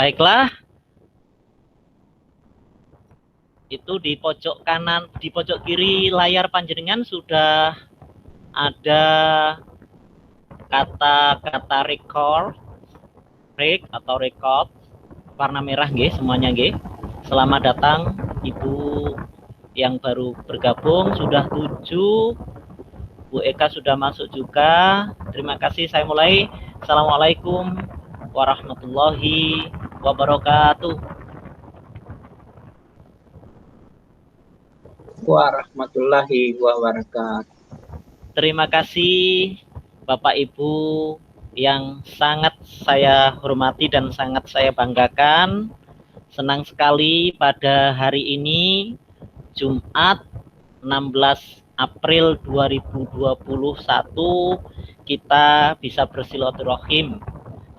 Baiklah, itu di pojok kanan, di pojok kiri layar panjenengan sudah ada kata-kata record warna merah nggih semuanya nggih. Selamat datang Ibu yang baru bergabung, sudah 7. Bu Eka sudah masuk juga. Terima kasih, saya mulai. Assalamualaikum warahmatullahi wabarakatuh. Warahmatullahi wabarakatuh. Terima kasih Bapak Ibu yang sangat saya hormati dan sangat saya banggakan. Senang sekali pada hari ini Jumat 16 April 2021 kita bisa bersilaturahim.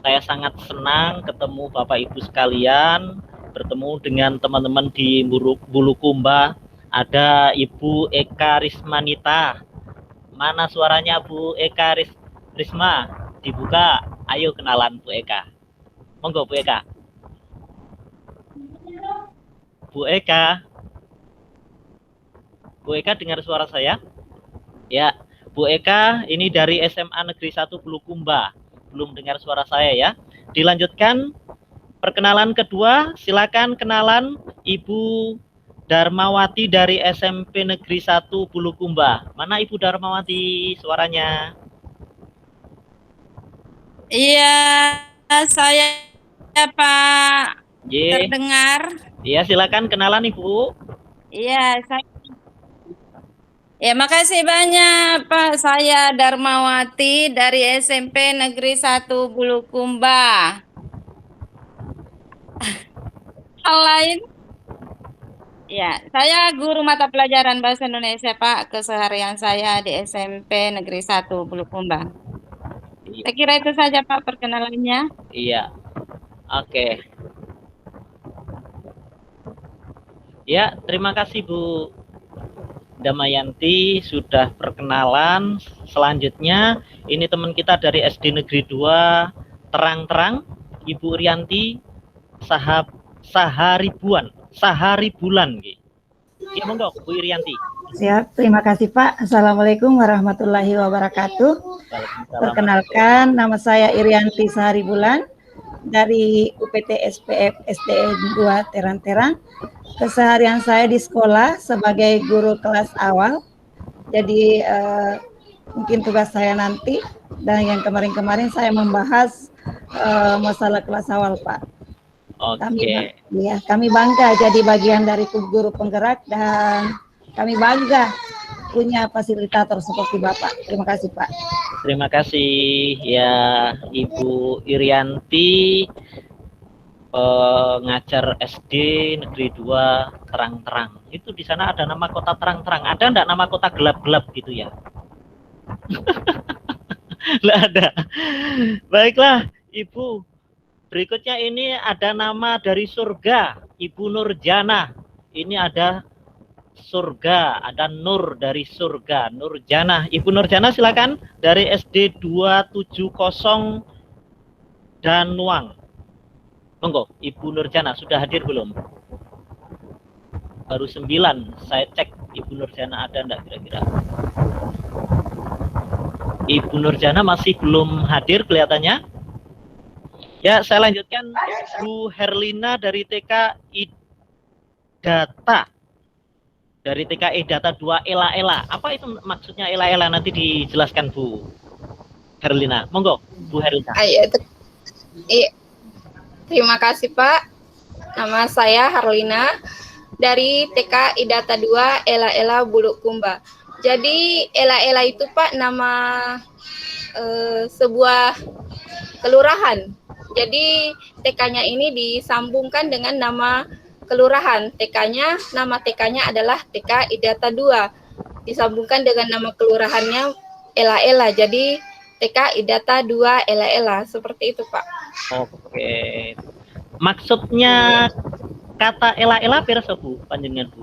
Saya sangat senang ketemu Bapak Ibu sekalian, bertemu dengan teman-teman di Bulukumba. Ada Ibu Eka Rismanita. Mana suaranya Bu Eka Risma? Dibuka. Ayo kenalan Bu Eka. Monggo Bu Eka. Bu Eka. Bu Eka dengar suara saya? Ya, Bu Eka ini dari SMA Negeri 1 Bulukumba. Belum dengar suara saya ya. Dilanjutkan perkenalan kedua, silakan kenalan Ibu Darmawati dari SMP Negeri 1 Bulukumba. Mana Ibu Darmawati suaranya? Iya, saya Pak. Terdengar? Iya, silakan kenalan Ibu. Iya, saya. Ya, makasih banyak Pak. Saya Darmawati dari SMP Negeri 1 Bulukumba. Hal lain? Ya, saya guru mata pelajaran Bahasa Indonesia Pak. Keseharian saya di SMP Negeri 1 Bulukumba. Saya kira itu saja Pak perkenalannya. Iya, oke. Ya, terima kasih Bu Damayanti sudah perkenalan. Selanjutnya ini teman kita dari SD Negeri 2 Terang-Terang, Ibu Rianti Saharibulan. Ya, monggo Bu Rianti. Siap, terima kasih Pak. Assalamualaikum warahmatullahi wabarakatuh. Perkenalkan, nama saya Irianti Saharibulan dari UPT SPF SDN 2 Terang-Terang. Keseharian saya di sekolah sebagai guru kelas awal. Jadi mungkin tugas saya nanti, dan yang kemarin-kemarin saya membahas masalah kelas awal Pak. Oke. Kami bangga jadi bagian dari guru penggerak dan kami bangga punya fasilitator seperti Bapak. Terima kasih Pak. Terima kasih ya Ibu Irianti, pengajar SD Negeri 2 Terang-Terang. Itu di sana ada nama kota Terang-Terang. Ada enggak nama kota gelap-gelap gitu ya? Enggak ada. Baiklah Ibu. Berikutnya ini ada nama dari surga, Ibu Nurjana. Ini ada surga, ada nur dari surga, Nurjana. Ibu Nurjana silakan dari SD 270 Danuang. Monggo, Ibu Nurjana sudah hadir belum? Baru 9, saya cek Ibu Nurjana ada enggak kira-kira? Ibu Nurjana masih belum hadir kelihatannya. Ya, saya lanjutkan Bu Herlina dari TK Idata. Dari TK Idata 2 Ela-Ela. Apa itu maksudnya Ela-Ela? Nanti dijelaskan Bu Herlina. Monggo, Bu Herlina. Terima kasih Pak. Nama saya Herlina dari TK Idata 2 Ela-Ela Bulukumba. Jadi Ela-Ela itu Pak nama sebuah kelurahan. Jadi TK-nya ini disambungkan dengan nama kelurahan. Nama TK-nya adalah TK Idata 2. Disambungkan dengan nama kelurahannya Ela-Ela. Jadi TK Idata 2 Ela-Ela. Seperti itu, Pak. Oke. Maksudnya kata Ela-Ela pirsa Bu, panjenengan Bu.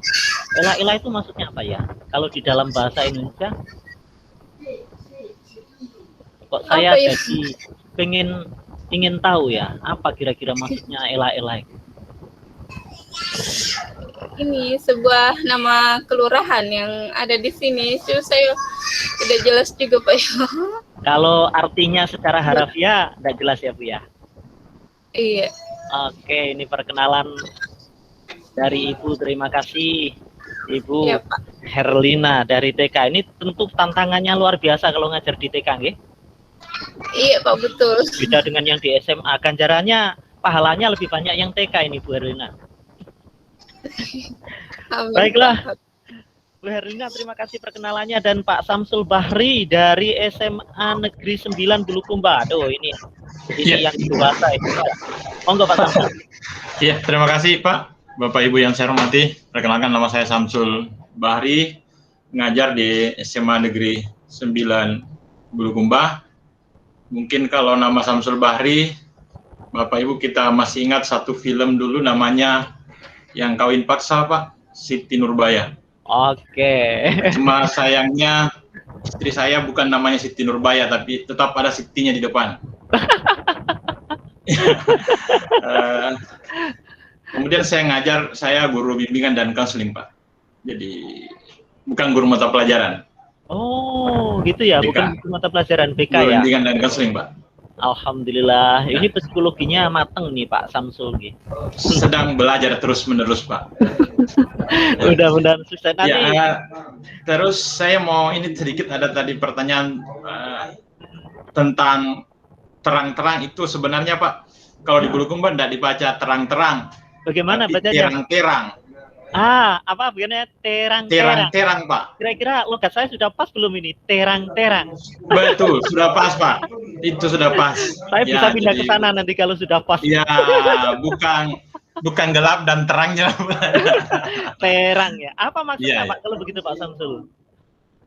Ela-Ela itu maksudnya apa ya? Kalau di dalam bahasa Indonesia kok saya jadi pengen ingin tahu ya, apa kira-kira maksudnya Ela-Ela itu? Ini sebuah nama kelurahan yang ada di sini. Saya tidak jelas juga Pak. Kalau artinya secara harafiah tidak jelas ya Bu ya? Iya. Oke, ini perkenalan dari Ibu. Terima kasih Ibu Iya, Pak. Herlina dari TK. Ini tentu tantangannya luar biasa kalau ngajar di TK, nggih? Iya Pak, betul. Beda dengan yang di SMA. Ganjarannya, pahalanya lebih banyak yang TK ini Bu Herlina. Amin, Baiklah. Pak. Bu Herlina, terima kasih perkenalannya, dan Pak Samsul Bahri dari SMA Negeri 9 Bulukumba. Aduh, ini yang dewasa itu. Monggo Pak Samsul. Iya, terima kasih Pak. Bapak Ibu yang saya hormati, perkenalkan nama saya Samsul Bahri, ngajar di SMA Negeri 9 Bulukumba. Mungkin kalau nama Samsul Bahri, Bapak Ibu kita masih ingat satu film dulu namanya Yang Kawin Paksa Pak, Siti Nurbaya. Oke. Cuma sayangnya istri saya bukan namanya Siti Nurbaya, tapi tetap ada Sitinya di depan. Kemudian saya ngajar, saya guru bimbingan dan konseling Pak. Jadi bukan guru mata pelajaran. Oh, gitu ya, BK. bukan guru mata pelajaran BK Guru ya. bimbingan dan konseling Pak. Alhamdulillah, ini psikologinya mateng nih Pak Samsul gitu. Sedang belajar terus menerus Pak. Mudah-mudahan sukses nanti. Ya, terus saya mau ini sedikit, ada tadi pertanyaan tentang terang-terang itu sebenarnya Pak, kalau di Bulukumba tidak dibaca terang-terang. Bagaimana tapi bacanya? Terang-terang. Apa begini? Terang-terang. Terang-terang Pak. Kira-kira logat saya sudah pas belum ini? Terang-terang. Betul, sudah pas Pak. Itu sudah pas. Saya Ya, bisa pindah jadi- ke sana nanti kalau sudah pas. Ya, bukan gelap dan terangnya. Terang ya. Apa maksudnya Ya, Pak kalau begitu Pak Samsul?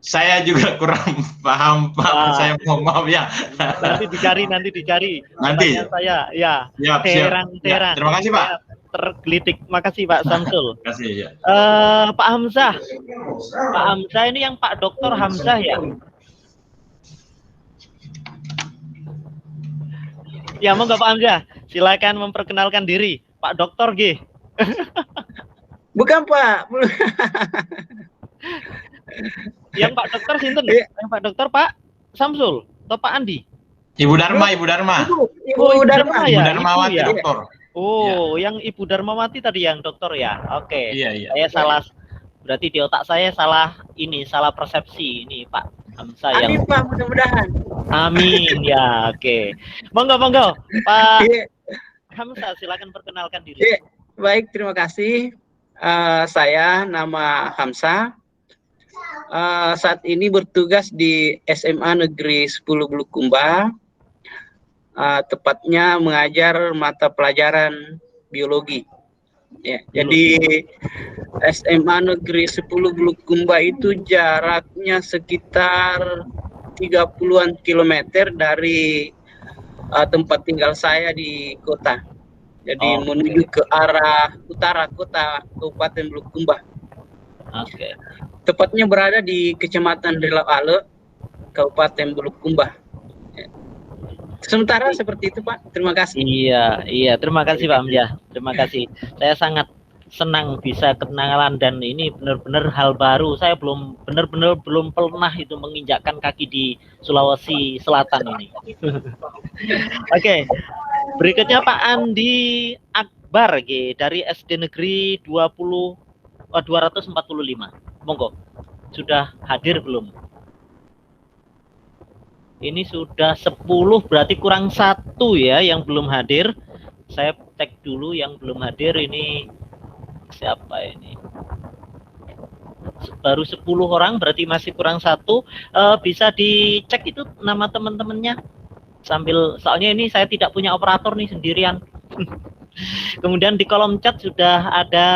Saya juga kurang paham Pak. Wah. Saya mohon maaf ya. Nanti dicari. Nanti. Pertanyaan saya, ya. Siap. Terang-terang. Ya, terima kasih Pak. Saya tergelitik. Makasih Pak Samsul. Terima kasih ya. Pak Hamzah. Pak Hamzah ini yang Pak Doktor Hamzah ya? Ya, monggo Pak Hamzah. Silakan memperkenalkan diri. Pak Doktor G. Bukan Pak. Yang Pak Dokter sinten? Iya. Yang Pak Dokter Pak Samsul atau Pak Andi? Ibu Dharma, Ibu Dharma. Ibu Dharma. ya? Ibu Dharmawati, Ibu ya? dokter. Oh, yang Ibu Dharmawati tadi yang dokter ya? Oke. Iya. Saya salah, berarti di otak saya salah persepsi ini Pak Hamzah yang. Amin Pak, mudah-mudahan. Amin ya, oke. Monggo Pak Iya. Hamzah, silakan perkenalkan diri. Iya. Baik, terima kasih. Saya nama Hamzah. Saat ini bertugas di SMA Negeri 10 Bulukumba. Tepatnya mengajar mata pelajaran biologi. Ya, jadi SMA Negeri 10 Bulukumba itu jaraknya sekitar 30-an kilometer dari tempat tinggal saya di kota. Jadi Oke. menuju ke arah utara kota Kabupaten Bulukumba. Oke. Tepatnya berada di Kecamatan Rilau Ale, Kabupaten Bulukumba. Sementara seperti itu Pak. Terima kasih. Iya, terima kasih Pak Hamzah. Terima kasih. Saya sangat senang bisa kenalan, dan ini benar-benar hal baru. Saya benar-benar belum pernah itu menginjakkan kaki di Sulawesi Selatan ini. Oke. Berikutnya Pak Andi Akbar G, dari SD Negeri 245. Monggo. Sudah hadir belum? Ini sudah 10, berarti kurang 1 ya yang belum hadir. Saya cek dulu yang belum hadir ini siapa ini. Baru 10 orang, berarti masih kurang 1. Bisa dicek itu nama teman-temannya. Soalnya ini saya tidak punya operator nih, sendirian. Kemudian di kolom chat sudah ada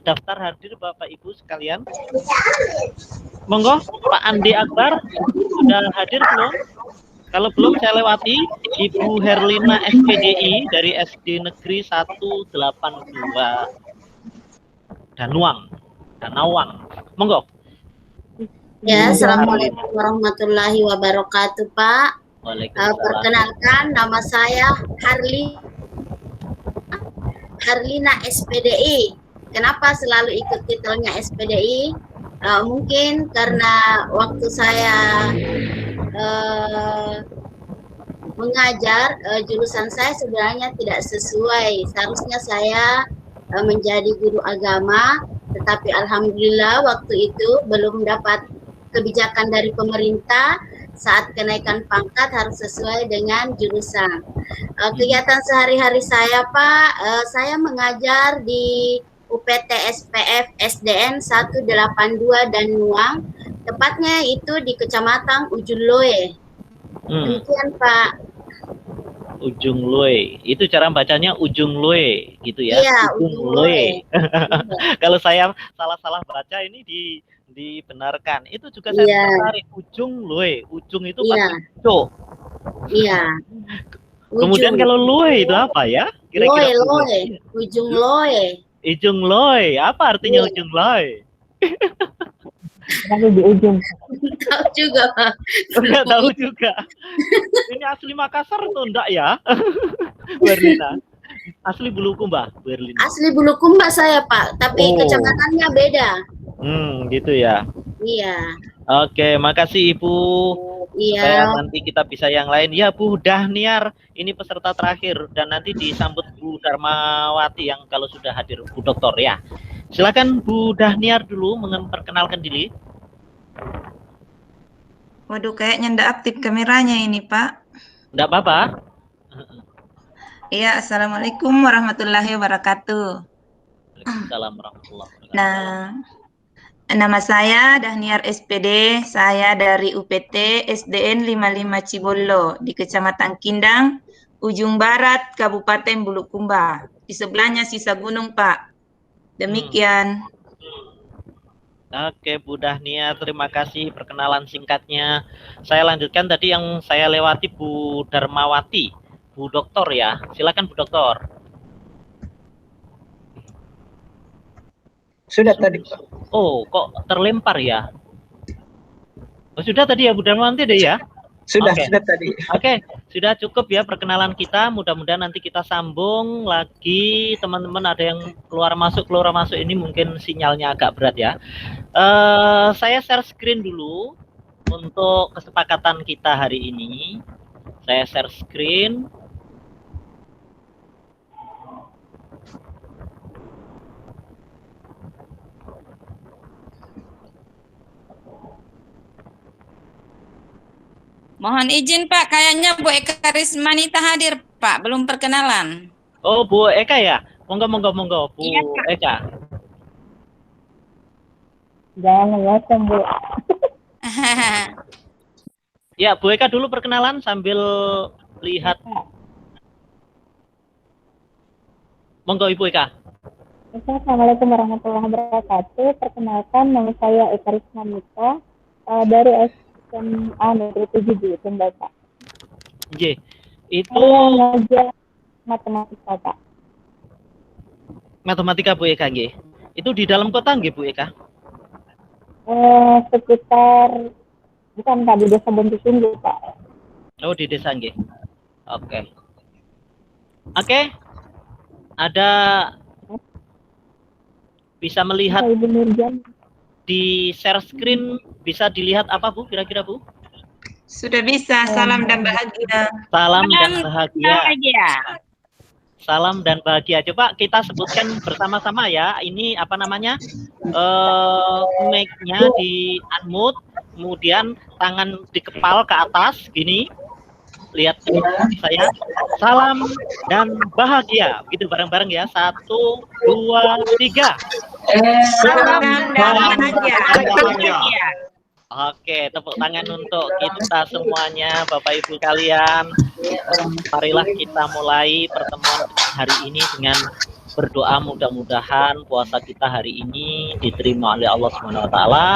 daftar hadir Bapak Ibu sekalian. Monggo Pak Andi Akbar sudah hadir belum? Kalau belum saya lewati Ibu Herlina SPDI dari SD Negeri 182 Danawang. Monggo. Ya, Assalamualaikum warahmatullahi wabarakatuh, Pak. Waalaikumsalam. Perkenalkan, nama saya Harlina SPDI. Kenapa selalu ikut titelnya SPDI? Mungkin karena waktu saya mengajar, jurusan saya sebenarnya tidak sesuai. Seharusnya saya menjadi guru agama, tetapi alhamdulillah waktu itu belum dapat kebijakan dari pemerintah saat kenaikan pangkat harus sesuai dengan jurusan. Kegiatan sehari-hari saya, Pak, saya mengajar di UPT SPF SDN 182 dan Nuang, tepatnya itu di Kecamatan Ujung Loe. Demikian, Pak. Ujung Loe, itu cara bacanya Ujung Loe, gitu ya? Iya, Ujung Loe. Kalau saya salah-salah baca ini dibenarkan. Itu juga saya tertarik, Ujung Loe. Ujung itu pakai cok. Iya. Kemudian kalau Loe itu apa ya? Kira-kira Loe. Ujung Loe. Ujung Loe, apa artinya Ujung Loe? Tapi di ujung. Tahu juga, Pak. Enggak tahu juga. Ini asli Makassar tuh enggak ya? Berlina. Asli Bulukumba, Berlina. Asli Bulukumba saya, Pak, tapi kecamatannya beda. Gitu ya. Iya. Oke, makasih Ibu. Iya. Supaya nanti kita bisa yang lain. Ya, Bu Dahniar, ini peserta terakhir dan nanti disambut Bu Darmawati yang kalau sudah hadir, Bu Doktor ya. Silakan Bu Dahniar dulu memperkenalkan diri. Waduh, kayaknya ndak aktif kameranya ini, Pak. Nggak apa-apa. Iya, Assalamualaikum warahmatullahi wabarakatuh. Waalaikumsalam warahmatullahi wabarakatuh. Nah, nama saya Dahniar SPD, saya dari UPT SDN 55 Cibolo di Kecamatan Kindang, ujung barat Kabupaten Bulukumba. Di sebelahnya sisa gunung, Pak. Demikian. Oke, Bu Dahniar, terima kasih perkenalan singkatnya. Saya lanjutkan tadi yang saya lewati Bu Darmawati, Bu Doktor ya. Silakan Bu Doktor. Sudah tadi, Pak. Oh, kok terlempar ya? Oh, sudah tadi ya Bu Darmawati deh ya? Sudah tadi. Oke, sudah cukup ya perkenalan kita. Mudah-mudahan nanti kita sambung lagi. Teman-teman ada yang keluar masuk ini mungkin sinyalnya agak berat ya. Saya share screen dulu untuk kesepakatan kita hari ini. Saya share screen. Mohon izin Pak, kayaknya Bu Eka Rismanita hadir Pak, belum perkenalan. Oh Bu Eka ya, monggo Bu Iya, Eka. Jangan ngeliatin, Bu. Ya Bu Eka dulu perkenalan sambil lihat. Monggo Ibu Eka. Assalamualaikum warahmatullahi wabarakatuh. Perkenalkan, nama saya Eka Rismanita dari SMA Negeri 7 di Tembaka. J. Itu ngajar matematika, Pak. Matematika Bu Eka nggih. Itu di dalam kota nggih Bu Eka? Sekitar bukan Pak, di Desa Bentusunggu, Pak. Oh, di desa nggih. Oke. Oke. Ada bisa melihat Ibu Nurjan. di share screen, bisa dilihat apa Bu kira-kira Bu? Sudah bisa, salam dan bahagia. Salam dan bahagia. Bahagia. Salam dan bahagia. Coba kita sebutkan bersama-sama ya. Ini apa namanya? Mic-nya di unmute, kemudian tangan dikepal ke atas gini. Lihat saya. Salam dan bahagia. Gitu bareng-bareng ya. 1, 2, 3. Salam dan bahagia. Oke, tepuk tangan untuk kita semuanya, Bapak Ibu kalian. Marilah kita mulai pertemuan hari ini dengan berdoa, mudah-mudahan puasa kita hari ini diterima oleh Allah Subhanahu wa taala.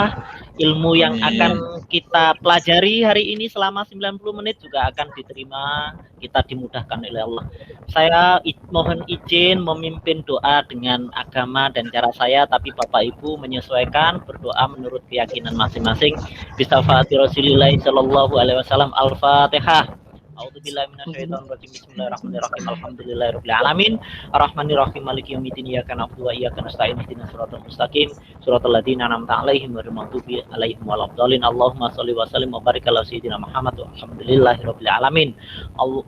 ilmu yang akan kita pelajari hari ini selama 90 menit juga akan diterima, kita dimudahkan oleh Allah. Saya mohon izin memimpin doa dengan agama dan cara saya, tapi Bapak Ibu menyesuaikan berdoa menurut keyakinan masing-masing. Bismillahirrahmanirrahim. Rasulillah sallallahu alaihi wasallam. Al-Fatihah. A'udzubillahi minasyaitonirrajim. Bismillahirrahmanirrahim. Alhamdulillahirabbil alamin. Arrahmanirrahim. Maliki yaumiddin. Iyyaka na'budu wa iyyaka nasta'in. Ihdinas siratal mustaqim. Shiratal ladzina an'amta 'alaihim ghairil maghdubi 'alaihim waladdallin. Allahumma shalli wa sallim wa barik ala sayyidina Muhammad. Alhamdulillahirabbil alamin.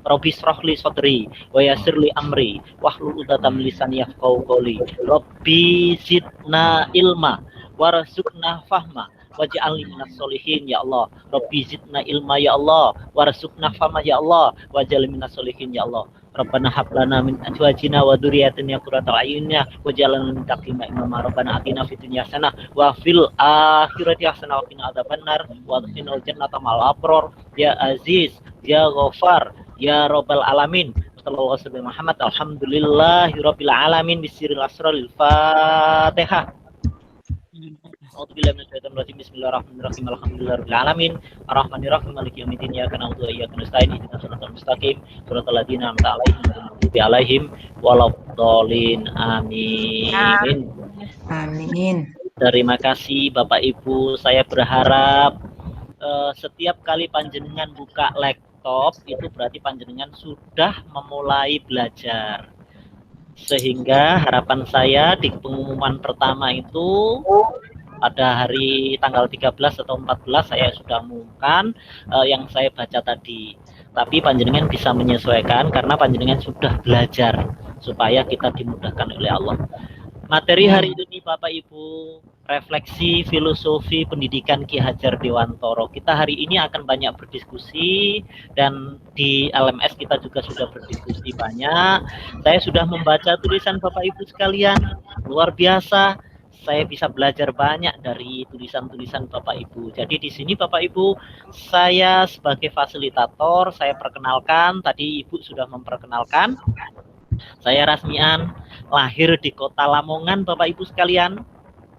Rabbi shrah li sadri wa yassir li amri wahlul 'uqdatam min lisani yafqahu qawli. Rabbi zidna ilma warzuqna fahma waj'alni minas sholihin ya Allah. Rabbi zidna ilma ya Allah, warzuqna fahma ya Allah, waj'alni minas sholihin ya Allah. Rabbana hab lana min azwajina wa dzurriyyatina qurrata a'yunna waj'alna lil muttaqina imama. Rabbana atina fid dunya hasanah wa fil akhirati hasanah wa qina adzabannar wa adkhilnal jannata ma'al abrar ya aziz ya ghafar ya rabbal alamin. Sallallahu alaihi wasallam Muhammad. Alhamdulillahirabbil alamin. Bisiril asraril Fatihah. Bismillahirrahmanirrahim. Alhamdulillahirabbil alamin. Arrahmanirrahim. Maliki yaumiddin. Iyyaka na'budu wa iyyaka nasta'in. Ihdinas siratal mustaqim. Shiratal ladzina an'amta 'alaihim ghairil maghdubi 'alaihim waladdallin. Amin. Amin. Terima kasih Bapak Ibu. Saya berharap setiap kali panjenengan buka laptop itu berarti panjenengan sudah memulai belajar. Sehingga harapan saya di pengumuman pertama itu pada hari tanggal 13 atau 14 saya sudah mengumumkan yang saya baca tadi. Tapi panjenengan bisa menyesuaikan karena panjenengan sudah belajar supaya kita dimudahkan oleh Allah. Materi hari ini Bapak Ibu, refleksi filosofi pendidikan Ki Hajar Dewantoro. Kita hari ini akan banyak berdiskusi dan di LMS kita juga sudah berdiskusi banyak. Saya sudah membaca tulisan Bapak Ibu sekalian, luar biasa. Saya bisa belajar banyak dari tulisan-tulisan Bapak Ibu. Jadi di sini Bapak Ibu, saya sebagai fasilitator, saya perkenalkan, tadi Ibu sudah memperkenalkan. Saya Rasmian, lahir di Kota Lamongan Bapak Ibu sekalian,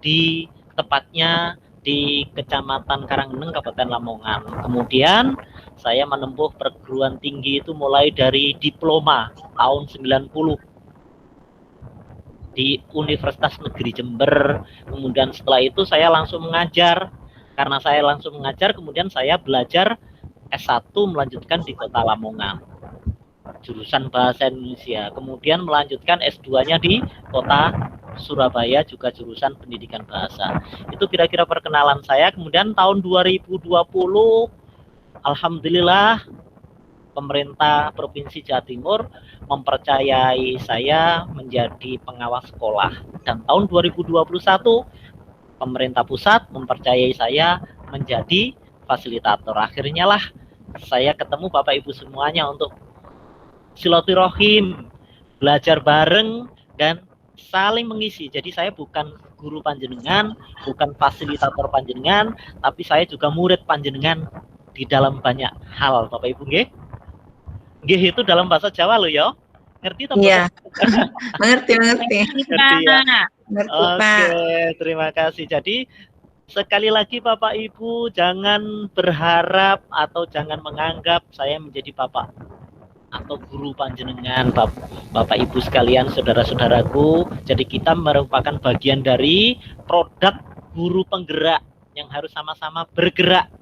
di tepatnya di Kecamatan Karanggeneng, Kabupaten Lamongan. Kemudian saya menempuh perguruan tinggi itu mulai dari diploma tahun 90 di Universitas Negeri Jember. Kemudian setelah itu saya langsung mengajar. Karena saya langsung mengajar, kemudian saya belajar S1 melanjutkan di Kota Lamongan, jurusan Bahasa Indonesia. Kemudian melanjutkan S2-nya di Kota Surabaya, juga jurusan Pendidikan Bahasa. Itu kira-kira perkenalan saya. Kemudian tahun 2020, alhamdulillah pemerintah Provinsi Jawa Timur mempercayai saya menjadi pengawas sekolah. Dan tahun 2021 pemerintah pusat mempercayai saya menjadi fasilitator. Akhirnya lah saya ketemu Bapak Ibu semuanya untuk silaturahim, belajar bareng dan saling mengisi. Jadi saya bukan guru panjenengan, bukan fasilitator panjenengan, tapi saya juga murid panjenengan di dalam banyak hal, Bapak Ibu nggih. Nggih itu dalam bahasa Jawa loh ya. Ngerti toh? Iya. Mengerti. Ngerti ya. Ngerti, Oke, Pak. terima kasih. Jadi sekali lagi Bapak Ibu jangan berharap atau jangan menganggap saya menjadi bapak atau guru panjenengan, Bapak Ibu sekalian, saudara-saudaraku. Jadi kita merupakan bagian dari produk guru penggerak yang harus sama-sama bergerak,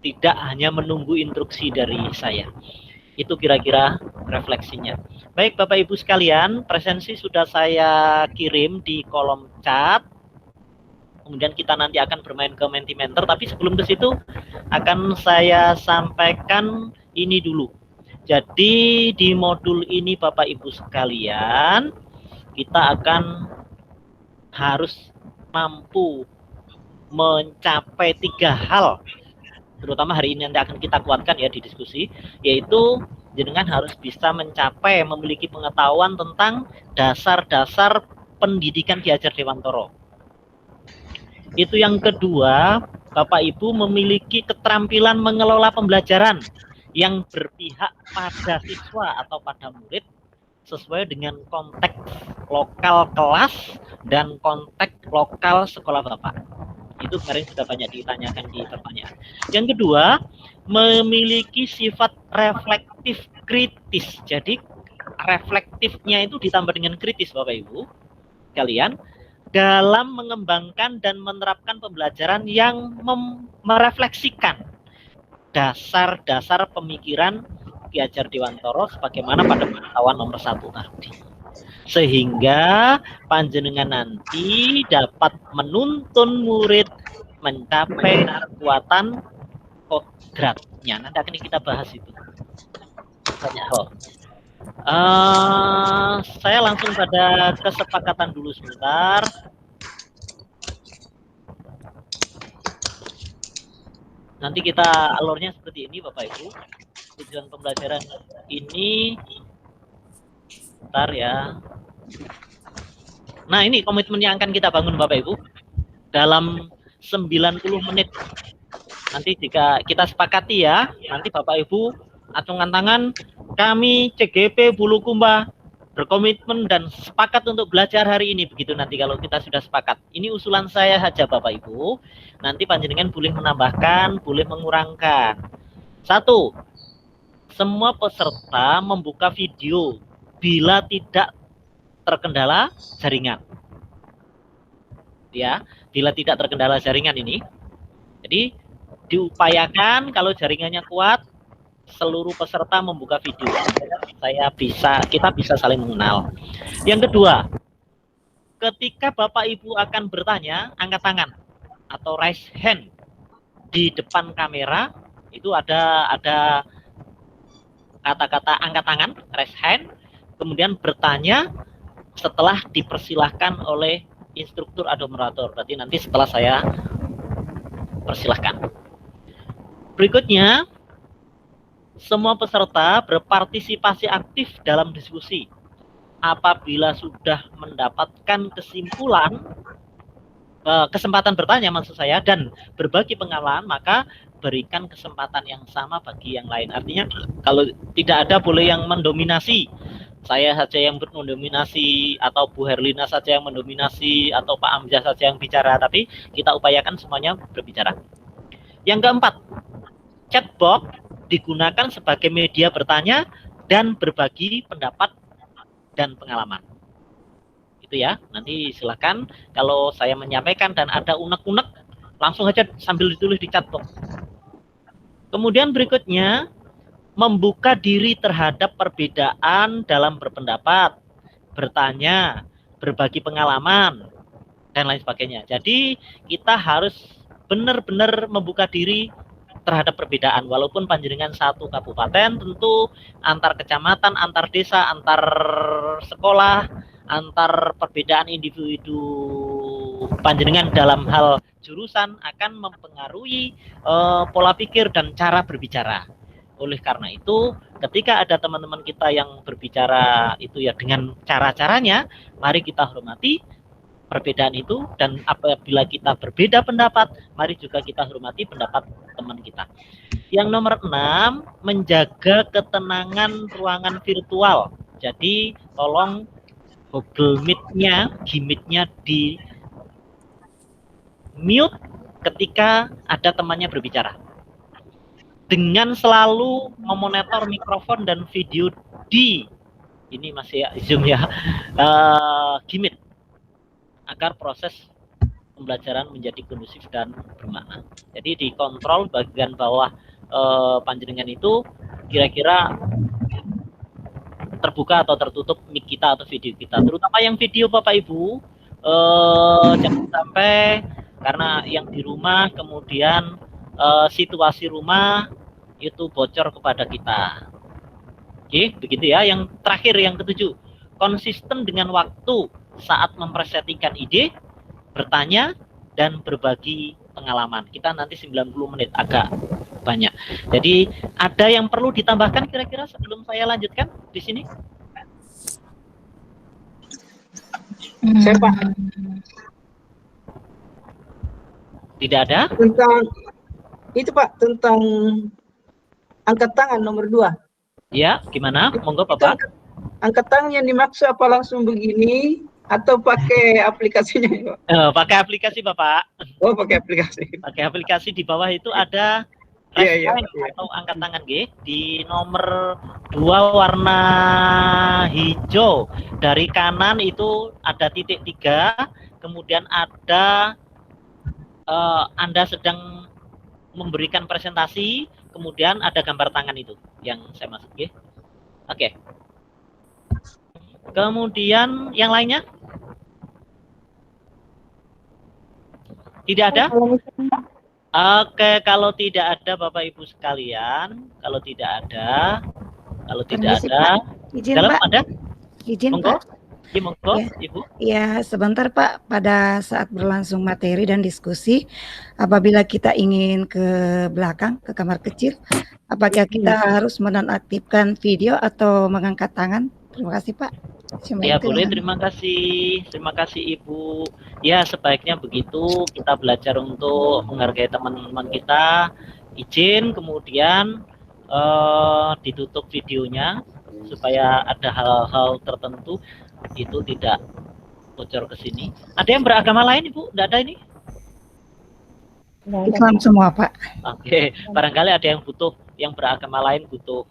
tidak hanya menunggu instruksi dari saya. Itu kira-kira refleksinya. Baik Bapak Ibu sekalian, presensi sudah saya kirim di kolom chat. Kemudian kita nanti akan bermain ke Mentimeter, tapi sebelum ke situ akan saya sampaikan ini dulu. Jadi di modul ini Bapak Ibu sekalian, kita akan harus mampu mencapai 3 hal, terutama hari ini nanti akan kita kuatkan ya di diskusi, yaitu jenengan harus bisa mencapai memiliki pengetahuan tentang dasar-dasar pendidikan Ki Hajar Dewantoro. Itu yang kedua, Bapak Ibu memiliki keterampilan mengelola pembelajaran yang berpihak pada siswa atau pada murid sesuai dengan konteks lokal kelas dan konteks lokal sekolah Bapak. Itu kemarin sudah banyak ditanyakan di pertanyaan. Yang kedua, memiliki sifat reflektif kritis. Jadi reflektifnya itu ditambah dengan kritis, Bapak Ibu kalian, dalam mengembangkan dan menerapkan pembelajaran yang merefleksikan dasar-dasar pemikiran Ki Hajar Dewantara sebagaimana pada pengetahuan nomor 1 tadi. Sehingga panjenengan nanti dapat menuntun murid mencapai kekuatan kodratnya. Nanti akan kita bahas itu. Banyak hal. Saya langsung pada kesepakatan dulu sebentar. Nanti kita alurnya seperti ini, Bapak Ibu. Tujuan pembelajaran ini, bentar ya. Nah, ini komitmen yang akan kita bangun, Bapak Ibu, dalam 90 menit. Nanti jika kita sepakati ya, nanti Bapak Ibu acungkan tangan, kami CGP Bulukumba berkomitmen dan sepakat untuk belajar hari ini. Begitu nanti kalau kita sudah sepakat. Ini usulan saya saja, Bapak Ibu. Nanti panjenengan boleh menambahkan, boleh mengurangkan. 1. Semua peserta membuka video bila tidak terkendala jaringan. Ya, bila tidak terkendala jaringan ini. Jadi diupayakan kalau jaringannya kuat, seluruh peserta membuka video. Kita bisa saling mengenal. Yang kedua, ketika Bapak Ibu akan bertanya, angkat tangan atau raise hand di depan kamera, itu ada kata-kata angkat tangan, raise hand, kemudian bertanya setelah dipersilahkan oleh instruktur atau moderator. Berarti nanti setelah saya persilahkan. Berikutnya, semua peserta berpartisipasi aktif dalam diskusi. Apabila sudah mendapatkan kesempatan bertanya maksud saya, dan berbagi pengalaman, maka berikan kesempatan yang sama bagi yang lain. Artinya kalau tidak ada boleh yang mendominasi. Saya saja yang mendominasi, atau Bu Herlina saja yang mendominasi, atau Pak Amjad saja yang bicara, tapi kita upayakan semuanya berbicara. Yang keempat, chatbox digunakan sebagai media bertanya dan berbagi pendapat dan pengalaman. Itu ya, nanti silakan kalau saya menyampaikan dan ada unek-unek, langsung aja sambil ditulis di chatbox. Kemudian berikutnya, membuka diri terhadap perbedaan dalam berpendapat, bertanya, berbagi pengalaman, dan lain sebagainya. Jadi kita harus benar-benar membuka diri terhadap perbedaan, walaupun panjenengan satu kabupaten, tentu antar kecamatan, antar desa, antar sekolah, antar perbedaan individu panjenengan dalam hal jurusan akan mempengaruhi pola pikir dan cara berbicara. Oleh karena itu, ketika ada teman-teman kita yang berbicara itu ya dengan cara-caranya, mari kita hormati perbedaan itu, dan apabila kita berbeda pendapat, mari juga kita hormati pendapat teman kita. Yang nomor 6, menjaga ketenangan ruangan virtual. Jadi tolong Google Meet-nya, Gmeet-nya di mute ketika ada temannya berbicara. Dengan selalu memonitor mikrofon dan video di, ini masih ya, Zoom ya, Gmeet, agar proses pembelajaran menjadi kondusif dan bermakna. Jadi dikontrol bagian bawah panjenengan itu kira-kira terbuka atau tertutup mic kita atau video kita. Terutama yang video Bapak Ibu, jangan sampai karena yang di rumah kemudian situasi rumah itu bocor kepada kita. Oke, begitu ya. Yang terakhir, yang ketujuh, konsisten dengan waktu saat mempresentasikan ide, bertanya, dan berbagi pengalaman. Kita nanti 90 menit, agak banyak. Jadi ada yang perlu ditambahkan kira-kira sebelum saya lanjutkan di sini? Saya Pak. Tidak ada? Tentang itu Pak, tentang angkat tangan nomor 2. Ya, gimana? Monggo Bapak. Angkat tangan yang dimaksud apa langsung begini atau pakai aplikasinya, Pak? Pakai aplikasi Bapak. Oh, pakai aplikasi. Pakai aplikasi, di bawah itu ada Iya, iya, raise hand Pak, iya. atau angkat tangan G di nomor 2 warna hijau. Dari kanan itu ada titik 3, kemudian ada Anda sedang memberikan presentasi, kemudian ada gambar tangan itu yang saya maksud G. Oke. Kemudian yang lainnya? Tidak ada? Oke, kalau tidak ada Bapak Ibu sekalian, kalau tidak ada, Permisi, ada, Izin dalam Pak. ada? Izin Monggo. Pak. Ya, monggo, Ya. Ibu. Ya, sebentar Pak. Pada saat berlangsung materi dan diskusi, apabila kita ingin ke belakang, ke kamar kecil, apakah kita harus menonaktifkan video atau mengangkat tangan? Terima kasih Pak. Ya boleh, terima kasih Ibu. Ya sebaiknya begitu, kita belajar untuk menghargai teman-teman kita. Izin kemudian ditutup videonya supaya ada hal-hal tertentu itu tidak bocor ke sini. Ada yang beragama lain Ibu? Tidak ada ini? Islam semua Pak. Oke, barangkali ada yang butuh, yang beragama lain butuh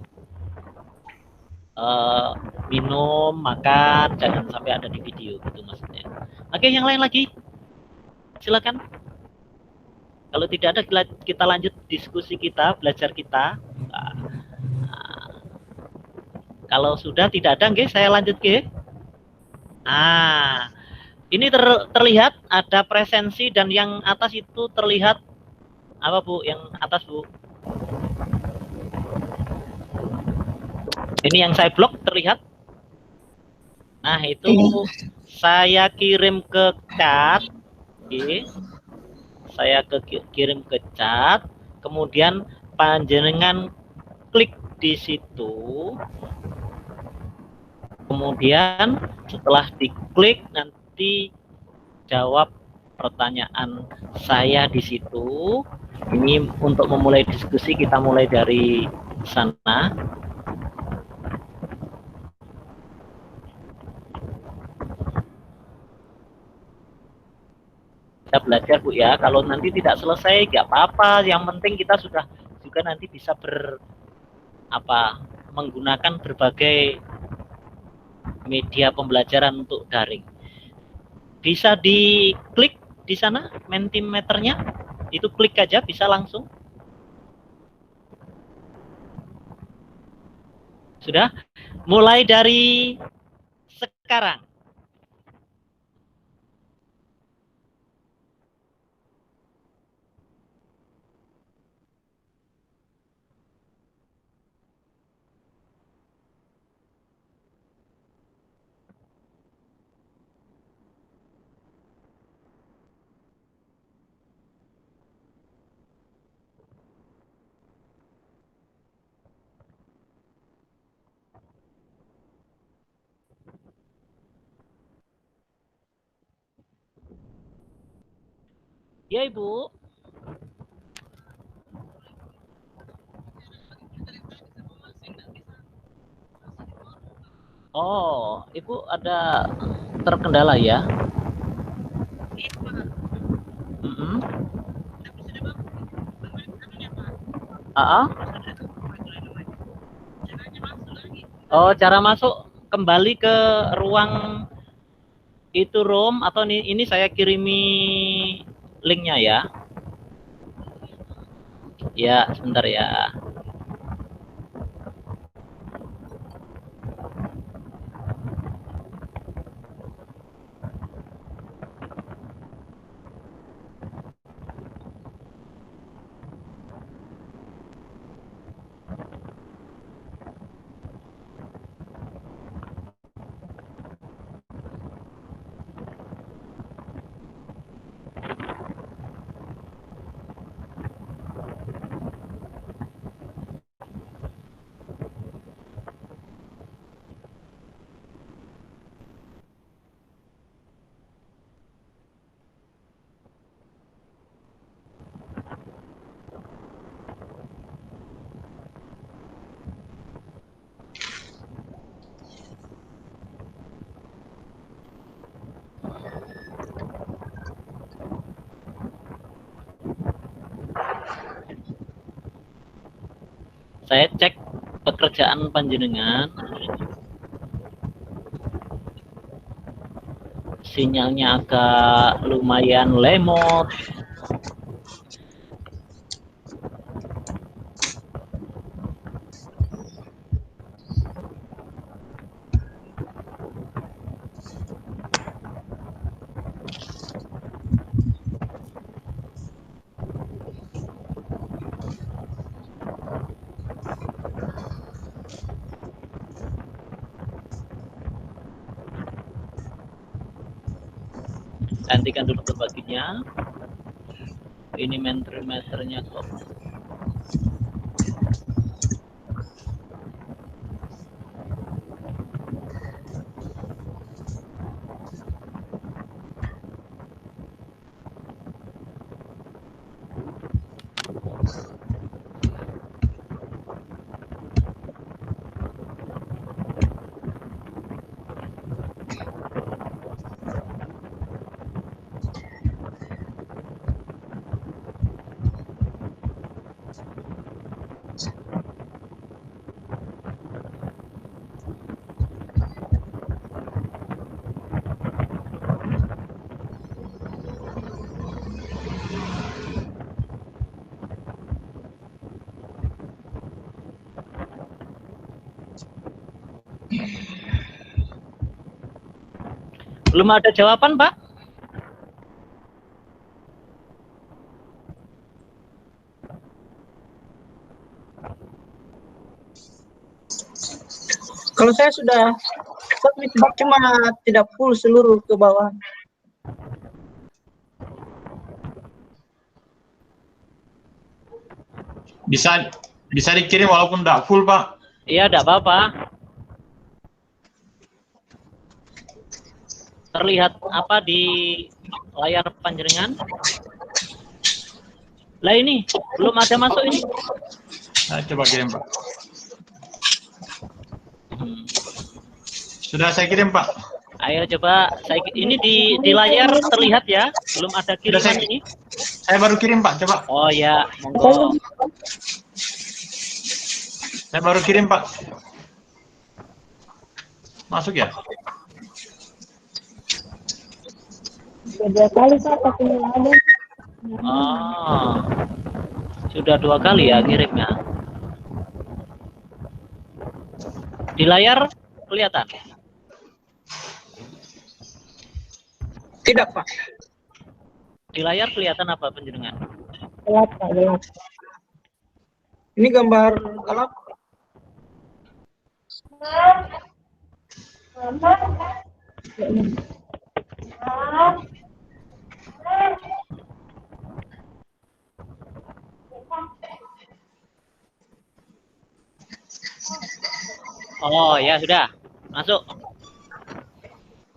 minum, makan, jangan sampai ada di video gitu maksudnya. Oke, yang lain lagi silakan. Kalau tidak ada kita lanjut diskusi kita, belajar kita. Kalau sudah tidak ada, saya lanjut ke. Ini terlihat ada presensi dan yang atas itu terlihat apa Bu? Yang atas Bu? Ini yang saya blok terlihat. Nah itu saya kirim ke chat, saya kirim ke chat, kemudian panjenengan klik di situ, kemudian setelah diklik nanti jawab pertanyaan saya di situ. Ini untuk memulai diskusi, kita mulai dari sana. Kita belajar Bu ya, kalau nanti tidak selesai nggak apa-apa, yang penting kita sudah juga nanti bisa menggunakan berbagai media pembelajaran untuk daring. Bisa diklik di sana Mentimeternya, itu klik aja bisa langsung. Sudah? Mulai dari sekarang. Ya Ibu. Oh, Ibu ada terkendala ya? Oh, cara masuk kembali ke ruang itu room atau ini saya kirimi linknya ya. Ya, sebentar ya. Saya cek pekerjaan panjenengan. Sinyalnya agak lumayan lemot. Gantikan dulu berbaginya. Ini meternya kok. Belum ada jawaban, Pak? Kalau saya sudah submit, cuma tidak full seluruh ke bawah. Bisa dikirim walaupun tidak full, Pak. Iya, tidak apa-apa. Terlihat apa di layar panjenengan? Lah ini belum ada masuk ini. Nah, coba kirim, Pak. Sudah saya kirim, Pak. Ayo coba ini di layar terlihat ya, belum ada kiriman ini. Saya baru kirim, Pak, coba. Oh ya, monggo. Saya baru kirim, Pak. Masuk ya? Sudah 2 kali Pak, tapi nggak ada. Oh, sudah 2 kali ya kirimnya. Di layar kelihatan? Tidak, Pak. Di layar kelihatan apa panjenengan? Gelap Pak, gelap. Ini gambar gelap. Oh ya sudah, masuk.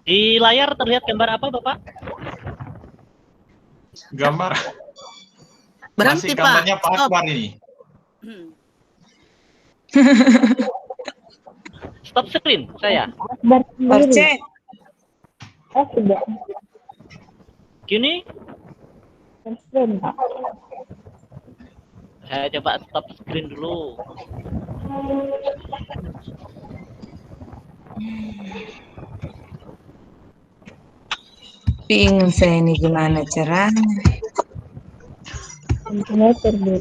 Di layar terlihat gambar apa Bapak? Gambar. Berhenti, Masih gambarnya Pak. Pak Akbar ini. Stop screen saya. Orce. Oh, sudah. Gini, Screen, Pak. saya coba stop screen dulu. Bingung saya ini gimana caranya. Meter, Bu.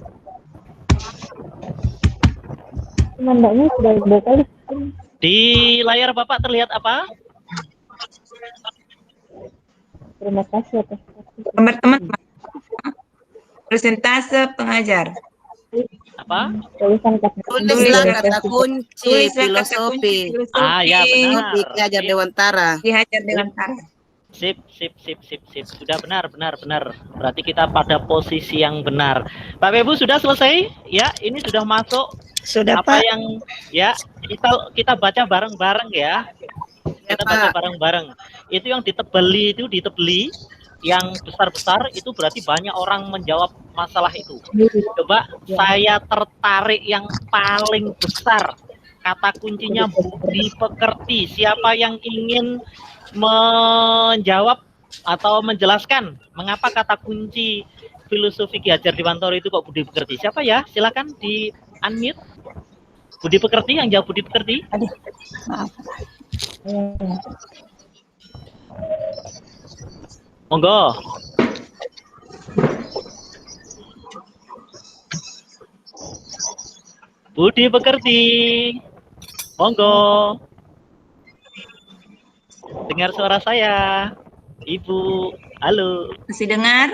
Mandaknya sudah 2 kali. Di layar Bapak terlihat apa? Terima kasih atas Gambar teman. Persentase pengajar. Apa? tulisan kata Tulislah kata kunci Tulislah kata filosofi. kunci Ah ya benar. Di Hajar Dewantara. Ki Hajar Dewantara. Sip. Sudah benar. Berarti kita pada posisi yang benar. Bapak Ibu sudah selesai? Ya, ini sudah masuk. Sudah, Apa Pak. yang ya kita baca bareng-bareng ya. Kita baca Pak. bareng-bareng. Itu yang ditebeli yang besar-besar itu berarti banyak orang menjawab masalah itu. Coba saya tertarik yang paling besar. Kata kuncinya budi pekerti. Siapa yang ingin menjawab atau menjelaskan mengapa kata kunci filosofi Ki Hajar Dewantara itu kok budi pekerti? Siapa ya? Silakan di unmute. Budi pekerti, yang jawab budi pekerti. Aduh, maaf. Monggo. Budi pekerti. Monggo. Dengar suara saya. Ibu, halo. Masih dengar?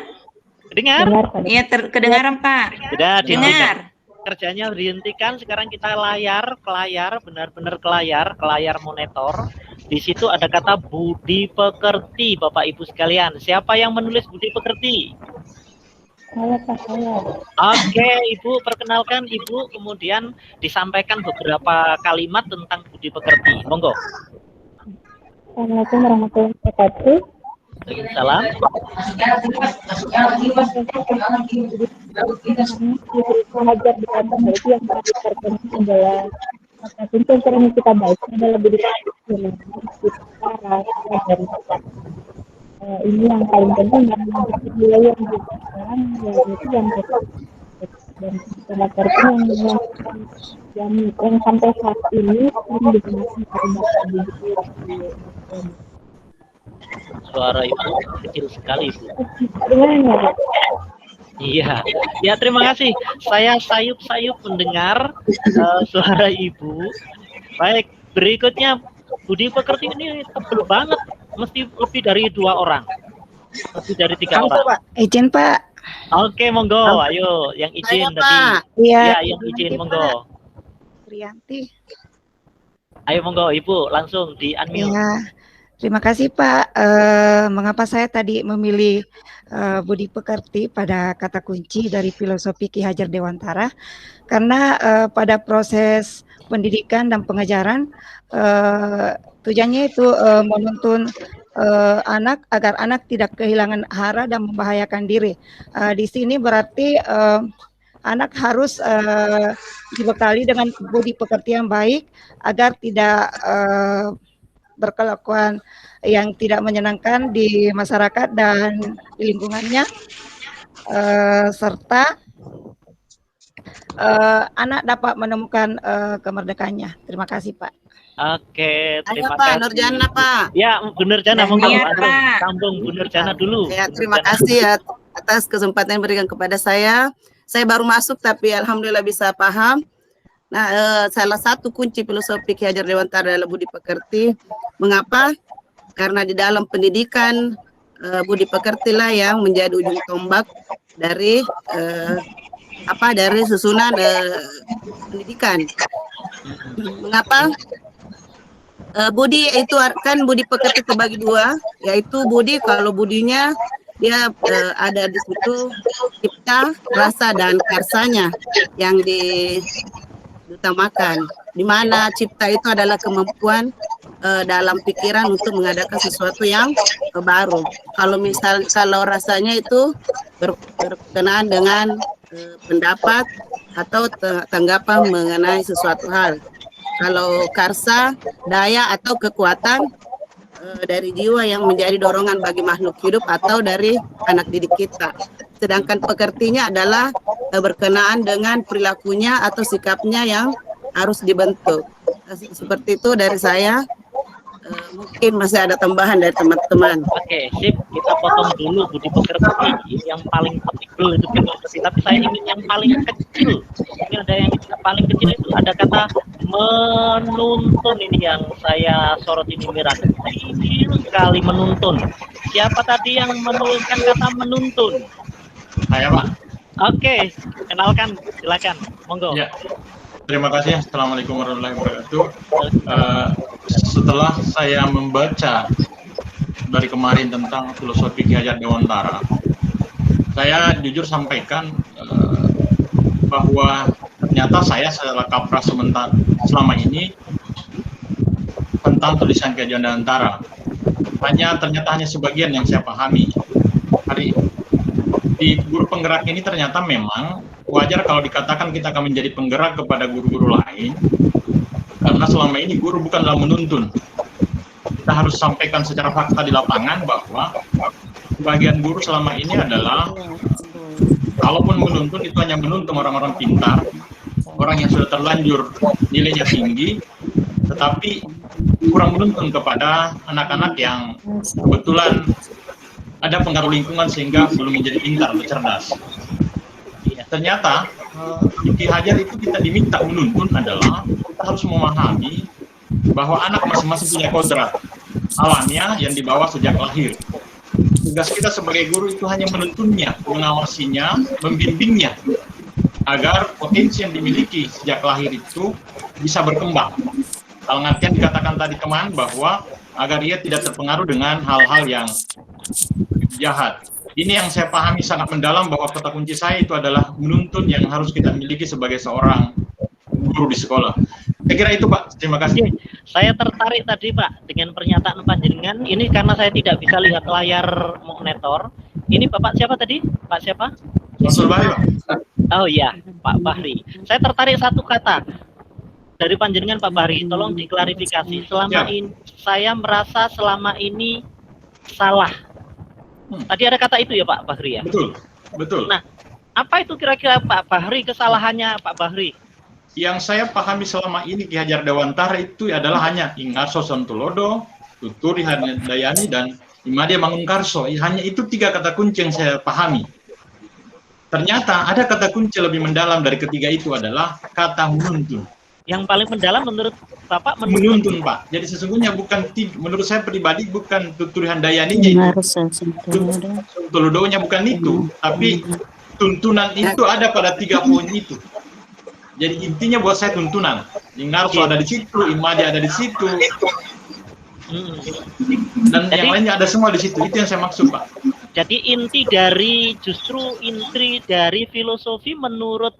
Dengar? Iya, kedengaran Pak. Sudah dengar. Kerjanya dihentikan. Sekarang kita ke layar, benar-benar ke layar monitor. Di situ ada kata budi pekerti, Bapak Ibu sekalian. Siapa yang menulis budi pekerti? Saya Pak, saya. Oke, Ibu, perkenalkan Ibu, kemudian disampaikan beberapa kalimat tentang budi pekerti. Monggo. Assalamualaikum warahmatullahi wabarakatuh. Salam. Hajar di kantor itu yang berdasarkan adalah kata kunci yang sering kita baca adalah budi pekerti. Ini yang paling penting karena wilayah yang sekarang yaitu yang dan setelah yang sampai saat ini belum digunakan Suara Ibu kecil sekali, Bu. Dengar. Iya, ya terima kasih. Saya sayup-sayup mendengar suara Ibu. Baik, berikutnya budi pekerti ini tebel banget, mesti lebih dari 2 orang, lebih dari 3 orang. Pak. Izin Pak. Oke, monggo, ayo yang izin Saya, tadi. Pak. Iya. Ya, yang izin monggo. Rianti. Ayo monggo, Ibu langsung di unmute. Ya, terima kasih Pak. Mengapa saya tadi memilih budi pekerti pada kata kunci dari filosofi Ki Hajar Dewantara? Karena pada proses pendidikan dan pengajaran tujuannya itu menuntun anak agar anak tidak kehilangan hara dan membahayakan diri. Di sini berarti anak harus dibekali dengan budi pekerti yang baik agar tidak berkelakuan yang tidak menyenangkan di masyarakat dan di lingkungannya, serta anak dapat menemukan kemerdekaannya. Terima kasih Pak. Oke, terima Pak, kasih. Nurjana, Pak. Ya, Bu Nurjana, monggo. Iya, Pak. Sambung Bu Nurjana dulu. Ya, Bu terima Nurjana. kasih ya atas kesempatan yang diberikan kepada saya. Saya baru masuk tapi alhamdulillah bisa paham. Nah, salah satu kunci filosofi Ki Hajar Dewantara adalah budi pekerti. Mengapa? Karena di dalam pendidikan budi pekerti lah yang menjadi ujung tombak dari dari susunan pendidikan. Mengapa? Budi itu kan budi pekerti terbagi 2, yaitu budi kalau budinya dia ada di situ cipta, rasa dan karsanya yang diutamakan. Di mana cipta itu adalah kemampuan dalam pikiran untuk mengadakan sesuatu yang baru. Kalau rasanya itu berkenaan dengan pendapat atau tanggapan mengenai sesuatu hal. Kalau karsa, daya atau kekuatan dari jiwa yang menjadi dorongan bagi makhluk hidup atau dari anak didik kita. Sedangkan pekertinya adalah berkenaan dengan perilakunya atau sikapnya yang harus dibentuk. Seperti itu dari saya. Mungkin masih ada tambahan dari teman-teman. Oke, sip. Kita potong dulu budi pekerti. Yang paling tebal itu budi pekerti. Tapi saya ingin yang paling kecil. Mungkin ada yang paling kecil itu ada kata menuntun. Ini yang saya sorot ini merah. Kecil sekali menuntun. Siapa tadi yang menuliskan kata menuntun? Saya, Pak. Oke, kenalkan. Silakan. Monggo. Ya. Terima kasih. Assalamualaikum warahmatullahi wabarakatuh. Setelah saya membaca dari kemarin tentang filosofi Ki Hajar Dewantara, saya jujur sampaikan bahwa ternyata saya setelah kapra selama ini tentang tulisan Ki Hajar Dewantara ternyata hanya sebagian yang saya pahami. Di guru penggerak ini ternyata memang wajar kalau dikatakan kita akan menjadi penggerak kepada guru-guru lain, karena selama ini guru bukanlah menuntun. Kita harus sampaikan secara fakta di lapangan bahwa bagian guru selama ini adalah Kalaupun menuntun itu hanya menuntun orang-orang pintar, orang yang sudah terlanjur nilainya tinggi, tetapi kurang menuntun kepada anak-anak yang kebetulan ada pengaruh lingkungan sehingga belum menjadi pintar atau cerdas. Ternyata di Ki Hajar itu kita diminta menuntun adalah kita harus memahami bahwa anak masing-masing punya kodrat alamnya yang dibawa sejak lahir. Tugas kita sebagai guru itu hanya menuntunnya, mengawasinya, membimbingnya, agar potensi yang dimiliki sejak lahir itu bisa berkembang. Dalam artian dikatakan tadi teman bahwa agar ia tidak terpengaruh dengan hal-hal yang jahat. Ini yang saya pahami sangat mendalam bahwa kata kunci saya itu adalah menuntun yang harus kita miliki sebagai seorang guru di sekolah. Saya kira itu Pak, terima kasih. Saya tertarik tadi Pak dengan pernyataan panjenengan. Ini karena saya tidak bisa lihat layar monitor. Ini Bapak siapa tadi? Pak siapa? Samsul Bahri Pak. Oh iya, Pak Bahri. Saya tertarik satu kata dari panjenengan Pak Bahri. Tolong diklarifikasi. Selama ini saya merasa selama ini salah. Tadi ada kata itu ya Pak Bahri ya? Betul, betul. Nah, apa itu kira-kira Pak Bahri kesalahannya Pak Bahri? Yang saya pahami selama ini Ki Hajar Dewantara itu adalah hanya Ingarso Sontulodo, Tuturi Handayani, dan Imade Mangunkarso. Hanya itu 3 kata kunci yang saya pahami. Ternyata ada kata kunci lebih mendalam dari ketiga itu adalah kata menuntun. Yang paling mendalam menurut Bapak menuntun Pak. Jadi sesungguhnya bukan, menurut saya pribadi bukan Tuturi Handayaninya itu, Sontulodonya bukan itu, tapi tuntunan itu ada pada 3 poin itu. Jadi intinya buat saya tuntunan. Ingarso ada di situ, Imade ada di situ, dan yang lainnya ada semua di situ. Itu yang saya maksud Pak. Jadi inti dari filosofi menurut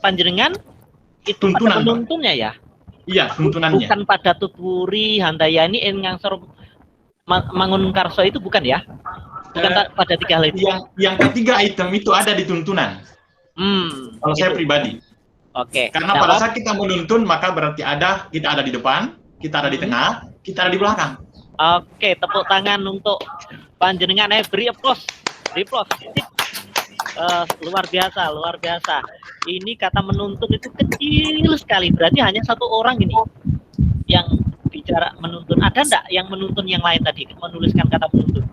panjenengan itu pada penuntunnya ya? Iya, tuntunannya. Bukan pada Tuturi Handayani, Ingarso Mangunkarso itu bukan ya? Bukan pada 3 hal itu. Yang ketiga item itu ada di tuntunan. Kalau saya pribadi. Oke. Karena pada saat kita menuntun maka berarti kita ada di depan, kita ada di tengah, kita ada di belakang. Oke, tepuk tangan untuk panjenengan. Beri applause. Luar biasa, luar biasa. Ini kata menuntun itu kecil sekali. Berarti hanya 1 orang ini yang bicara menuntun. Ada enggak yang menuntun yang lain tadi menuliskan kata menuntun?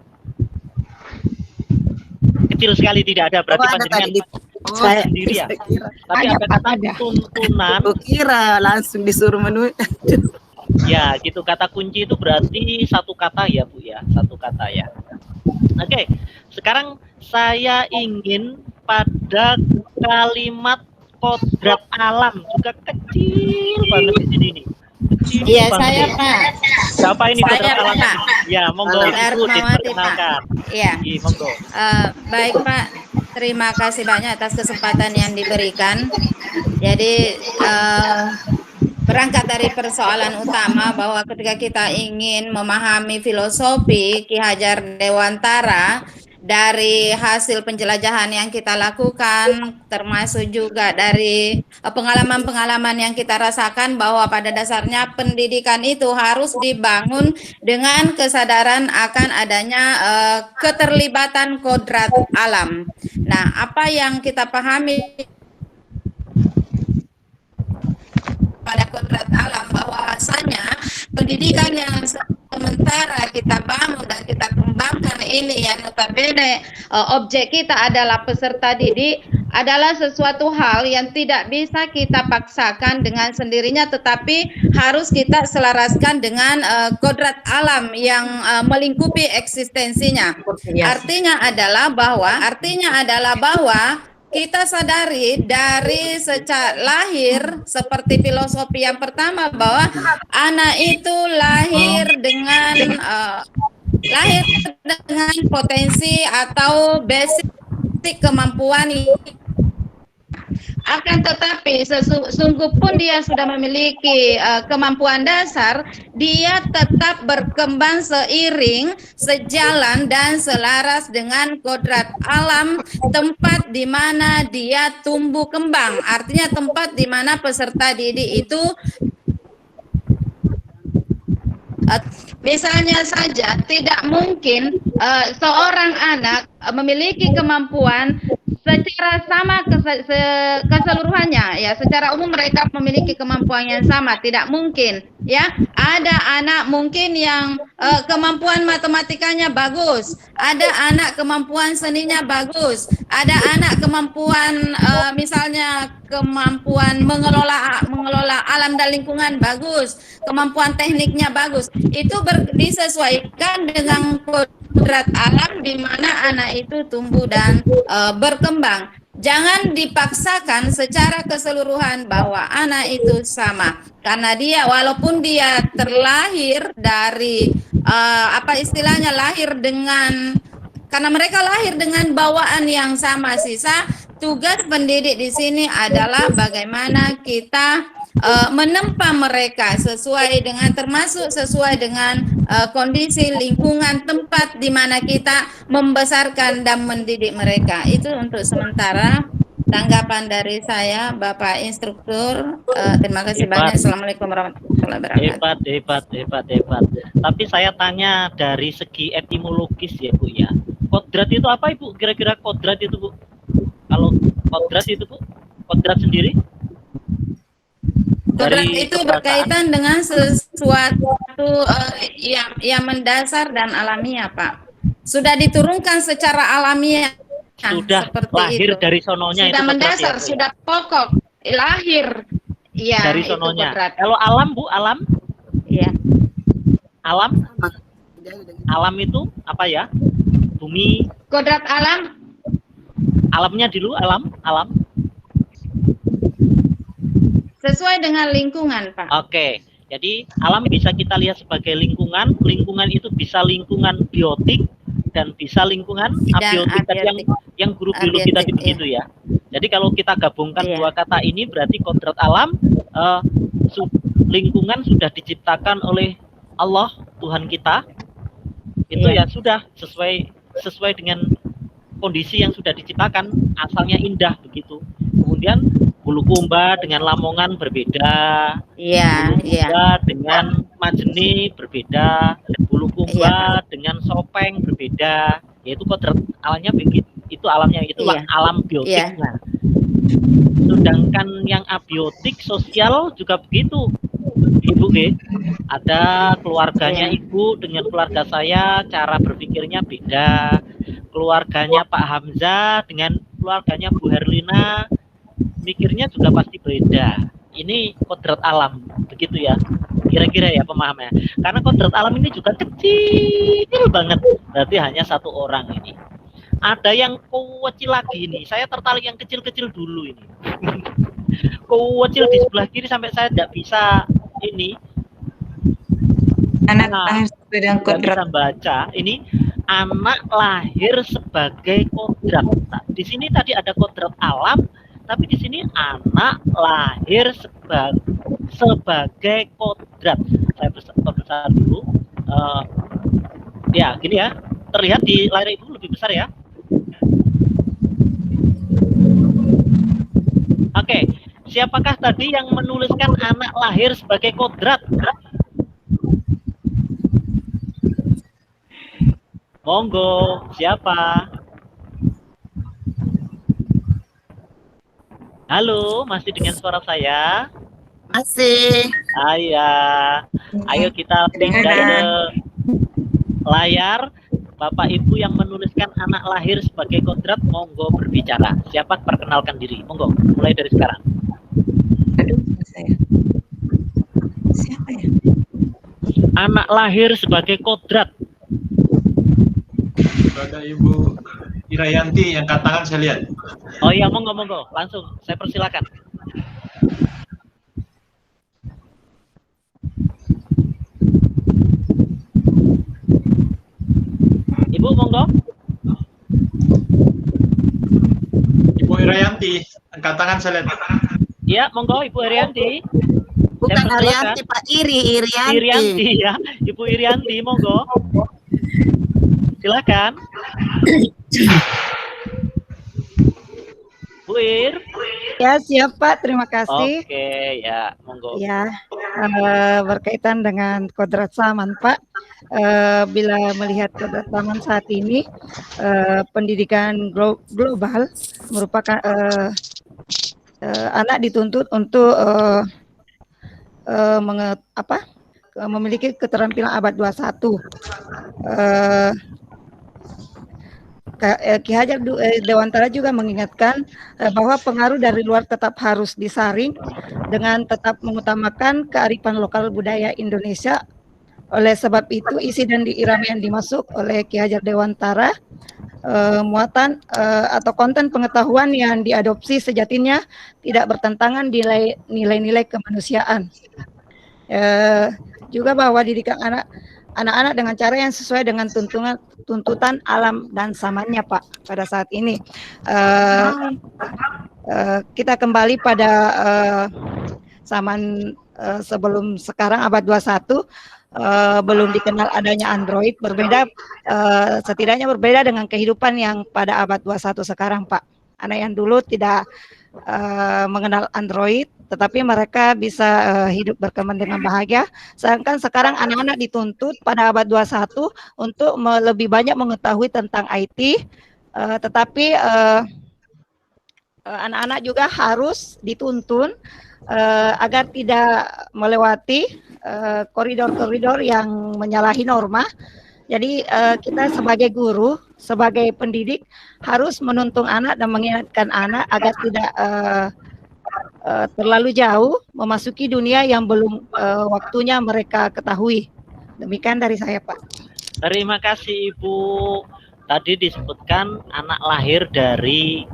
Kecil sekali tidak ada. Berarti panjenengan saya sendiri ya. Tapi ada kata tuntunan. Aku kira langsung disuruh menuntun. Ya, gitu. Kata kunci itu berarti 1 kata ya, Bu ya. 1 kata ya. Oke, sekarang saya ingin pada kalimat kodrat alam, juga kecil banget di sini nih. Iya, saya Pak. Siapa ini kodrat alam? Pak. Ya, monggo Ibu diperkenalkan. Iya. Monggo. Baik Pak, terima kasih banyak atas kesempatan yang diberikan. Jadi berangkat dari persoalan utama bahwa ketika kita ingin memahami filosofi Ki Hajar Dewantara dari hasil penjelajahan yang kita lakukan, termasuk juga dari pengalaman-pengalaman yang kita rasakan bahwa pada dasarnya pendidikan itu harus dibangun dengan kesadaran akan adanya keterlibatan kodrat alam. Nah, apa yang kita pahami pada kodrat alam bahwasanya pendidikan yang sementara kita bangun dan kita kembangkan ini yang notabene objek kita adalah peserta didik adalah sesuatu hal yang tidak bisa kita paksakan dengan sendirinya, tetapi harus kita selaraskan dengan kodrat alam yang melingkupi eksistensinya. Artinya adalah bahwa kita sadari dari sejak lahir seperti filosofi yang pertama bahwa anak itu lahir dengan potensi atau basic kemampuan. Akan tetapi sesungguh pun dia sudah memiliki kemampuan dasar, dia tetap berkembang seiring, sejalan dan selaras dengan kodrat alam tempat di mana dia tumbuh kembang. Artinya tempat di mana peserta didik itu Misalnya saja tidak mungkin seorang anak memiliki kemampuan secara sama keseluruhannya, ya, secara umum mereka memiliki kemampuan yang sama, tidak mungkin, ya. Ada anak mungkin yang kemampuan matematikanya bagus, ada anak kemampuan seninya bagus, ada anak kemampuan misalnya kemampuan mengelola alam dan lingkungan bagus, kemampuan tekniknya bagus. Itu disesuaikan dengan kodrat alam di mana anak itu tumbuh dan berkembang. Jangan dipaksakan secara keseluruhan bahwa anak itu sama, karena dia walaupun dia terlahir dari apa istilahnya lahir dengan, karena mereka lahir dengan bawaan yang sama. Sisa tugas pendidik di sini adalah bagaimana kita menempa mereka sesuai dengan, termasuk sesuai dengan kondisi lingkungan tempat di mana kita membesarkan dan mendidik mereka. Itu untuk sementara tanggapan dari saya, Bapak Instruktur. Terima kasih banyak. Assalamualaikum warahmatullahi wabarakatuh. Hebat. Tapi saya tanya dari segi etimologis ya Bu ya. Kodrat itu apa Ibu? Kira-kira kodrat itu Bu? Kalau kodrat itu Bu, kodrat sendiri? Kodrat itu berkaitan dengan sesuatu yang mendasar dan alamiah, Pak. Sudah diturunkan secara alamiah. Sudah lahir itu dari sononya. Sudah itu mendasar, ya, sudah pokok, lahir. Ya, dari sononya. Kalau alam Bu, alam? Iya. Alam? Alam itu apa ya? Bumi. Kodrat alam. Alamnya dulu, alam. Sesuai dengan lingkungan, Pak. Oke, jadi alam bisa kita lihat sebagai lingkungan. Lingkungan itu bisa lingkungan biotik dan bisa lingkungan abiotik, yang guru biologi tadi begitu ya. Jadi kalau kita gabungkan dua kata ini berarti kodrat alam, lingkungan sudah diciptakan oleh Allah Tuhan kita. Itu ya sudah sesuai dengan kondisi yang sudah diciptakan, asalnya indah begitu. Kemudian Bulukumba dengan Lamongan berbeda, Bulukumba dengan Majene berbeda, Bulukumba dengan Sopeng berbeda. Yaitu kodrat alamnya begitu, itu alamnya itulah alam biotiknya. Sedangkan yang abiotik sosial juga begitu, Ibu G. Ada keluarganya Ibu dengan keluarga saya cara berpikirnya beda. Keluarganya Pak Hamzah dengan keluarganya Bu Herlina mikirnya juga pasti beda. Ini kodrat alam, begitu ya. Kira-kira ya pemahamnya. Karena kodrat alam ini juga kecil banget. Berarti hanya satu orang ini. Ada yang kecil lagi ini. Saya tertarik yang kecil-kecil dulu ini. Kecil di sebelah kiri sampai saya tidak bisa ini. Anak lahir sedang kodrat. Bisa baca. Ini anak lahir sebagai kodrat. Nah, di sini tadi ada kodrat alam. Tapi di sini anak lahir sebagai kodrat. Saya besar dulu. Ya, gini ya. Terlihat di layar Ibu lebih besar ya. Oke. Siapakah tadi yang menuliskan anak lahir sebagai kodrat? Monggo, siapa? Halo, masih dengan suara saya? Masih. Ayo kita pindah ke layar. Bapak Ibu yang menuliskan anak lahir sebagai kodrat, monggo berbicara. Siapa? Perkenalkan diri. Monggo, mulai dari sekarang. Aduh, saya. Siapa ya? Anak lahir sebagai kodrat. Ada Ibu Irayanti yang angkat tangan saya lihat. Oh iya, monggo, langsung saya persilakan. Ibu monggo. Ibu Irayanti, angkat tangan saya lihat. Iya, monggo Ibu Irianti. Bukan Irianti, Pak Irianti. Irianti ya, Ibu Irianti, monggo. Silakan. Bu Ibu Ir? Ya, siap Pak, terima kasih. Oke, ya, monggo. Ya, berkaitan dengan kodrat zaman Pak, bila melihat kodrat zaman saat ini, pendidikan global merupakan anak dituntut untuk memiliki keterampilan abad 21. Ki Hajar Dewantara juga mengingatkan bahwa pengaruh dari luar tetap harus disaring dengan tetap mengutamakan kearifan lokal budaya Indonesia. Oleh sebab itu, isi dan irama yang dimasuk oleh Ki Hajar Dewantara, muatan atau konten pengetahuan yang diadopsi sejatinya tidak bertentangan nilai-nilai kemanusiaan. Juga bahwa didikan anak-anak dengan cara yang sesuai dengan tuntutan alam dan zamannya Pak pada saat ini. Kita kembali pada zaman sebelum sekarang abad 21, belum dikenal adanya Android, setidaknya berbeda dengan kehidupan yang pada abad 21 sekarang Pak. Anak yang dulu tidak mengenal Android, tetapi mereka bisa hidup berkembang dengan bahagia. Sedangkan sekarang anak-anak dituntut pada abad 21 untuk lebih banyak mengetahui tentang IT, tetapi anak-anak juga harus dituntun agar tidak melewati koridor-koridor yang menyalahi norma. Jadi kita sebagai guru, sebagai pendidik harus menuntun anak dan mengingatkan anak agar tidak terlalu jauh memasuki dunia yang belum waktunya mereka ketahui. Demikian dari saya Pak. Terima kasih Ibu. Tadi disebutkan anak lahir dari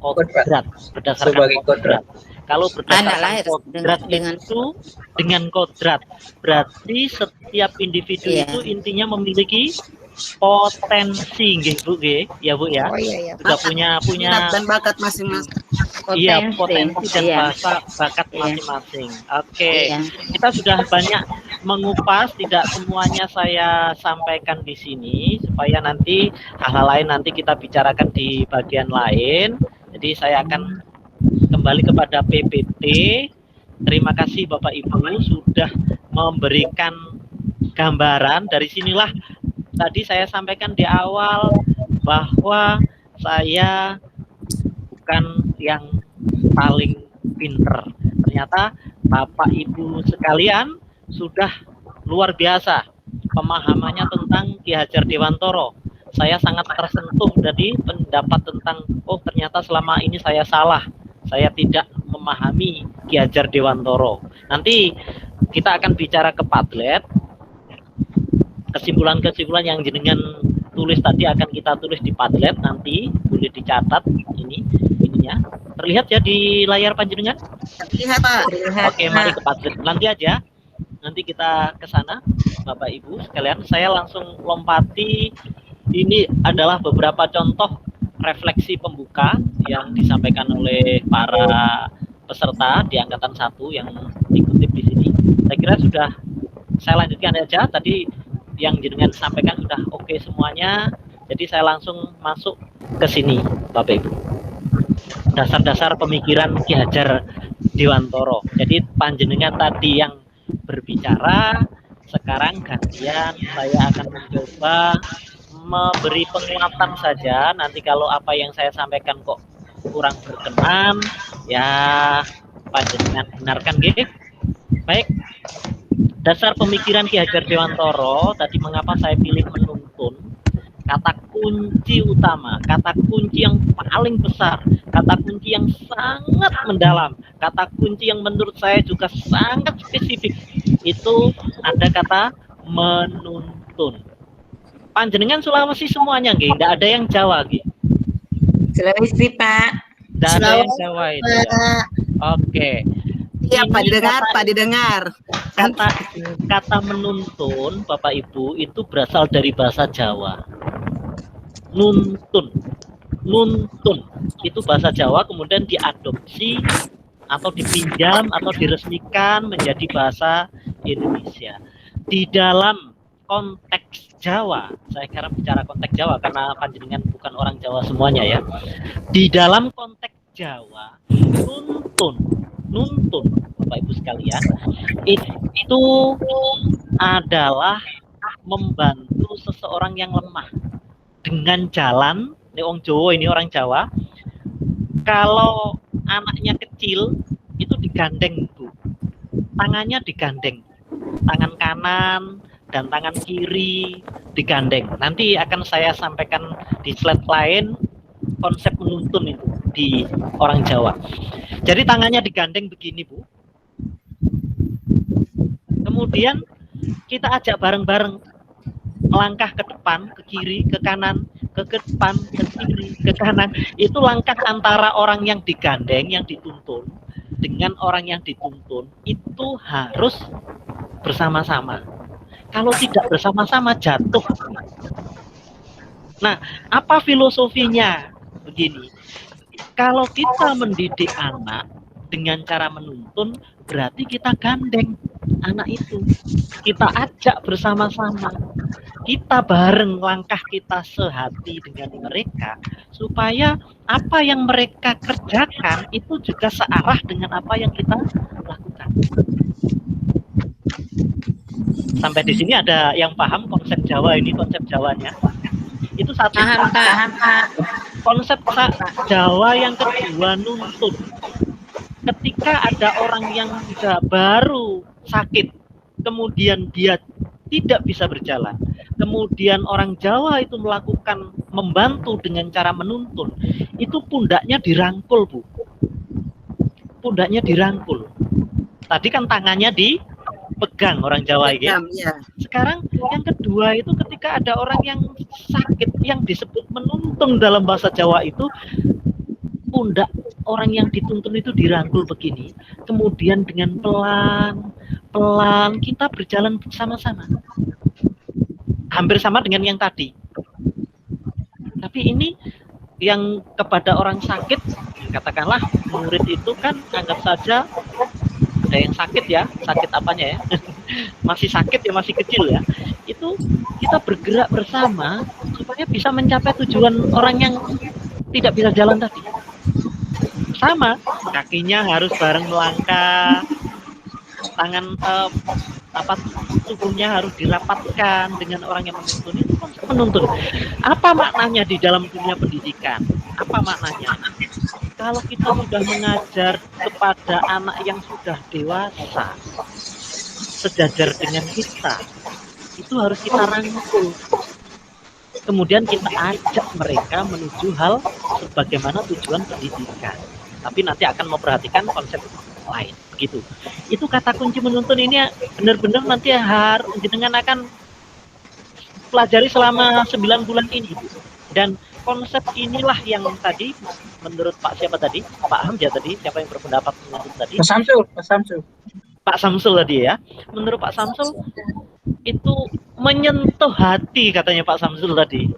kodrat, berdasarkan kodrat. Kalau berdasarkan kodrat itu dengan kodrat, berarti setiap individu itu intinya memiliki potensi, Bu, ya Bu ya. Oh, iya. Sudah punya dan bakat masing-masing. Iya, potensi dan bakat masing-masing. Oke. Kita sudah banyak mengupas, tidak semuanya saya sampaikan di sini supaya nanti hal-hal lain nanti kita bicarakan di bagian lain. Jadi saya akan kembali kepada PPT. Terima kasih Bapak Ibu sudah memberikan gambaran. Dari sinilah tadi saya sampaikan di awal bahwa saya bukan yang paling pinter. Ternyata Bapak Ibu sekalian sudah luar biasa pemahamannya tentang Ki Hajar Dewantara. Saya sangat tersentuh dari pendapat tentang ternyata selama ini saya salah. Saya tidak memahami Ki Hajar Dewantara. Nanti kita akan bicara ke Padlet. Kesimpulan-kesimpulan yang jenengan tulis tadi akan kita tulis di Padlet nanti, boleh dicatat ininya. Terlihat ya di layar panjenengan? Terlihat Pak. Oke, mari ke Padlet nanti aja. Nanti kita ke sana, Bapak Ibu sekalian. Saya langsung lompati. Ini adalah beberapa contoh refleksi pembuka yang disampaikan oleh para peserta di angkatan 1 yang dikutip di sini. Saya kira sudah saya lanjutkan aja. Tadi yang jenengan sampaikan sudah oke semuanya. Jadi saya langsung masuk ke sini, Bapak Ibu. Dasar-dasar pemikiran Ki Hajar Dewantara. Jadi panjenengan tadi yang berbicara, sekarang gantian saya akan mencoba memberi penguatan saja. Nanti kalau apa yang saya sampaikan kok kurang berkenan, ya panjenengan benarkan nggih. Baik. Dasar pemikiran Ki Hajar Dewantara, tadi mengapa saya pilih menuntun? Kata kunci utama, kata kunci yang paling besar, kata kunci yang sangat mendalam, kata kunci yang menurut saya juga sangat spesifik, itu ada kata menuntun. Panjenengan Sulawesi semuanya nggih, enggak ada yang Jawa nggih. Sulawesi Pak. Enggak ada yang Jawa itu ya. Oke. Iya Pak didengar. Kata menuntun Bapak Ibu itu berasal dari bahasa Jawa. Nuntun itu bahasa Jawa, kemudian diadopsi atau dipinjam atau diresmikan menjadi bahasa Indonesia. Di dalam konteks Jawa, saya sekarang bicara konteks Jawa karena panjenengan bukan orang Jawa semuanya ya. Di dalam konteks Jawa, nuntun Bapak Ibu sekalian, itu adalah membantu seseorang yang lemah dengan jalan. Ini orang Jawa, ini orang Jawa. Kalau anaknya kecil itu digandeng, Bu. Tangannya digandeng. Tangan kanan dan tangan kiri digandeng. Nanti akan saya sampaikan di slide lain konsep menuntun itu di orang Jawa. Jadi tangannya digandeng begini, Bu. Kemudian kita ajak bareng-bareng melangkah ke depan, ke kiri, ke kanan, ke depan, ke kiri, ke kanan. Itu langkah antara orang yang digandeng, yang dituntun, dengan orang yang dituntun. Itu harus bersama-sama. Kalau tidak bersama-sama jatuh. Nah, apa filosofinya? Begini, kalau kita mendidik anak dengan cara menuntun, berarti kita gandeng anak itu. Kita ajak bersama-sama. Kita bareng langkah kita sehati dengan mereka, supaya apa yang mereka kerjakan itu juga searah dengan apa yang kita lakukan. Sampai di sini ada yang paham konsep Jawa ini, konsep Jawanya? Itu satu. Paham. Konsep Jawa yang kedua, nuntun. Ketika ada orang yang baru sakit, kemudian dia tidak bisa berjalan, kemudian orang Jawa itu membantu dengan cara menuntun, itu pundaknya dirangkul, Bu. Pundaknya dirangkul. Tadi kan tangannya dipegang orang Jawa ya. Sekarang yang kedua itu ketika ada orang yang sakit, yang disebut menuntun dalam bahasa Jawa itu, pundak orang yang dituntun itu dirangkul begini, kemudian dengan pelan kita berjalan bersama-sama, hampir sama dengan yang tadi. Tapi ini yang kepada orang sakit, katakanlah murid itu kan anggap saja ada yang sakit ya, sakit apanya ya, masih sakit ya, masih kecil ya, itu kita bergerak bersama supaya bisa mencapai tujuan orang yang tidak bisa jalan tadi. Sama, kakinya harus bareng melangkah, tangan tubuhnya harus dirapatkan dengan orang yang menuntun. Itu konsep menuntun. Apa maknanya di dalam dunia pendidikan? Apa maknanya? Kalau kita sudah mengajar kepada anak yang sudah dewasa, sejajar dengan kita, itu harus kita rangkul. Kemudian kita ajak mereka menuju hal sebagaimana tujuan pendidikan. Tapi nanti akan memperhatikan konsep lain, begitu. Itu kata kunci menuntun ini benar-benar nanti harus jenengan akan pelajari selama 9 bulan ini. Dan konsep inilah yang tadi menurut Pak siapa tadi? Pak Hamzah tadi, siapa yang berpendapat menuntun tadi? Pak Samsul tadi ya. Menurut Pak Samsul itu menyentuh hati, katanya Pak Samsul tadi.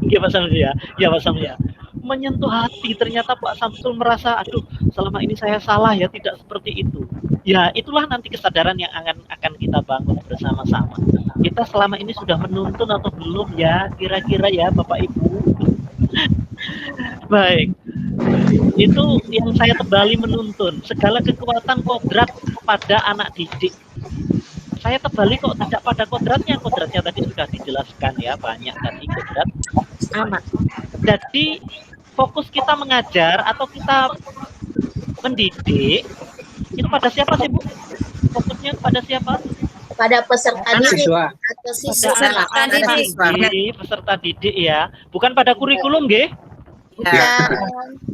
Iya Pak Samsul ya. Ya Pak Samsul ya. Menyentuh hati, ternyata Pak Samsul merasa, aduh selama ini saya salah ya, tidak seperti itu. Ya itulah nanti kesadaran yang akan kita bangun bersama-sama. Kita selama ini sudah menuntun atau belum ya, kira-kira ya Bapak Ibu. Baik, itu yang saya tebali menuntun. Segala kekuatan kodrat pada anak didik, saya tebali kok tidak pada kodratnya. Kodratnya tadi sudah dijelaskan ya, banyak tadi kodrat anak. Jadi fokus kita mengajar atau kita mendidik itu pada siapa sih Bu? Fokusnya pada siapa? Pada peserta didik atau siswa. Peserta didik ya, bukan pada kurikulum nggih? Ya.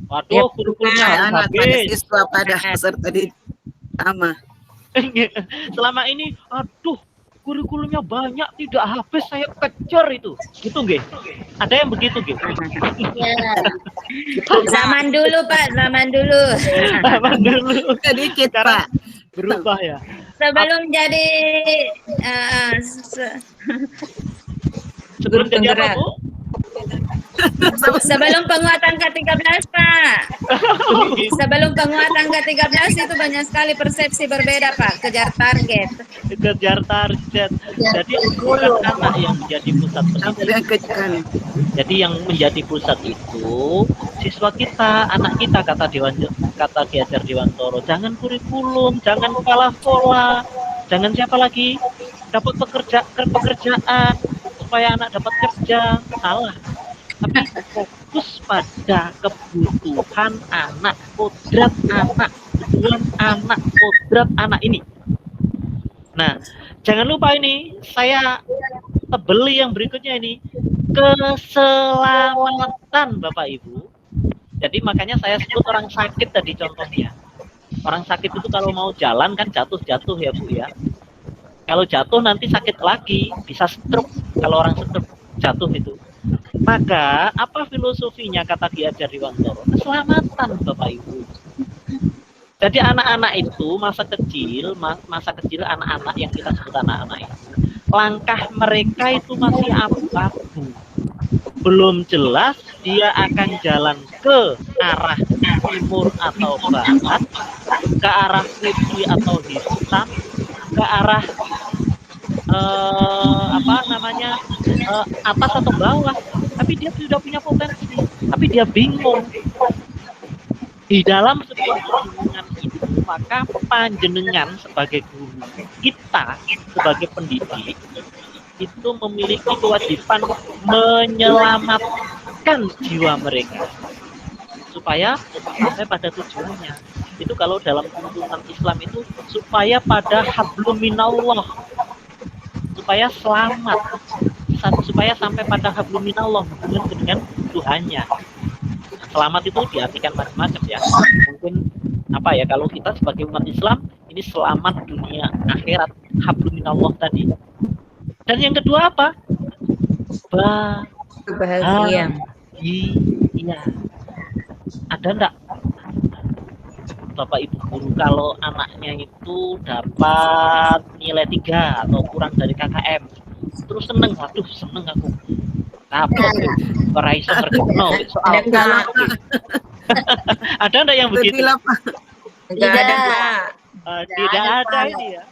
Waduh, kurikulumnya anak pada habis. siswa, pada peserta didik sama. Selama ini, aduh, kurikulumnya banyak, tidak habis, saya kejar itu, gitu nggih? Ada yang begitu nggih? Zaman dulu Pak, zaman dulu. Zaman dulu. Sedikit Sekarang Pak. berubah ya. Sebelum jadi Sebelum jadi apa Bu? Sebelum penguatan ke-13, Pak. Sebelum penguatan ke-13 itu banyak sekali persepsi berbeda, Pak. Kejar target. Kejar target. Jadi bukan anak yang menjadi pusat pendidikan. Jadi yang menjadi pusat itu siswa kita, anak kita, kata Ki Hajar Dewantoro. Jangan kurikulum, jangan kepala sekolah, jangan siapa lagi dapat pekerjaan supaya anak dapat kerja, salah. Tapi fokus pada kebutuhan anak, kodrat anak, kebutuhan anak, kodrat anak ini. Nah, jangan lupa ini, saya tebeli yang berikutnya ini, keselamatan Bapak Ibu. Jadi makanya saya sebut orang sakit tadi contohnya. Orang sakit itu kalau mau jalan kan jatuh-jatuh ya Bu ya. Kalau jatuh nanti sakit lagi, bisa stroke kalau orang stroke jatuh itu. Maka apa filosofinya kata Ki Hajar Dewantoro? Keselamatan Bapak Ibu. Jadi anak-anak itu masa kecil anak-anak yang kita sebut anak-anak itu, langkah mereka itu masih abu-abu. Belum jelas dia akan jalan ke arah timur atau barat, ke arah putih atau hitam, ke arah atas atau bawah, tapi dia sudah punya potensi, tapi dia bingung. Di dalam sebuah kebingungan itu, maka panjenengan sebagai guru, kita sebagai pendidik itu memiliki kewajiban menyelamatkan jiwa mereka supaya sampai pada tujuannya. Itu kalau dalam tuntunan Islam itu supaya pada hablum minallah, supaya selamat, supaya sampai pada hablum minallah, hubungan dengan Tuhannya. Selamat itu diartikan macam-macam ya. Mungkin apa ya, kalau kita sebagai umat Islam ini selamat dunia akhirat, hablum minallah tadi. Dan yang kedua apa? Bahagia. Iya. Ada enggak Bapak Ibu guru kalau anaknya itu dapat nilai 3 atau kurang dari KKM, terus seneng, waduh seneng aku. Kapok, ora iso ngergekno soal. Ada enggak yang begitu? Tidak ada ini ya.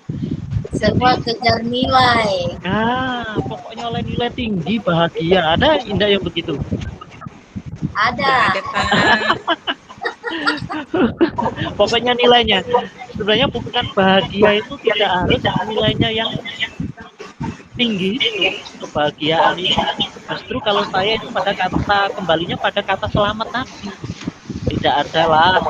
Semua kejar nilai. Nah, pokoknya oleh nilai tinggi bahagia. Ada enggak yang begitu? Ada. Pokoknya nilainya. Sebenarnya bukan bahagia itu tidak harus nilainya yang tinggi itu, kebahagiaan ini. Justru kalau saya itu pada kata kembalinya pada kata selamat tadi. Tidak adalah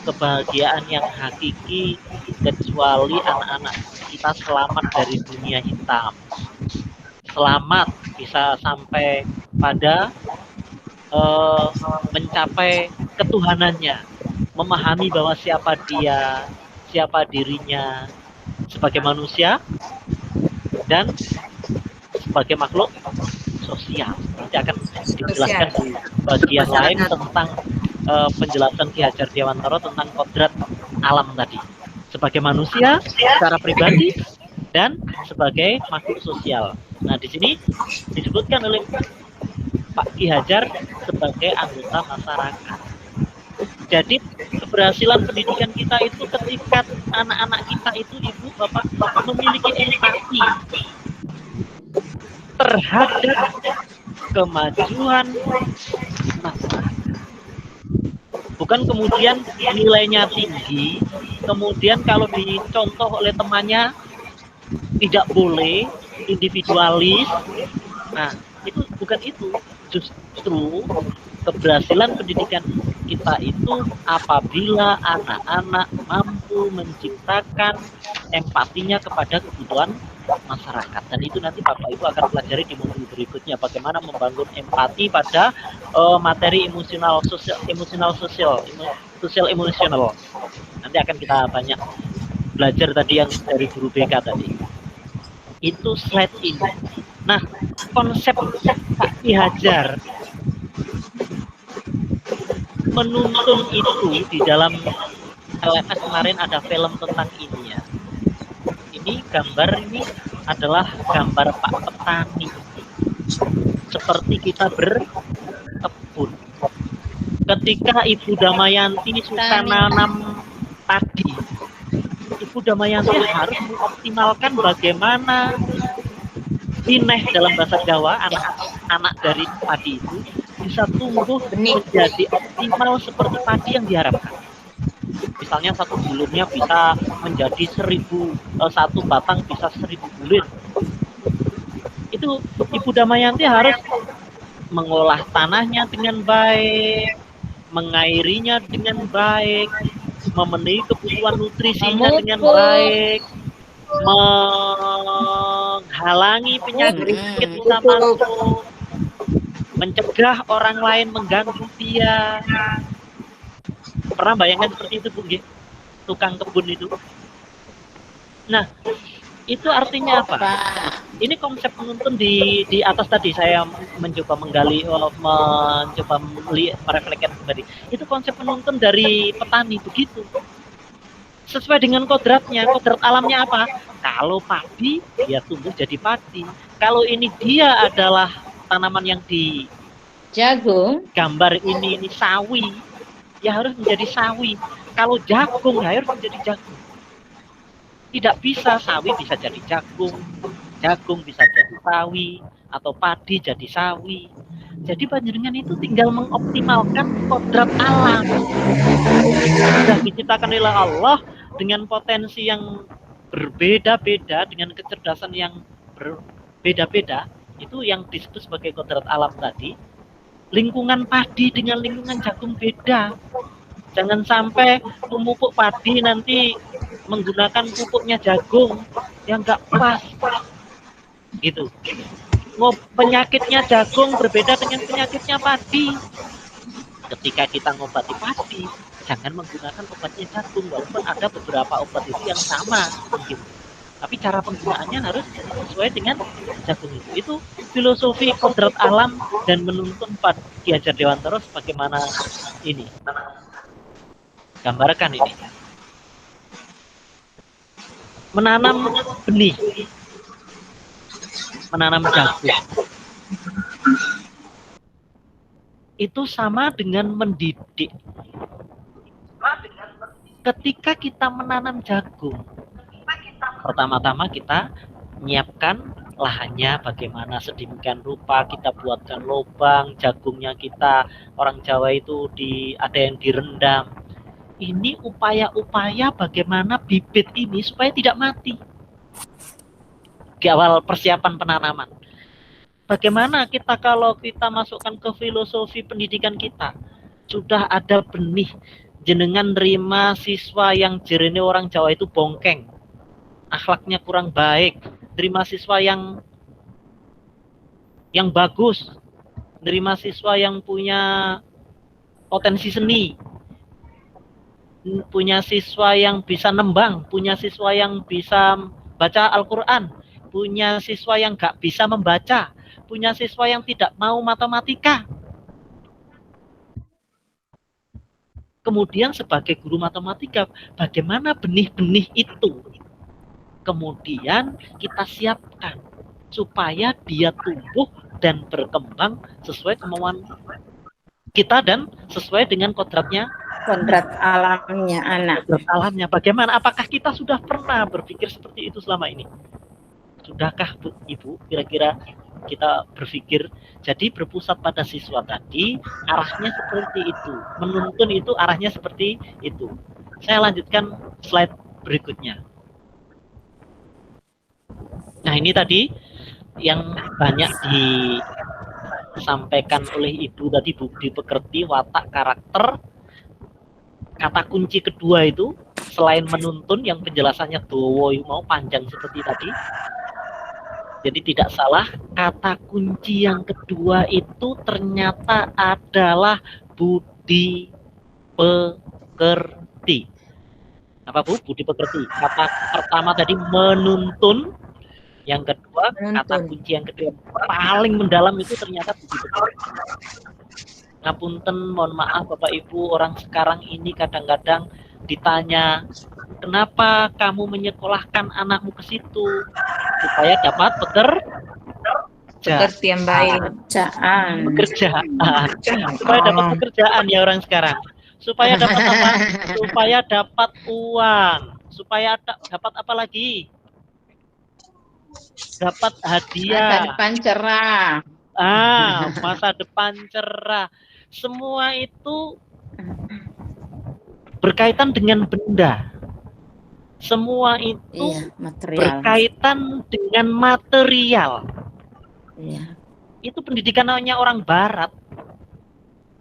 kebahagiaan yang hakiki kecuali anak-anak kita selamat dari dunia hitam. Selamat bisa sampai pada mencapai ketuhanannya, memahami bahwa siapa dia, siapa dirinya sebagai manusia dan sebagai makhluk sosial. Nanti akan dijelaskan di bagian lain tentang penjelasan Ki Hajar Dewantoro tentang kodrat alam tadi, sebagai manusia secara pribadi dan sebagai makhluk sosial. Nah, di sini disebutkan oleh Pak Ki Hajar sebagai anggota masyarakat. Jadi keberhasilan pendidikan kita itu ketika anak-anak kita itu, ibu bapak, memiliki empati terhadap kemajuan masyarakat. Bukan kemudian nilainya tinggi, kemudian kalau dicontoh oleh temannya tidak boleh, individualis. Nah, itu bukan itu. Justru keberhasilan pendidikan kita itu apabila anak-anak mampu menciptakan empatinya kepada kebutuhan masyarakat. Dan itu nanti Bapak Ibu akan pelajari di modul berikutnya, bagaimana membangun empati pada materi emosional sosial. Nanti akan kita banyak belajar tadi yang dari guru BK tadi. Itu slide ini. Nah, konsep Pak Ki Hajar menuntun itu di dalam LMS kemarin ada film tentang ini ya. Ini gambar ini adalah gambar Pak Petani. Seperti kita ketika Ibu Damayanti suka nanam padi, Ibu Damayanti harus mengoptimalkan bagaimana pineh dalam bahasa Jawa, anak dari padi itu bisa tumbuh menjadi optimal seperti padi yang diharapkan. Misalnya satu bulurnya bisa menjadi 1000, satu batang bisa 1000 bulir. Itu Ibu Damayanti harus mengolah tanahnya dengan baik, mengairinya dengan baik, memenuhi kebutuhan nutrisinya dengan baik, menghalangi penyakit bisa masuk, mencegah orang lain mengganggu dia. Pernah bayangkan seperti itu, Bu? Tukang kebun itu. Nah, itu artinya apa? Ini konsep penuntun di atas tadi saya mencoba menggali, mencoba merefleksikan kembali. Itu konsep penuntun dari petani begitu. Sesuai dengan kodratnya, kodrat alamnya apa? Kalau padi, dia tumbuh jadi padi. Kalau ini dia adalah tanaman yang di jagung, gambar ini sawi, ya harus menjadi sawi. Kalau jagung, ya harus menjadi jagung. Tidak bisa sawi bisa jadi jagung, jagung bisa jadi sawi, atau padi jadi sawi. Jadi panjenengan itu tinggal mengoptimalkan kodrat alam. Sudah diciptakan oleh Allah dengan potensi yang berbeda-beda, dengan kecerdasan yang berbeda-beda. Itu yang disebut sebagai kodrat alam tadi. Lingkungan padi dengan lingkungan jagung beda. Jangan sampai pemupuk padi nanti menggunakan pupuknya jagung yang nggak pas. Gitu. Penyakitnya jagung berbeda dengan penyakitnya padi. Ketika kita ngobati padi, jangan menggunakan obatnya jagung, walaupun ada beberapa obat itu yang sama. Gitu. Tapi cara penggunaannya harus sesuai dengan jagung itu. Itu filosofi kodrat alam dan menuntun Pak Ki Hajar Dewantara sebagaimana ini. Gambarkan ini. Menanam benih. Menanam jagung. Itu sama dengan mendidik. Ketika kita menanam jagung, pertama-tama kita menyiapkan lahannya bagaimana sedemikian rupa, kita buatkan lubang, jagungnya kita, orang Jawa itu ada yang direndam. Ini upaya-upaya bagaimana bibit ini supaya tidak mati di awal persiapan penanaman. Bagaimana kita kalau kita masukkan ke filosofi pendidikan kita, sudah ada benih, jenengan nerima siswa yang jerene orang Jawa itu bongkeng, akhlaknya kurang baik, nerima siswa yang bagus, nerima siswa yang punya potensi seni, punya siswa yang bisa nembang, punya siswa yang bisa baca Al-Quran, punya siswa yang nggak bisa membaca, punya siswa yang tidak mau matematika. Kemudian sebagai guru matematika, bagaimana benih-benih itu kemudian kita siapkan supaya dia tumbuh dan berkembang sesuai kemauan kita dan sesuai dengan kodrat alamnya anak. Kodrat alamnya bagaimana? Apakah kita sudah pernah berpikir seperti itu selama ini? Sudahkah Bu, Ibu? Kira-kira kita berpikir jadi berpusat pada siswa tadi, arahnya seperti itu, menuntun itu arahnya seperti itu. Saya lanjutkan slide berikutnya. Nah, ini tadi yang banyak disampaikan oleh Ibu tadi, budi pekerti, watak, karakter. Kata kunci kedua itu selain menuntun yang penjelasannya dowo mau panjang seperti tadi. Jadi tidak salah, kata kunci yang kedua itu ternyata adalah budi pekerti. Apa Bu? Budi pekerti. Kata pertama tadi menuntun, yang kedua kata kunci yang kedua paling mendalam itu ternyata budi pekerti. Ngapunten, mohon maaf Bapak Ibu, orang sekarang ini kadang-kadang ditanya, kenapa kamu menyekolahkan anakmu ke situ? Supaya dapat Seperti yang baik. Pekerjaan. Supaya dapat pekerjaan ya orang sekarang. Supaya dapat apa? Supaya dapat uang. Supaya dapat apa lagi? Dapat hadiah. Masa depan cerah. Masa depan cerah. Semua itu berkaitan dengan benda. Semua itu berkaitan dengan material. Iya. Itu pendidikannya orang barat.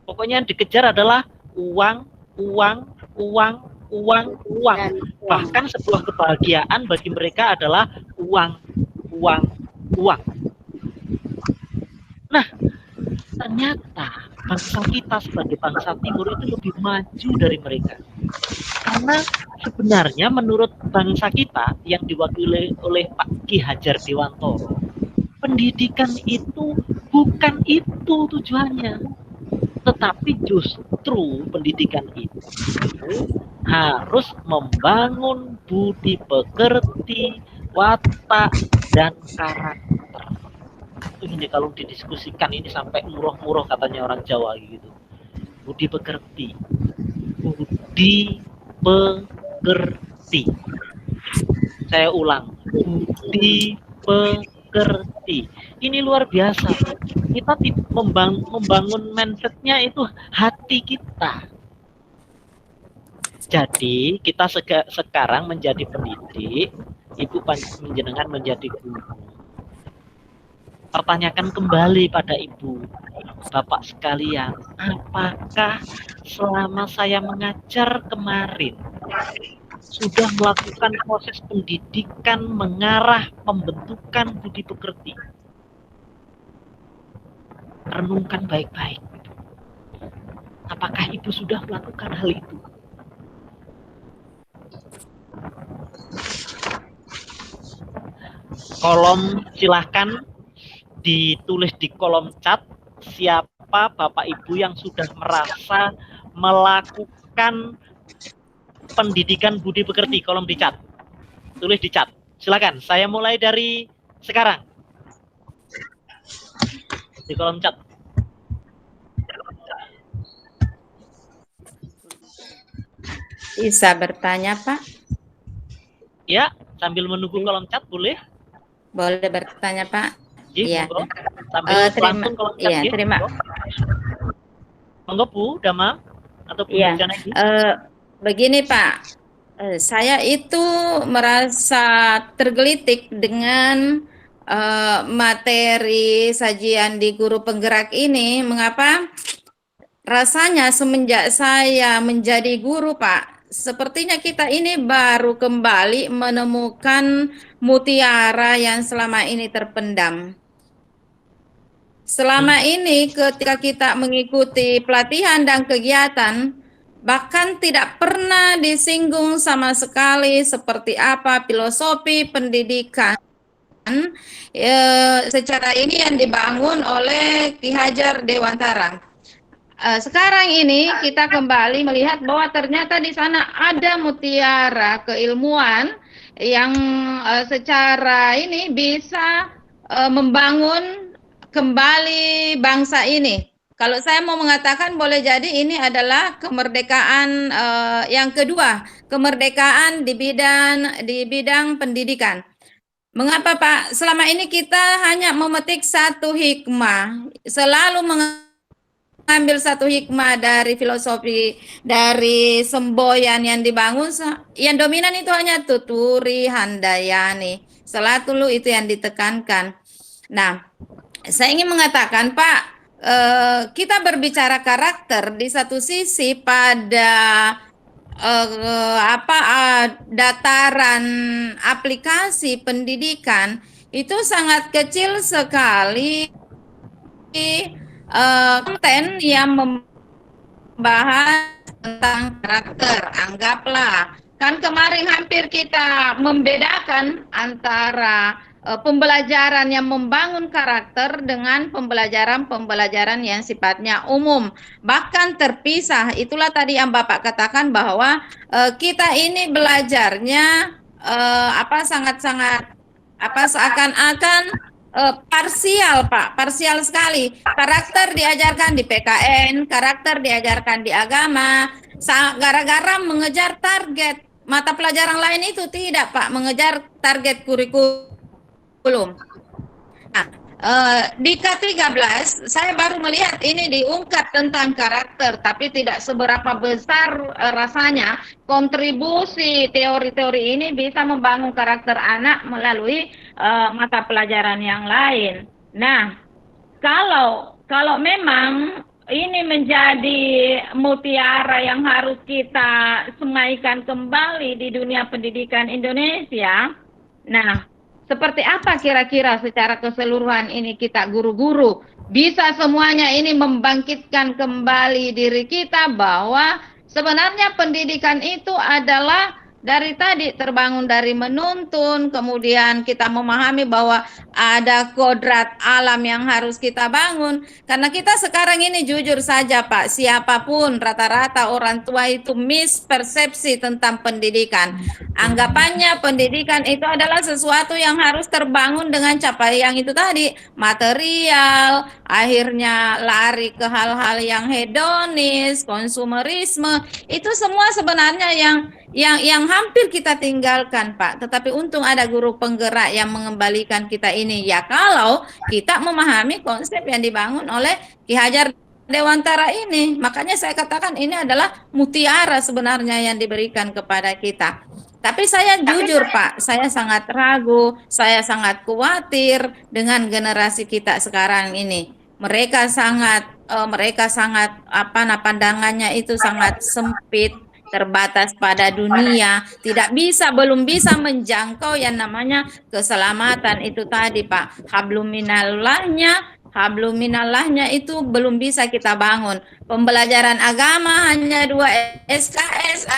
Pokoknya yang dikejar adalah uang, uang, uang, uang, uang. Bahkan sebuah kebahagiaan bagi mereka adalah uang, uang, uang. Nah, ternyata bangsa kita sebagai bangsa timur itu lebih maju dari mereka. Karena sebenarnya menurut bangsa kita yang diwakili oleh Pak Ki Hajar Dewantoro, pendidikan itu bukan itu tujuannya. Tetapi justru pendidikan itu harus membangun budi pekerti, watak, dan karakter. Ini kalau didiskusikan ini sampai murah-murah katanya orang Jawa gitu. Budi pekerti. Budi pekerti. Saya ulang. Budi pekerti. Ini luar biasa. Kita membangun mindsetnya itu hati kita. Jadi kita sekarang menjadi pendidik, Ibu panjenengan menjadi guru. Pertanyakan kembali pada Ibu, Bapak sekalian, apakah selama saya mengajar kemarin sudah melakukan proses pendidikan mengarah pembentukan budi pekerti? Renungkan baik-baik. Apakah Ibu sudah melakukan hal itu? Kolom silahkan ditulis di kolom chat siapa Bapak Ibu yang sudah merasa melakukan pendidikan budi pekerti. Kolom di chat, tulis di chat, silakan. Saya mulai dari sekarang di kolom chat. Bisa bertanya, Pak? Ya, sambil menunggu kolom chat boleh? Boleh bertanya, Pak? Iya. Terima. Iya, terima. Monggo Bu Dama atau Bu Iya. Begini Pak, saya itu merasa tergelitik dengan materi sajian di Guru Penggerak ini. Mengapa? Rasanya semenjak saya menjadi guru, Pak, sepertinya kita ini baru kembali menemukan mutiara yang selama ini terpendam. Selama ini ketika kita mengikuti pelatihan dan kegiatan, bahkan tidak pernah disinggung sama sekali seperti apa filosofi pendidikan secara ini yang dibangun oleh Ki Hajar Dewantara. Sekarang ini kita kembali melihat bahwa ternyata di sana ada mutiara keilmuan yang secara ini bisa membangun kembali bangsa ini. Kalau saya mau mengatakan boleh jadi ini adalah kemerdekaan yang kedua, kemerdekaan di bidang pendidikan. Mengapa Pak? Selama ini kita hanya memetik satu hikmah, selalu mengambil satu hikmah dari filosofi, dari semboyan yang dibangun, yang dominan itu hanya tuturi, handayani. Selalu itu yang ditekankan. Nah, saya ingin mengatakan Pak, kita berbicara karakter di satu sisi pada dataran aplikasi pendidikan itu sangat kecil sekali konten yang membahas tentang karakter. Anggaplah kan kemarin hampir kita membedakan antara pembelajaran yang membangun karakter dengan pembelajaran yang sifatnya umum, bahkan terpisah. Itulah tadi yang Bapak katakan bahwa kita ini belajarnya sangat-sangat seakan-akan parsial, Pak, parsial sekali. Karakter diajarkan di PKN, karakter diajarkan di agama. Gara-gara mengejar target mata pelajaran lain itu tidak, Pak, mengejar target kurikulum. Nah, di K13 saya baru melihat ini diungkap tentang karakter, tapi tidak seberapa besar rasanya kontribusi teori-teori ini bisa membangun karakter anak melalui mata pelajaran yang lain. Nah, kalau memang ini menjadi mutiara yang harus kita semaikan kembali di dunia pendidikan Indonesia. Nah, seperti apa kira-kira secara keseluruhan ini kita guru-guru bisa semuanya ini membangkitkan kembali diri kita bahwa sebenarnya pendidikan itu adalah dari tadi terbangun dari menuntun, kemudian kita memahami bahwa ada kodrat alam yang harus kita bangun. Karena kita sekarang ini jujur saja Pak, siapapun rata-rata orang tua itu mispersepsi tentang pendidikan. Anggapannya pendidikan itu adalah sesuatu yang harus terbangun dengan capaian itu tadi, material, akhirnya lari ke hal-hal yang hedonis, konsumerisme, itu semua sebenarnya yang hampir kita tinggalkan Pak, tetapi untung ada guru penggerak yang mengembalikan kita ini. Ya kalau kita memahami konsep yang dibangun oleh Ki Hajar Dewantara ini, makanya saya katakan ini adalah mutiara sebenarnya yang diberikan kepada kita. Tapi saya jujur Pak, saya sangat ragu, saya sangat khawatir dengan generasi kita sekarang ini. Mereka sangat pandangannya itu sangat sempit, terbatas pada dunia, belum bisa menjangkau yang namanya keselamatan itu tadi Pak. Hablum minallahnya itu belum bisa kita bangun. Pembelajaran agama hanya 2 SKS,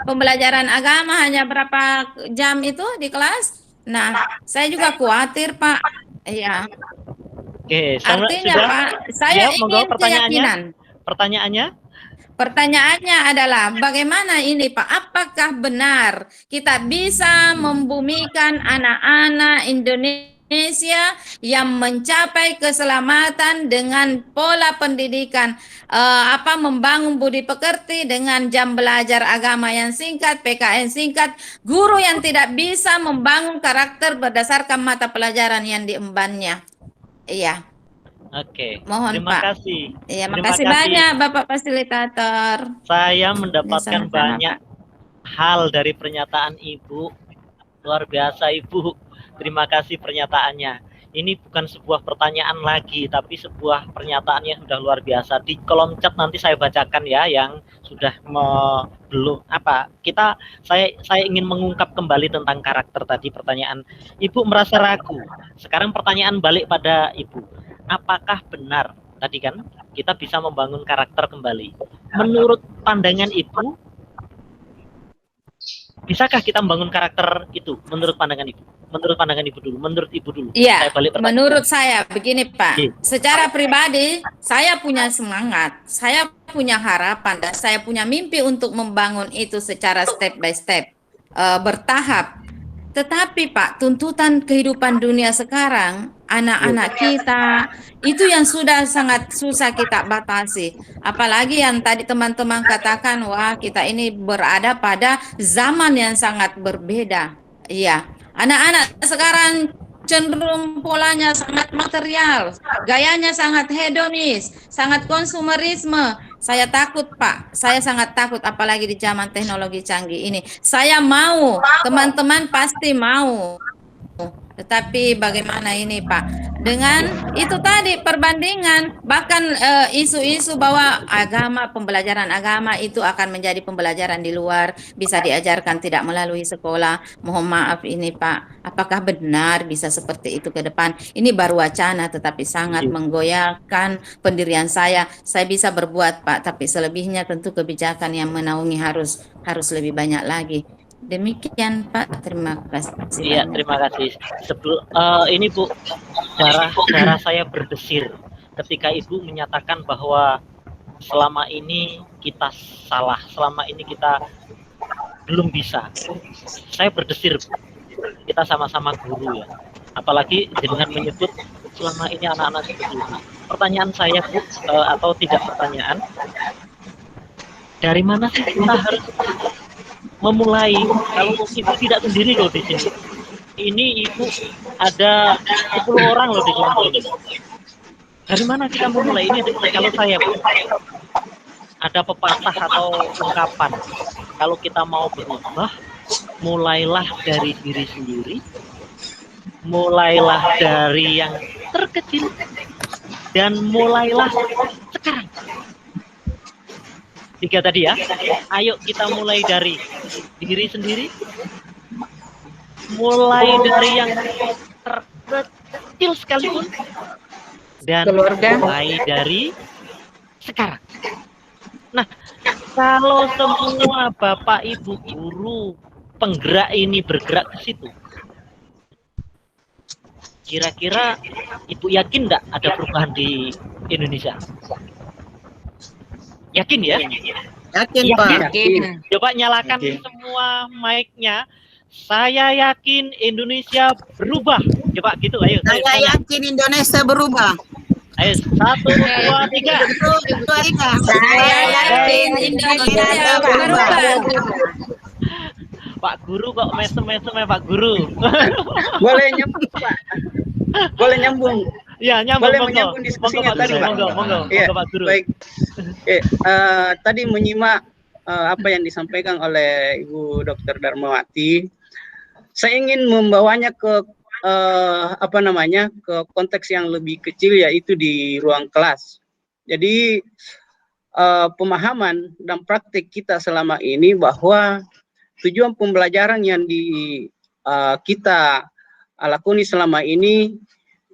pembelajaran agama hanya berapa jam itu di kelas. Nah, saya juga khawatir Pak. Iya. Oke, artinya sudah, Pak, saya ingin keyakinan. Pertanyaannya adalah bagaimana ini Pak, apakah benar kita bisa membumikan anak-anak Indonesia yang mencapai keselamatan dengan pola pendidikan, membangun budi pekerti dengan jam belajar agama yang singkat, PKN singkat, guru yang tidak bisa membangun karakter berdasarkan mata pelajaran yang diembannya. Iya. Oke, mohon terima Pak. kasih. Iya, makasih banyak Bapak Fasilitator. Saya mendapatkan Sama-sama, banyak hal dari pernyataan Ibu. Luar biasa Ibu. Terima kasih pernyataannya. Ini bukan sebuah pertanyaan lagi, tapi sebuah pernyataan yang sudah luar biasa. Di kolom chat nanti saya bacakan ya, yang sudah saya ingin mengungkap kembali tentang karakter tadi pertanyaan. Ibu merasa ragu. Sekarang pertanyaan balik pada Ibu. Apakah benar tadi kan kita bisa membangun karakter kembali? Menurut pandangan Ibu, bisakah kita membangun karakter itu? Menurut pandangan Ibu? Menurut pandangan Ibu dulu. Menurut Ibu dulu. Iya. Menurut saya begini Pak. Secara pribadi saya punya semangat, saya punya harapan, dan saya punya mimpi untuk membangun itu secara step by step, bertahap. Tetapi Pak, tuntutan kehidupan dunia sekarang, anak-anak kita, itu yang sudah sangat susah kita batasi. Apalagi yang tadi teman-teman katakan, wah kita ini berada pada zaman yang sangat berbeda. Iya, anak-anak sekarang cenderung polanya sangat material, gayanya sangat hedonis, sangat konsumerisme. Saya takut Pak, saya sangat takut apalagi di zaman teknologi canggih ini. Saya mau, teman-teman pasti mau. Tetapi bagaimana ini Pak? Dengan itu tadi perbandingan, bahkan isu-isu bahwa pembelajaran agama itu akan menjadi pembelajaran di luar, bisa diajarkan tidak melalui sekolah. Mohon maaf ini Pak, apakah benar bisa seperti itu ke depan? Ini baru wacana tetapi sangat menggoyahkan pendirian saya. Saya bisa berbuat Pak, tapi selebihnya tentu kebijakan yang menaungi harus lebih banyak lagi. Demikian Pak, terima kasih. Iya, terima kasih. Ini Bu, darah saya berdesir ketika Ibu menyatakan bahwa selama ini kita salah, selama ini kita belum bisa. Saya berdesir, Bu. Kita sama-sama guru ya. Apalagi dengan menyebut selama ini anak-anak seperti itu. Pertanyaan saya, Bu, atau tidak pertanyaan, dari mana sih kita harus memulai? Kalau ibu tidak sendiri loh di sini. Ini ibu ada 10 orang loh di kelompok ini. Dari mana kita memulai ini? Kalau saya, Bu, ada pepatah atau ungkapan. Kalau kita mau berubah, mulailah dari diri sendiri, mulailah dari yang terkecil, dan mulailah sekarang. 3 tadi ya. Ayo kita mulai dari diri sendiri, mulai dari yang terkecil sekalipun, dan mulai dari sekarang. Nah, kalau semua Bapak Ibu guru penggerak ini bergerak ke situ, kira-kira Ibu yakin enggak ada perubahan di Indonesia? Yakin ya? Yakin, Pak. Yakin. Coba nyalakan semua mic-nya. Saya yakin Indonesia berubah. Coba gitu, ayo. Saya yakin Indonesia berubah. Ayo, 1, 2, 3. Saya yakin Indonesia berubah. Pak Guru kok mesem-mesem ya Pak Guru. Boleh nyambung, Pak. Boleh nyambung. Ya, nyambung. Boleh menyambung diskusinya tadi, Pak. Monggo, Pak Guru. Baik. Tadi menyimak apa yang disampaikan oleh Ibu Dr. Darmawati. Saya ingin membawanya ke ke konteks yang lebih kecil, yaitu di ruang kelas. Jadi pemahaman dan praktik kita selama ini bahwa tujuan pembelajaran yang kita lakoni selama ini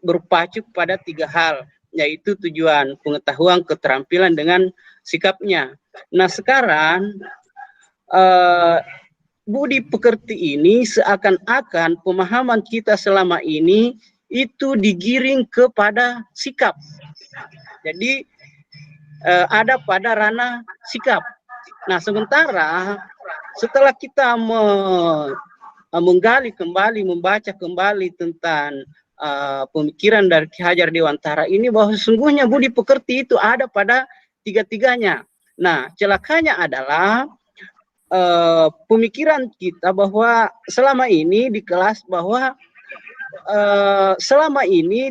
berpacu pada 3 hal, yaitu tujuan pengetahuan, keterampilan, dengan sikapnya. Nah, sekarang budi pekerti ini seakan-akan pemahaman kita selama ini itu digiring kepada sikap. Jadi ada pada ranah sikap. Nah, sementara setelah kita menggali kembali, membaca kembali tentang pemikiran dari Ki Hajar Dewantara ini, bahwa sesungguhnya budi pekerti itu ada pada 3-tiganya. Nah, celakanya adalah pemikiran kita bahwa selama ini di kelas bahwa selama ini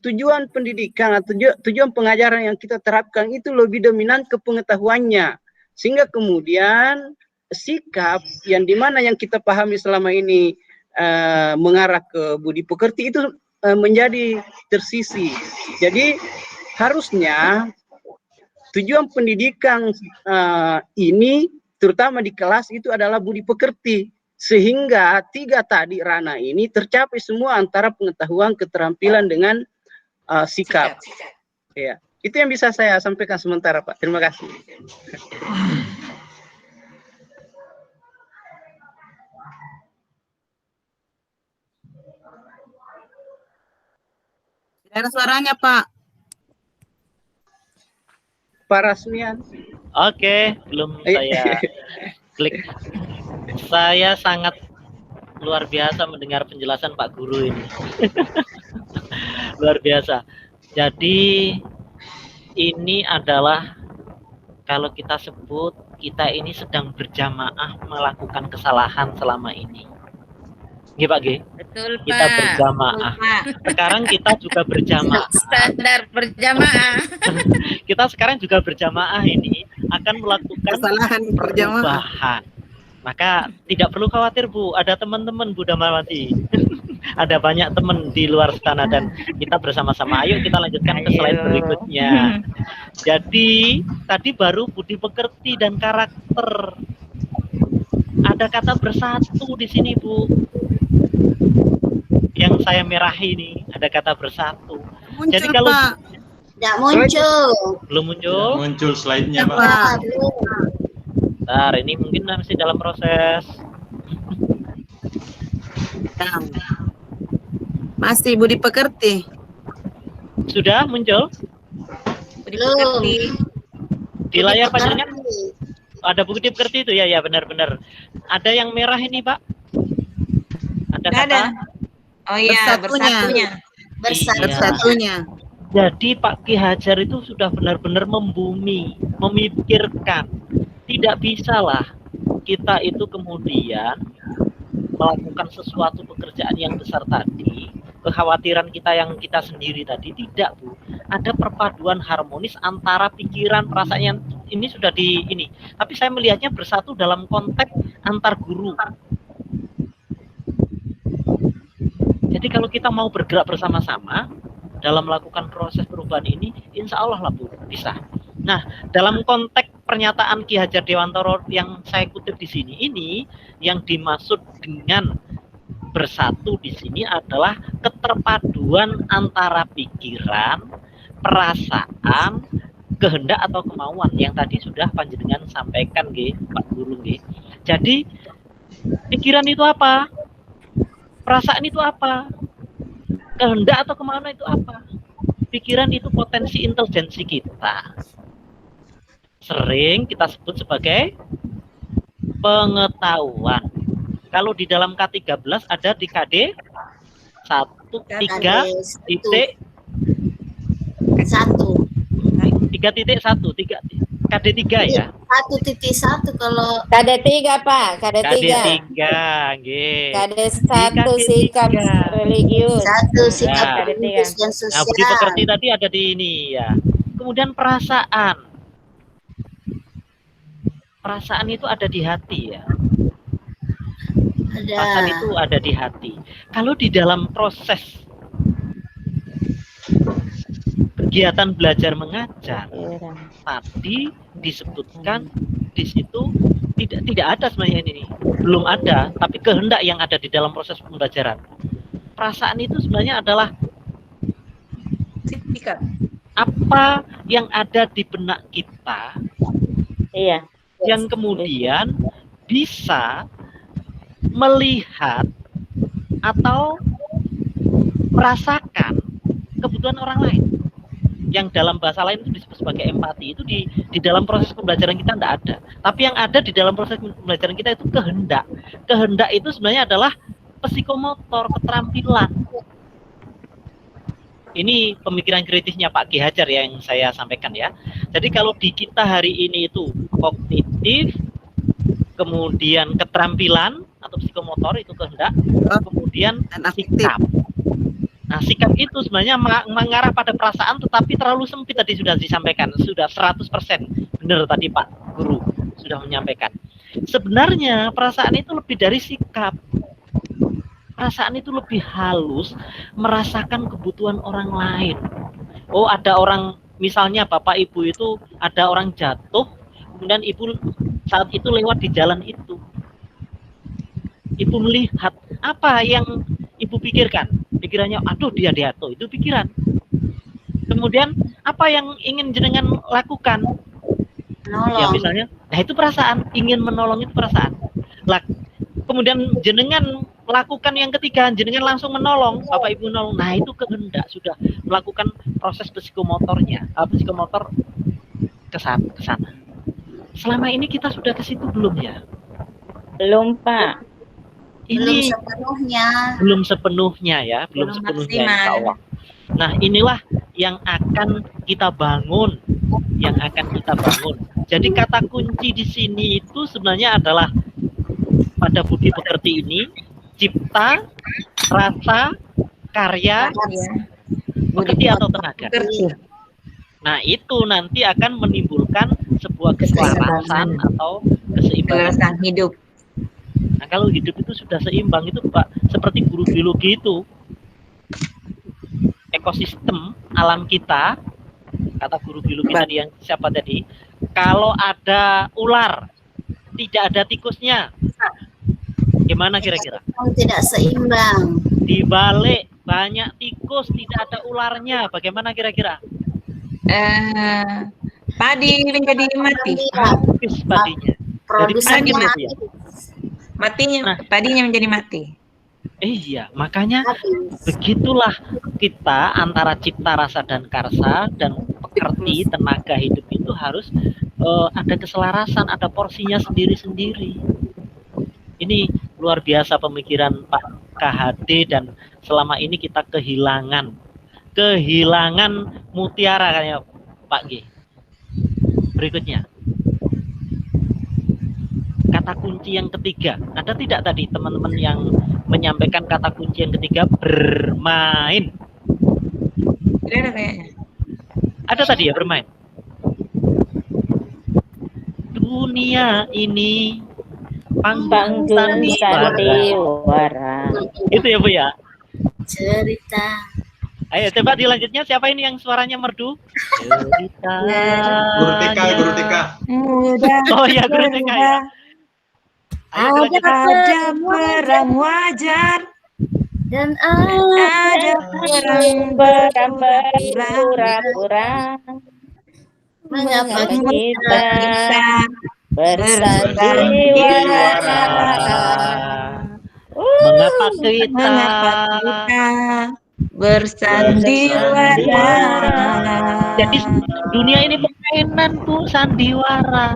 tujuan pendidikan atau tujuan pengajaran yang kita terapkan itu lebih dominan ke pengetahuannya, sehingga kemudian sikap yang dimana yang kita pahami selama ini mengarah ke budi pekerti itu menjadi tersisi. Jadi harusnya tujuan pendidikan ini terutama di kelas itu adalah budi pekerti, sehingga 3 tadi ranah ini tercapai semua antara pengetahuan, keterampilan, dengan sikap. Ya, itu yang bisa saya sampaikan sementara, Pak. Terima kasih. Tidak ada suaranya, Pak. Pak Rasmian. Oke, belum saya klik. Saya sangat luar biasa mendengar penjelasan Pak Guru ini. Luar biasa. Jadi ini adalah, kalau kita sebut, kita ini sedang berjamaah melakukan kesalahan selama ini. Nggih, Pak G? Betul, Pak. Kita berjamaah. Sekarang kita juga berjamaah. Standar berjamaah. Kita sekarang juga berjamaah ini akan melakukan kesalahan perubahan. Maka tidak perlu khawatir, Bu. Ada teman-teman Bu Damawati. Ada banyak teman di luar sana dan kita bersama-sama. Ayo kita lanjutkan ke slide berikutnya. Jadi tadi baru budi pekerti dan karakter. Ada kata bersatu di sini, Bu. Yang saya merahi ini ada kata bersatu. Muncul, jadi kalau Pak. Tidak muncul. Belum muncul. Muncul slide-nya, Pak. Bentar, ini mungkin masih dalam proses. Masih budi pekerti. Sudah muncul? Belum. Di layar panjangnya ada budi pekerti itu ya, ya benar-benar. Ada yang merah ini, Pak. Ada kata? Oh iya, Bersatunya. bersatunya. Bersatunya. Jadi Pak Ki Hajar itu sudah benar-benar membumi, memikirkan. Tidak bisalah kita itu kemudian melakukan sesuatu pekerjaan yang besar tadi, kekhawatiran kita yang kita sendiri tadi, tidak Bu. Ada perpaduan harmonis antara pikiran, perasaan ini sudah di ini. Tapi saya melihatnya bersatu dalam konteks antar guru. Jadi kalau kita mau bergerak bersama-sama dalam melakukan proses perubahan ini, insya Allah lah Bu, bisa. Nah, dalam konteks pernyataan Ki Hajar Dewantoro yang saya kutip di sini ini, yang dimaksud dengan bersatu di sini adalah keterpaduan antara pikiran, perasaan, kehendak atau kemauan yang tadi sudah panjenengan sampaikan nggih, Pak Guru nggih. Jadi pikiran itu apa? Perasaan itu apa? Kehendak atau kemauan itu apa? Pikiran itu potensi intelijensi kita. Sering kita sebut sebagai pengetahuan. Kalau di dalam K13 ada di KD 3.1 KD 3 ya. 1.1 kalau KD 3 Pak, KD 3 nggih. KD 1 sikap religius. 1 sikap KD 3. dan Nah, budi sosial. pekerti tadi ada di ini ya. Kemudian perasaan. Perasaan itu ada di hati ya. Perasaan itu ada di hati. Kalau di dalam proses kegiatan belajar mengajar tadi disebutkan di situ tidak ada sebenarnya ini, belum ada, tapi kehendak yang ada di dalam proses pembelajaran. Perasaan itu sebenarnya adalah apa yang ada di benak kita, yang kemudian bisa melihat atau merasakan kebutuhan orang lain. Yang dalam bahasa lain itu disebut sebagai empati. Itu di dalam proses pembelajaran kita tidak ada. Tapi yang ada di dalam proses pembelajaran kita itu kehendak. Kehendak itu sebenarnya adalah psikomotor, keterampilan. Ini pemikiran kritisnya Pak Ki Hajar yang saya sampaikan ya. Jadi kalau di kita hari ini itu kognitif, kemudian keterampilan atau psikomotor itu kehendak, kemudian sikap. Nah, sikap itu sebenarnya mengarah pada perasaan tetapi terlalu sempit tadi sudah disampaikan, sudah 100% benar tadi Pak Guru sudah menyampaikan. Sebenarnya perasaan itu lebih dari sikap. Perasaan itu lebih halus, merasakan kebutuhan orang lain. Oh, ada orang, misalnya Bapak Ibu itu ada orang jatuh, kemudian Ibu saat itu lewat di jalan itu. Ibu melihat apa yang Ibu pikirkan? Pikirannya, aduh dia jatuh, itu pikiran. Kemudian apa yang ingin jenengan lakukan? Menolong. Ya misalnya, nah itu perasaan, ingin menolong itu perasaan. Lah, kemudian jenengan lakukan yang ketiga, jenengan langsung menolong, Bapak Ibu menolong. Nah itu kehendak, sudah melakukan proses psikomotornya, psikomotor ke sana. Selama ini kita sudah ke situ belum ya? Belum Pak. Ini belum sepenuhnya ya, belum sepenuhnya insya Allah. Nah inilah yang akan kita bangun, Jadi kata kunci di sini itu sebenarnya adalah pada budi pekerti ini, cipta, rasa, karya, pekerti atau tenaga. Nah itu nanti akan menimbulkan sebuah keselarasan atau keseimbangan hidup. Nah kalau hidup itu sudah seimbang itu Pak, seperti guru biologi itu, ekosistem alam kita, kata guru biologi tadi yang siapa tadi, kalau ada ular, tidak ada tikusnya, gimana kira-kira? Tidak seimbang. Di balik banyak tikus, tidak ada ularnya, bagaimana kira-kira? Padi menjadi mati. Habis padinya. Jadi mati. Matinya, padinya menjadi mati. Iya, makanya begitulah kita antara cipta, rasa, dan karsa dan pekerti, tenaga hidup itu harus ada keselarasan, ada porsinya sendiri-sendiri. Ini luar biasa pemikiran Pak KHD dan selama ini kita kehilangan mutiara kayaknya Pak G. Berikutnya, kata kunci yang ketiga. Ada tidak tadi teman-teman yang menyampaikan kata kunci yang ketiga, bermain? Tidak ada kayaknya. Ada tadi ya, bermain. Dunia ini panggung sandiwara. Itu ya Bu ya? Cerita. Ayo coba dilanjutnya, siapa ini yang suaranya merdu? Cerita. Guru TK. Oh ya, Guru TK ya. Ayo, Ada perang wajar Dan ada perang berpura-pura. mengapa Kita bersandiwara. Mengapa kita bersandiwara? Jadi dunia ini permainan Bu, sandiwara.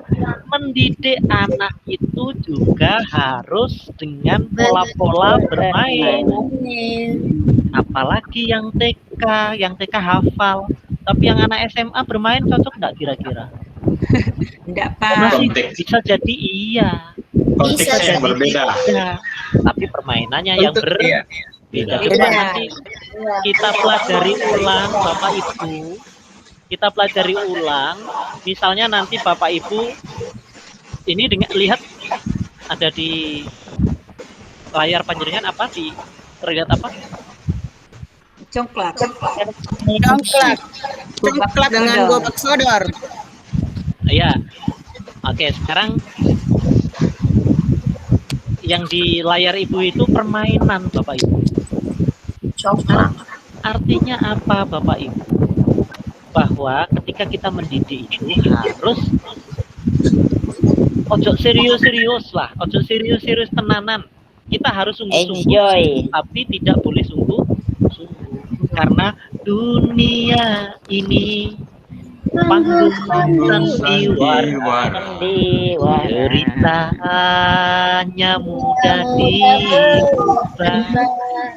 Mendidik anak itu juga harus dengan pola-pola bermain. Apalagi yang TK hafal. Tapi yang anak SMA bermain cocok nggak kira-kira? Enggak, Masih Konteks. bisa jadi iya. Konteksnya yang berbeda. Tapi permainannya yang berbeda. Coba nanti kita pelajari ulang Bapak Ibu. Kita pelajari ulang. Misalnya nanti Bapak Ibu ini lihat ada di layar panjenengan apa terlihat apa? Congklak dengan gobak sodor. Iya. Oke, sekarang yang di layar Ibu itu permainan Bapak Ibu. Artinya apa Bapak Ibu? Bahwa ketika kita mendidik itu harus ojo serius-serius lah, ojo serius-serius tenanan. Kita harus sungguh-sungguh, tapi tidak boleh sungguh-sungguh. Karena dunia ini panggung sandiwara, ceritanya mudah diubah.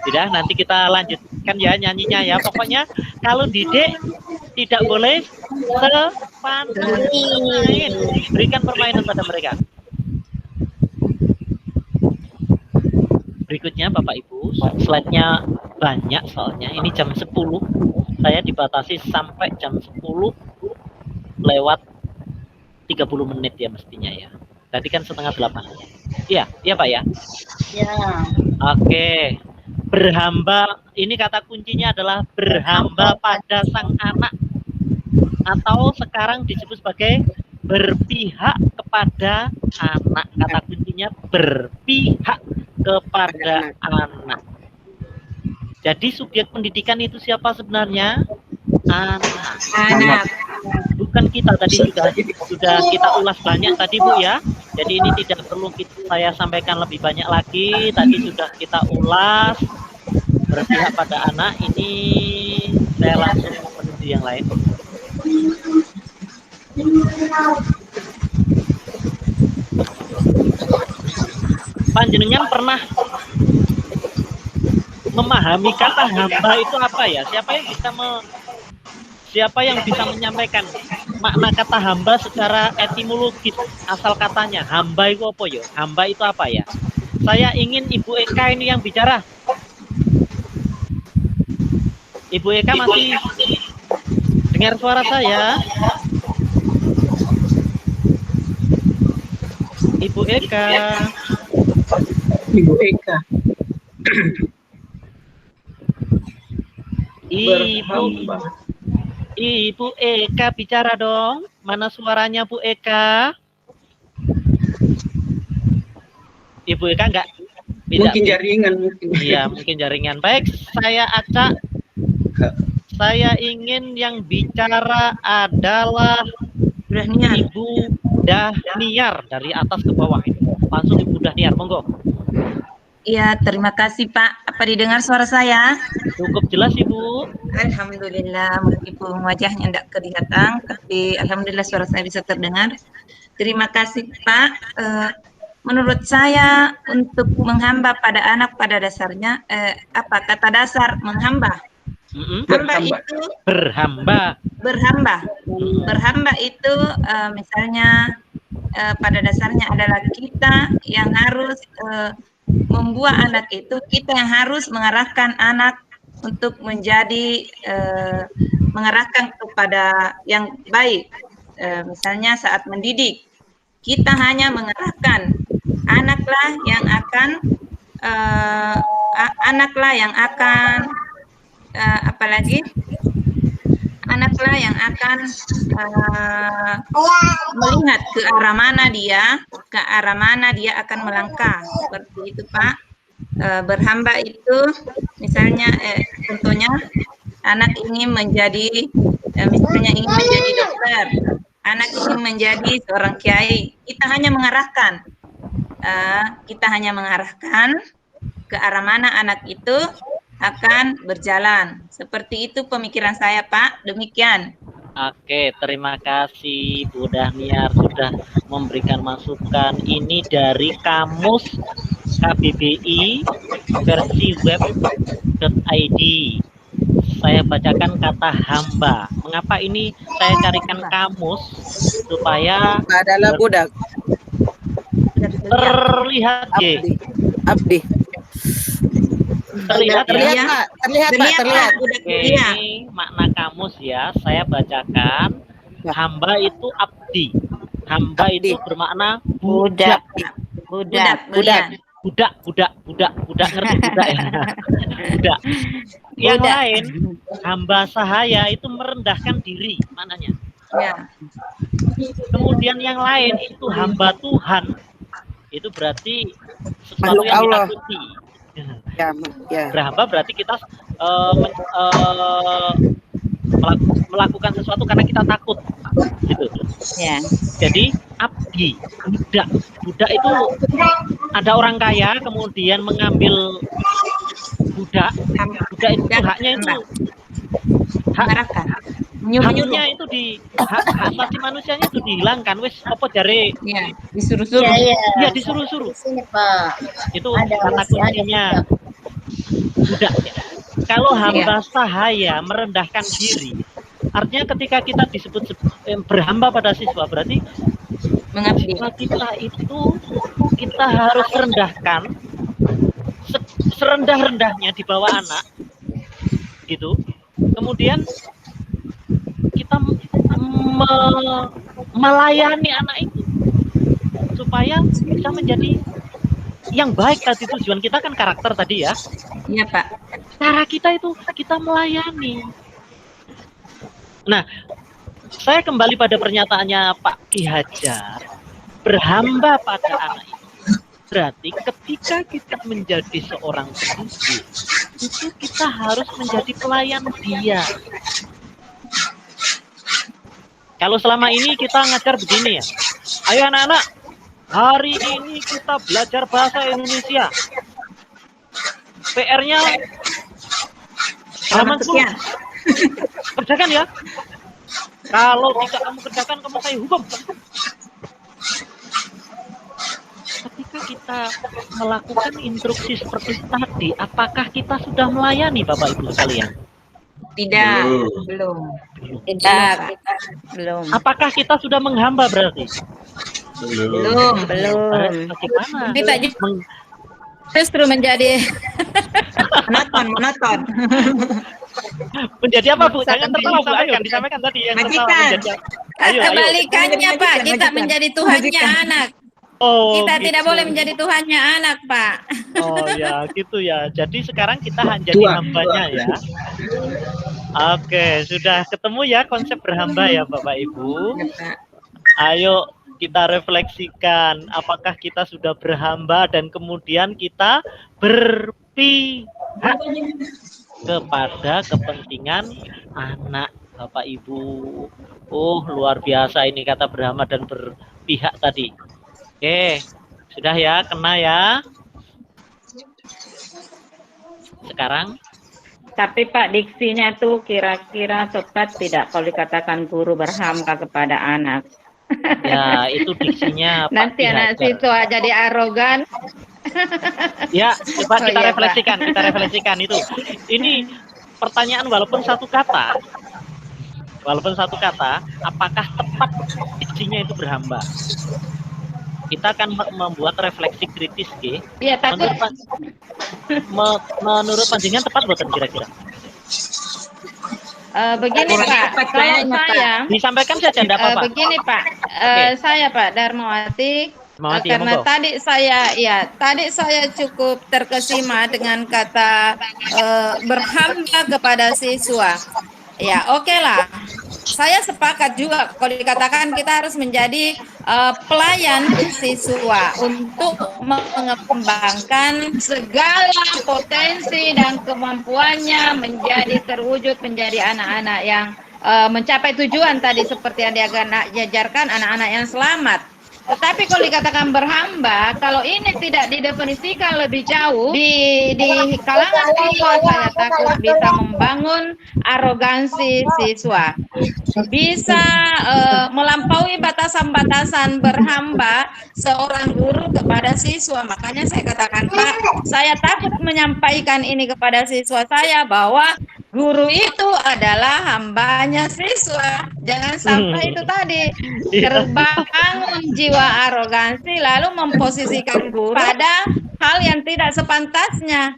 Tidak, nanti kita lanjutkan ya nyanyinya ya. Pokoknya kalau didik tidak boleh main. Berikan permainan pada mereka. Berikutnya Bapak Ibu, slide-nya banyak soalnya. Ini jam 10. Saya dibatasi sampai jam 10 lewat 30 menit ya mestinya ya. Tadi kan 7:30. Iya, iya Pak ya? Ya. Oke. Berhamba, ini kata kuncinya adalah berhamba pada sang anak. Atau sekarang disebut sebagai berpihak kepada anak. Kata kuncinya berpihak kepada anak. Jadi subjek pendidikan itu siapa sebenarnya? Anak. Bukan kita, tadi sudah kita ulas banyak tadi Bu ya. Jadi ini tidak perlu saya sampaikan lebih banyak lagi. Tadi sudah kita ulas. Berpihak pada anak, ini saya langsung menuju yang lain. Panjenengan pernah memahami kata hamba itu apa ya? Siapa yang bisa menyampaikan makna kata hamba secara etimologis, asal katanya? Hamba itu apa ya? Hamba itu apa ya? Saya ingin Ibu Eka ini yang bicara. Ibu Eka masih dengar suara saya? Ibu Eka. Ibu Eka. Ibu Eka bicara dong. Mana suaranya Bu Eka? Ibu Eka enggak? Mungkin jaringan mungkin. Iya, mungkin jaringan. Baik, saya acak. Saya ingin yang bicara adalah Ibu Dahniar dari atas ke bawah ini. Langsung Ibu Dahniar, monggo. Iya, terima kasih Pak. Apa didengar suara saya? Cukup jelas Ibu. Alhamdulillah, meskipun wajahnya tidak kelihatan, tapi alhamdulillah suara saya bisa terdengar. Terima kasih Pak. menurut saya untuk menghamba pada anak pada dasarnya kata dasar menghamba. Hamba itu berhamba itu misalnya pada dasarnya adalah kita yang harus membuat anak itu, kita yang harus mengarahkan anak untuk menjadi mengarahkan kepada yang baik. Misalnya saat mendidik, kita hanya mengarahkan anaklah yang akan apalagi anaklah yang akan melihat ke arah mana dia akan melangkah, seperti itu Pak. Berhamba itu misalnya contohnya anak ingin menjadi misalnya ingin menjadi dokter, anak ingin menjadi seorang kiai, kita hanya mengarahkan ke arah mana anak itu akan berjalan. Seperti itu pemikiran saya Pak, demikian. Oke, terima kasih Bu Dahniar sudah memberikan masukan. Ini dari kamus KBBI versi web.id. Saya bacakan kata hamba. Mengapa ini saya carikan kamus supaya adalah budak. Terlihat Abdi. Terlihat. Ini makna kamus ya. Saya bacakan. Hamba itu abdi. Hamba itu bermakna budak. Budak. Ngerti budak ya? Budak. Yang lain, hamba sahaya itu merendahkan diri maknanya. Ya. Kemudian yang lain itu hamba Tuhan. Itu berarti sesuatu yang ditakuti. Berhamba berarti kita melakukan sesuatu karena kita takut, gitu. Ya. Jadi abdi, budak itu ada orang kaya kemudian mengambil budak itu haknya itu haknya itu hak asasi manusianya itu dihilangkan, wis apa jare disuruh-suruh. Iya, disuruh-suruh. Itu kata kuncinya budak. Kalau hamba sahaya merendahkan diri, artinya ketika kita disebut berhamba pada siswa, berarti siswa kita itu kita harus rendahkan serendah-rendahnya di bawah anak, gitu. Kemudian kita melayani anak itu supaya bisa menjadi yang baik. Tadi tujuan kita kan karakter tadi ya. Iya Pak. Cara kita itu kita melayani. Nah, saya kembali pada pernyataannya Pak Ki Hajar, berhamba pada anak itu berarti ketika kita menjadi seorang pendidik itu kita harus menjadi pelayan dia. Kalau selama ini kita ngajar begini ya, ayo anak-anak, hari ini kita belajar bahasa Indonesia. PR-nya halaman 10. Kerjakan ya. Kalau tidak kamu kerjakan, kamu saya hukum. Ketika kita melakukan instruksi seperti tadi, apakah kita sudah melayani Bapak Ibu sekalian? Tidak, belum. Apakah kita sudah menghamba berarti? Belum. Bagaimana? Kita justru menjadi monoton. Menjadi apa Bu? Jangan tertawa Bu. Ayo disampaikan tadi yang tertawa menjadi. Ayo. Kebalikannya Pak, kita menjadi Tuhannya anak. Oh, kita gitu. tidak boleh menjadi Tuhannya anak, Pak. Oh ya, gitu ya. Jadi sekarang kita jadi hambanya ya. Oke, sudah ketemu ya konsep berhamba ya Bapak Ibu. Ayo kita refleksikan apakah kita sudah berhamba dan kemudian kita berpihak kepada kepentingan anak Bapak Ibu. Oh, luar biasa ini kata berhamba dan berpihak tadi. Oke, sudah ya, kena ya. Sekarang Tapi Pak, diksinya tuh kira-kira tepat tidak kalau dikatakan guru berhamba kepada anak? Ya, itu diksinya Pak Nanti anak Ki Hajar. situ jadi arogan. Ya, coba Oh kita iya, Pak. refleksikan itu. Ini pertanyaan walaupun satu kata, apakah tepat diksinya itu berhamba? Kita akan membuat refleksi kritis, Ki. Iya, takut. Menurut panjenengan tepat boten kira-kira? Begini Pak, kalau saya Disampaikan saja, tidak apa-apa. begini Pak, saya Pak Darmawati, Darmawati, karena monggo. tadi saya cukup terkesima dengan kata berhamba kepada siswa. Ya, oke lah. Saya sepakat juga kalau dikatakan kita harus menjadi pelayan siswa untuk mengembangkan segala potensi dan kemampuannya menjadi terwujud menjadi anak-anak yang mencapai tujuan tadi seperti yang diajarkan anak-anak yang selamat. Tetapi kalau dikatakan berhamba, kalau ini tidak didefinisikan lebih jauh di kalangan siswa, saya takut bisa membangun arogansi siswa, bisa melampaui batasan-batasan berhamba seorang guru kepada siswa. Makanya saya katakan Pak, saya takut menyampaikan ini kepada siswa saya bahwa guru itu adalah hambanya siswa. Jangan sampai itu tadi terbangun jiwa arogansi lalu memposisikan guru pada hal yang tidak sepantasnya.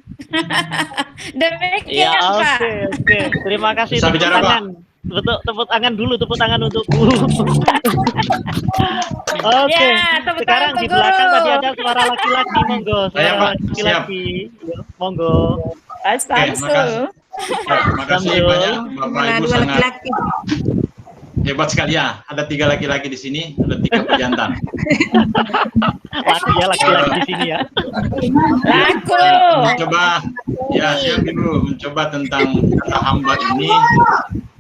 Demikian Ya, Pak. oke. Terima kasih. Bisa Tepuk bicara, Pak? tangan. Tepuk tangan dulu, tepuk tangan untuk guru. Oke. Ya, tepuk Sekarang tangan di untuk belakang guru. tadi ada suara laki-laki, monggo. Saya, Suara Pak. laki-laki. Ya, monggo. Samsul. Terima kasih Samsul. banyak Bapak Ibu, Dua sangat laki-laki. hebat sekali ya. Ada 3 laki-laki di sini, ada 3 pejantan. Laki-laki di sini ya. Laku. Mencoba, ya siap Ibu, mencoba tentang kata hamba ini.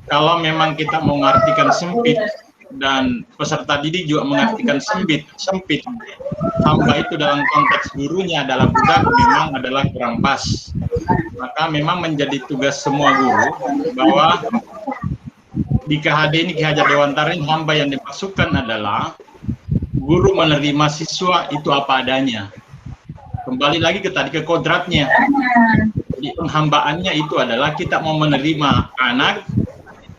Kalau memang kita mau mengartikan sempit dan peserta didik juga mengartikan sempit, hamba itu dalam konteks gurunya adalah budak memang adalah kurang pas. Maka memang menjadi tugas semua guru bahwa di KHD ini, Ki Hajar Dewantara ini, hamba yang dimaksudkan adalah guru menerima siswa itu apa adanya. Kembali lagi ke tadi, ke kodratnya. Jadi penghambaannya itu adalah kita mau menerima anak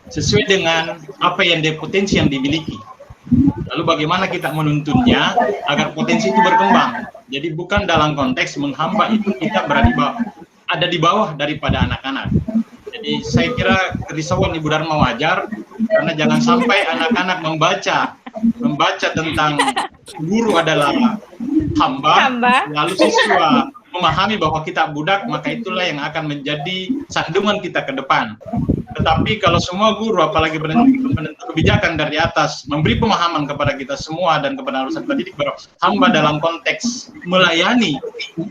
sesuai dengan apa yang dia potensi yang dimiliki. Lalu bagaimana kita menuntunnya agar potensi itu berkembang. Jadi bukan dalam konteks menghamba itu kita ada di bawah daripada anak-anak. Jadi saya kira kerisauan Ibu Dharma wajar, karena jangan sampai anak-anak membaca tentang guru adalah hamba, lalu siswa memahami bahwa kita budak, maka itulah yang akan menjadi sandungan kita ke depan. Tetapi kalau semua guru, apalagi penentu kebijakan dari atas, memberi pemahaman kepada kita semua dan kepada peserta didik bahwa hamba dalam konteks melayani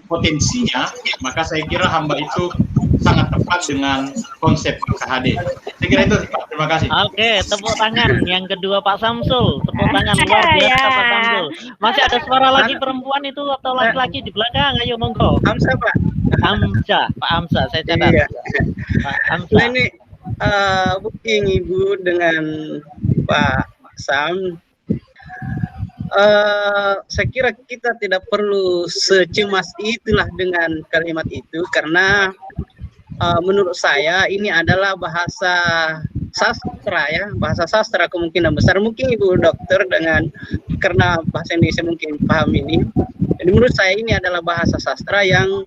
potensinya, maka saya kira hamba itu sangat tepat dengan konsep KHD. Saya kira itu, Pak. Terima kasih. Oke, tepuk tangan. Yang kedua Pak Samsul, tepuk tangan luar biasa Pak Samsul. Masih ada suara lagi perempuan itu atau laki-laki di belakang? Ayo monggo. Hamzah Pak. Pak Hamzah, saya catat. Iya. Pak Hamzah. Nah, ini booking Ibu dengan Pak Sam. Saya kira kita tidak perlu secemas itulah dengan kalimat itu, karena menurut saya ini adalah bahasa sastra ya, bahasa sastra kemungkinan besar. Mungkin Ibu dokter karena bahasa Indonesia mungkin paham ini. Jadi menurut saya ini adalah bahasa sastra yang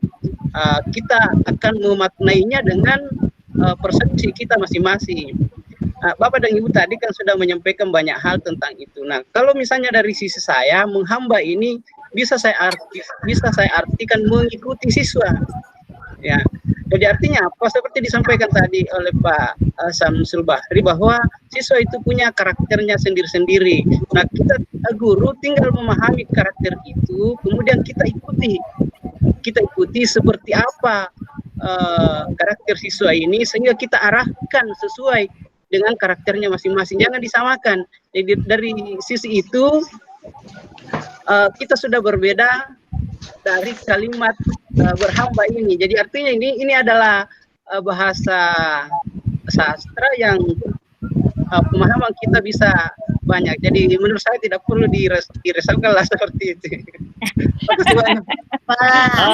kita akan memaknainya dengan persepsi kita masing-masing. Bapak dan Ibu tadi kan sudah menyampaikan banyak hal tentang itu. Nah, kalau misalnya dari sisi saya, menghamba ini bisa saya artikan mengikuti siswa. Ya, jadi artinya apa? Seperti disampaikan tadi oleh Pak Samsul Bahri, bahwa siswa itu punya karakternya sendiri-sendiri. Nah, kita guru tinggal memahami karakter itu, kemudian kita ikuti seperti apa karakter siswa ini, sehingga kita arahkan sesuai dengan karakternya masing-masing, jangan disamakan. Jadi dari sisi itu kita sudah berbeda dari kalimat berhamba ini. Jadi artinya ini adalah bahasa sastra yang pemahaman kita bisa banyak. Jadi menurut saya tidak perlu diresahkan lah seperti itu.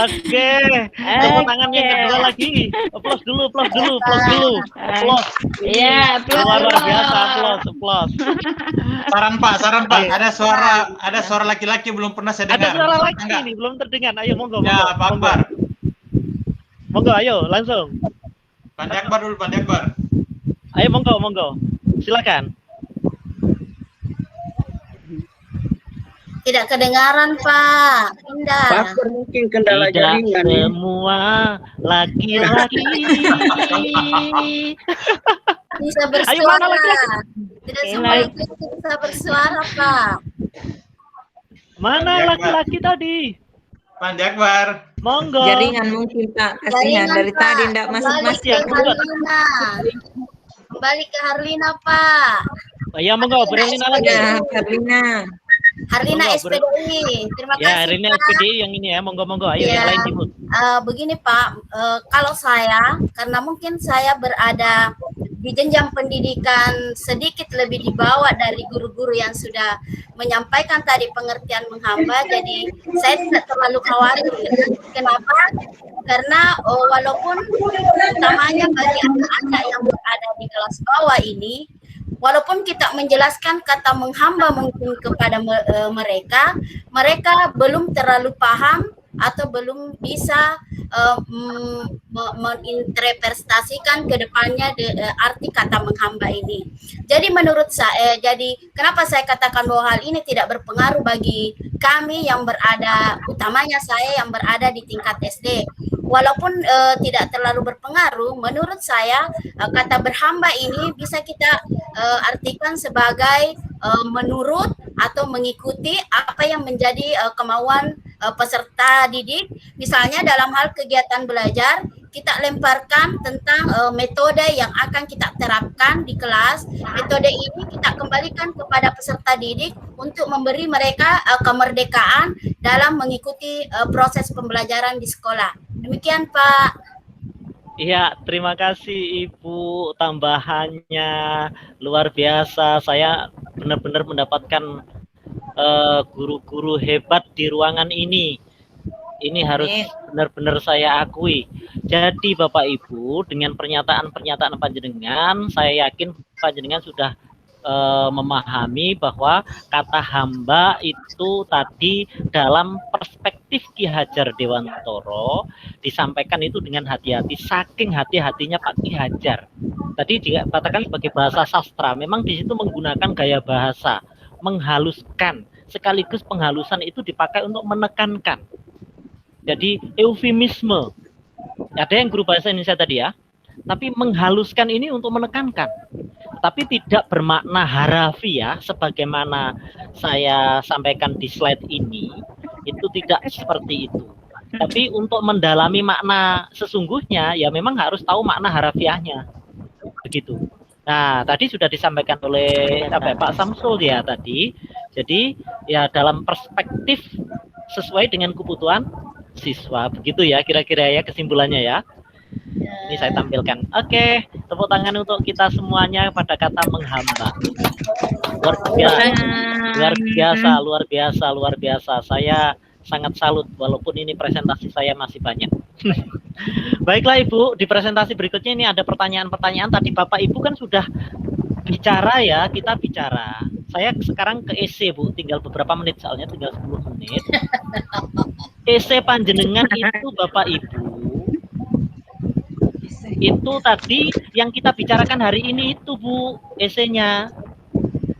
Oke, tepuk tangan yang kedua lagi. Applause dulu. Iya, Luar biasa, applause. Saran Pak, ada suara laki-laki belum pernah saya dengar. Ada suara lagi nih, belum terdengar. Ayo monggo. Ya, Pak Akbar. Monggo, ayo langsung. Pandai Akbar dulu, Pandai Akbar. Ayo monggo. Silakan. Tidak kedengaran, Pak. Indah. Pak Akbar mungkin kendala Tidak jaringan nih. semua laki-laki Bisa Ayo, mana bersuara. laki-laki? Tidak semua laki-laki bisa bersuara, Pak. Mana laki-laki tadi? Pandai Akbar. Monggo. Jaringan mungkin Pak, kasihan dari Pak. tadi tidak masuk-masuk. Kembali ke Harlina, Pak. Ya monggo, Berlina lagi. Ya, Karina. Harlina Monggo, SPDI. Terima Ya, kasih, Harlina Pak. SPDI yang ini ya, monggo. Ayo Ya. yang lain dimut. Begini Pak, kalau saya, karena mungkin saya berada di jenjang pendidikan sedikit lebih di bawah dari guru-guru yang sudah menyampaikan tadi pengertian menghamba, jadi saya tidak terlalu khawatir. Kenapa? Karena walaupun utamanya bagi anak-anak yang berada di kelas bawah ini, walaupun kita menjelaskan kata menghamba mungkin kepada mereka belum terlalu paham atau belum bisa menginterpretasikan ke depannya arti kata menghamba ini. Jadi menurut saya, kenapa saya katakan bahwa hal ini tidak berpengaruh bagi kami yang berada, utamanya saya yang berada di tingkat SD. Walaupun tidak terlalu berpengaruh, menurut saya kata berhamba ini bisa kita artikan sebagai menurut atau mengikuti apa yang menjadi kemauan peserta didik. Misalnya dalam hal kegiatan belajar, kita lemparkan tentang metode yang akan kita terapkan di kelas. Metode ini kita kembalikan kepada peserta didik untuk memberi mereka kemerdekaan dalam mengikuti proses pembelajaran di sekolah. Demikian, Pak. Iya, terima kasih Ibu, tambahannya luar biasa. Saya benar-benar mendapatkan guru-guru hebat di ruangan ini. Ini harus benar-benar saya akui. Jadi Bapak Ibu, dengan pernyataan-pernyataan panjenengan, saya yakin panjenengan sudah memahami bahwa kata hamba itu tadi dalam perspektif Ki Hajar Dewantoro disampaikan itu dengan hati-hati, saking hati-hatinya Pak Ki Hajar. Tadi dikatakan sebagai bahasa sastra, memang di situ menggunakan gaya bahasa, menghaluskan, sekaligus penghalusan itu dipakai untuk menekankan. Jadi eufemisme. Ada yang guru bahasa Indonesia tadi ya, tapi menghaluskan ini untuk menekankan. Tapi tidak bermakna harafiah sebagaimana saya sampaikan di slide ini, itu tidak seperti itu. Tapi untuk mendalami makna sesungguhnya, ya memang harus tahu makna harafiahnya. Begitu. Nah, tadi sudah disampaikan oleh Pak Samsul ya tadi. Jadi ya dalam perspektif sesuai dengan kebutuhan siswa. Begitu ya kira-kira ya kesimpulannya ya. Ini saya tampilkan. Oke, tepuk tangan untuk kita semuanya pada kata menghamba. Luar biasa. Saya sangat salut walaupun ini presentasi saya masih banyak. Baiklah Ibu, di presentasi berikutnya ini ada pertanyaan-pertanyaan. Tadi Bapak Ibu kan sudah bicara ya, kita bicara. Saya sekarang ke EC Bu, tinggal beberapa menit soalnya, tinggal 10 menit. EC panjenengan itu Bapak Ibu, itu tadi yang kita bicarakan hari ini itu Bu, EC-nya.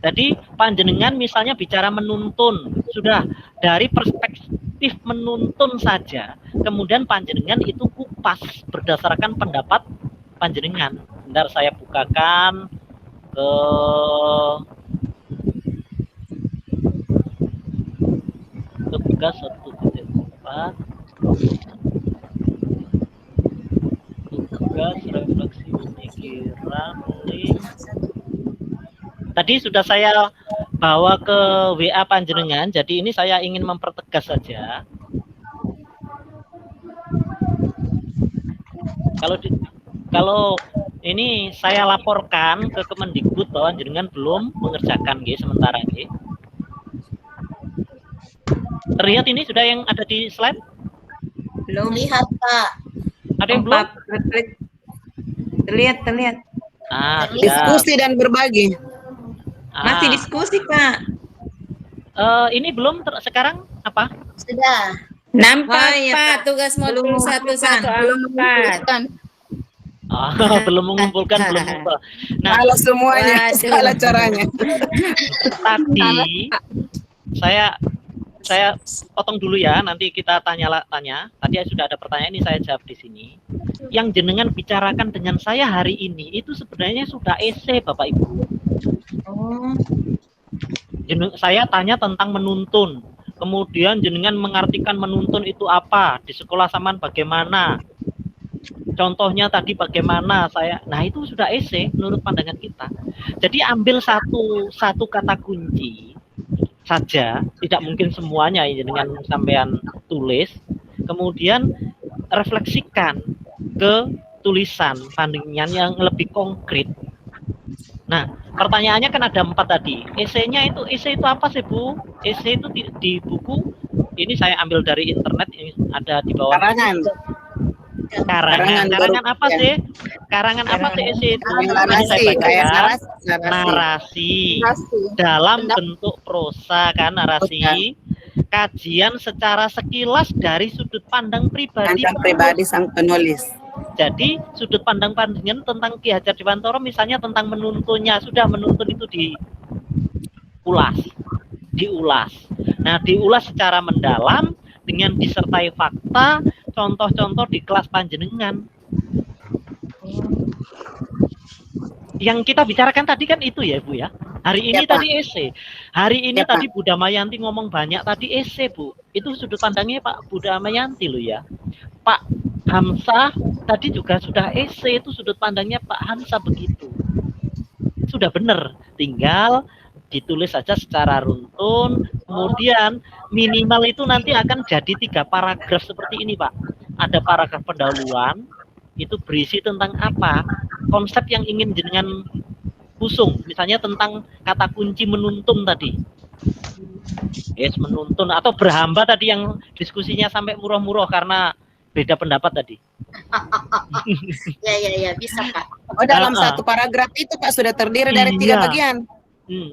Jadi panjenengan misalnya bicara menuntun, sudah dari perspektif menuntun saja, kemudian panjenengan itu kupas berdasarkan pendapat panjenengan. Bentar saya bukakan ke tugas 1.4. Tugas refleksi pemikiran link. Tadi sudah saya bawa ke WA panjenengan, jadi ini saya ingin mempertegas saja. Kalau Ini saya laporkan ke Kemendikbud bahwa jenengan belum mengerjakan nggih sementara nggih. Terlihat ini sudah yang ada di slide? Belum. Lihat Pak. Ada yang belum? Terlihat. Ah, Diskusi dan berbagi. Masih diskusi, Pak. Ini belum sekarang apa? Sudah. Nampak ya, Pak, Pak. tugas modul Belum 114. Belum mengumpulkan, belum mengumpul. Nah, Kalau semuanya Waduh. salah caranya. tadi saya potong dulu ya, nanti kita tanya. Tadi sudah ada pertanyaan, ini saya jawab di sini. Yang jenengan bicarakan dengan saya hari ini itu sebenarnya sudah esai, Bapak Ibu. Oh. Saya tanya tentang menuntun. Kemudian jenengan mengartikan menuntun itu apa? Di sekolah Saman bagaimana? Contohnya tadi bagaimana nah itu sudah esai menurut pandangan kita. Jadi ambil satu kata kunci saja, tidak mungkin semuanya ini dengan sampean tulis, kemudian refleksikan ke tulisan pandangan yang lebih konkret. Nah, pertanyaannya kan ada 4 tadi. Esai itu apa sih, Bu? Esai itu di buku ini saya ambil dari internet, ini ada di bawah. Karangan apa sih? Karangan apa sih esai itu? Narasi dalam bentuk prosa kan, narasi. Kajian secara sekilas dari sudut pandang pribadi sang penulis. Jadi sudut pandang-pandangan tentang Ki Hajar Dewantara misalnya tentang menuntunnya, sudah menuntun itu diulas. Nah, diulas secara mendalam dengan disertai fakta, contoh-contoh di kelas panjenengan. Yang kita bicarakan tadi kan itu ya, Bu ya. Hari ini tadi esai. Hari ini tadi Bu Damayanti ngomong banyak tadi esai, Bu. Itu sudut pandangnya Pak Bu Damayanti loh ya. Pak Hamzah tadi juga sudah esai, itu sudut pandangnya Pak Hamzah begitu. Sudah benar, tinggal ditulis saja secara runtun, kemudian minimal itu nanti akan jadi 3 paragraf seperti ini, Pak. Ada paragraf pendahuluan, itu berisi tentang apa? Konsep yang ingin jenengan usung, misalnya tentang kata kunci menuntun tadi. Menuntun atau berhamba tadi yang diskusinya sampai murah-murah karena beda pendapat tadi. Ya, bisa Pak. Oh, dalam satu paragraf itu Pak sudah terdiri dari 3 bagian.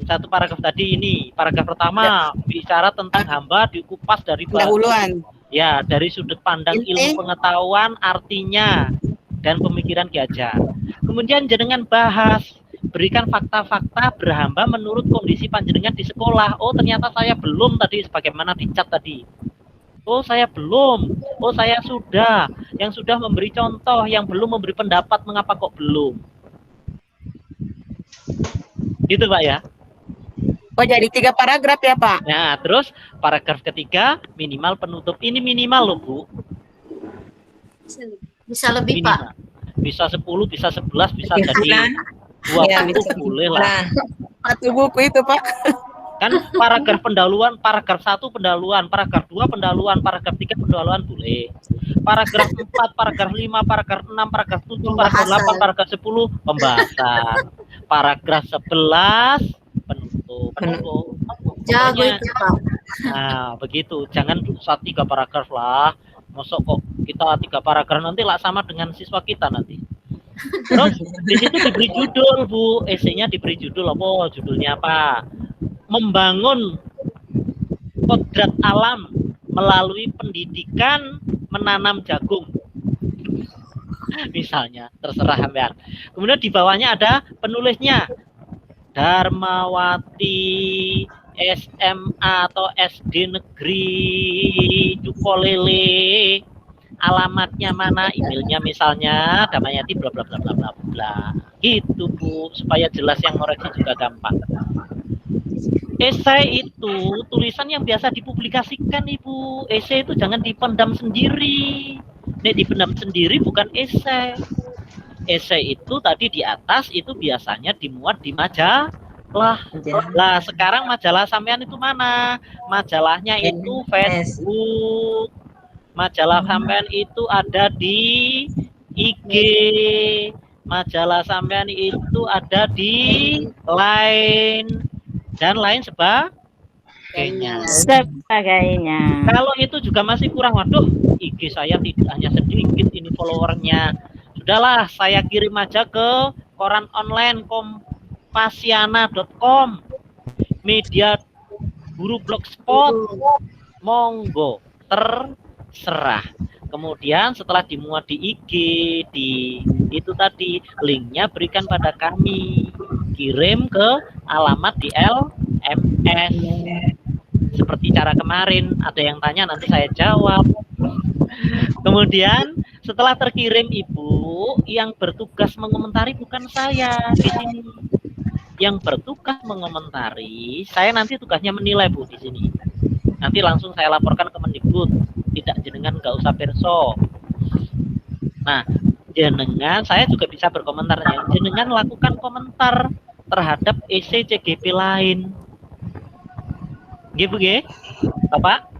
Satu paragraf tadi ini, paragraf pertama bicara tentang hamba dikupas dari pendahuluan. Ya, dari sudut pandang ilmu pengetahuan, artinya dan pemikiran Ki Hajar. Kemudian jenengan bahas, berikan fakta-fakta berhamba menurut kondisi panjenengan di sekolah. Oh, ternyata saya belum tadi sebagaimana dicat tadi. Oh, saya belum. Oh, saya sudah. Yang sudah memberi contoh, yang belum memberi pendapat mengapa kok belum. Gitu Pak ya. Oh, jadi 3 paragraf ya Pak? Nah, terus paragraf ketiga minimal penutup. Ini minimal loh Bu. Bisa lebih minimal. Pak. Bisa 10, bisa 11, bisa jadi 20 boleh lah. Satu buku itu Pak. Kan paragraf pendahuluan, paragraf 1 pendahuluan, paragraf 2 pendahuluan, paragraf 3 pendahuluan boleh. Paragraf 4, paragraf 5, paragraf 6, paragraf 7, paragraf 8, paragraf 10 pembahasan. Paragraf 11 penutup. Jago itu Pak. Nah, begitu. Jangan 3 paragraf lah. Masuk kok kita 3 paragraf nanti lah sama dengan siswa kita nanti. Terus di situ diberi judul Bu, esainya diberi judul apa? Judulnya apa? Membangun kodrat alam melalui pendidikan menanam jagung. Misalnya, terserah sampean. Kemudian di bawahnya ada penulisnya. Darmawati SMA atau SD Negeri Cukolele. Alamatnya mana, emailnya misalnya Damayanti bla bla bla bla bla bla. Gitu Bu, supaya jelas, yang ngoreksi juga gampang. Esai itu tulisan yang biasa dipublikasikan Ibu. Esai itu jangan dipendam sendiri. Nek dipendam sendiri bukan esai. Esai itu tadi di atas itu biasanya dimuat di majalah. Lah sekarang majalah sampean itu mana? Majalahnya itu Facebook. Majalah sampean itu ada di IG, majalah sampean itu ada di Line dan lain sebagainya. Sebagainya. Kalau itu juga masih kurang, waduh, IG saya tidak hanya sedikit ini followernya. Sudahlah, saya kirim aja ke koran online kompasiana.com, media guru blogspot, monggo, terserah. Kemudian setelah dimuat di IG, di itu tadi linknya berikan pada kami, kirim ke alamat di LMS. Seperti cara kemarin, ada yang tanya nanti saya jawab. Kemudian setelah terkirim Ibu, yang bertugas mengomentari bukan saya di sini. Yang bertugas mengomentari, saya nanti tugasnya menilai Bu di sini. Nanti langsung saya laporkan ke Mendikbud, tidak jenengan nggak usah perso. Nah, jenengan saya juga bisa berkomentar ya. Jenengan lakukan komentar terhadap EC-CGP lain. Gitu, Bapak?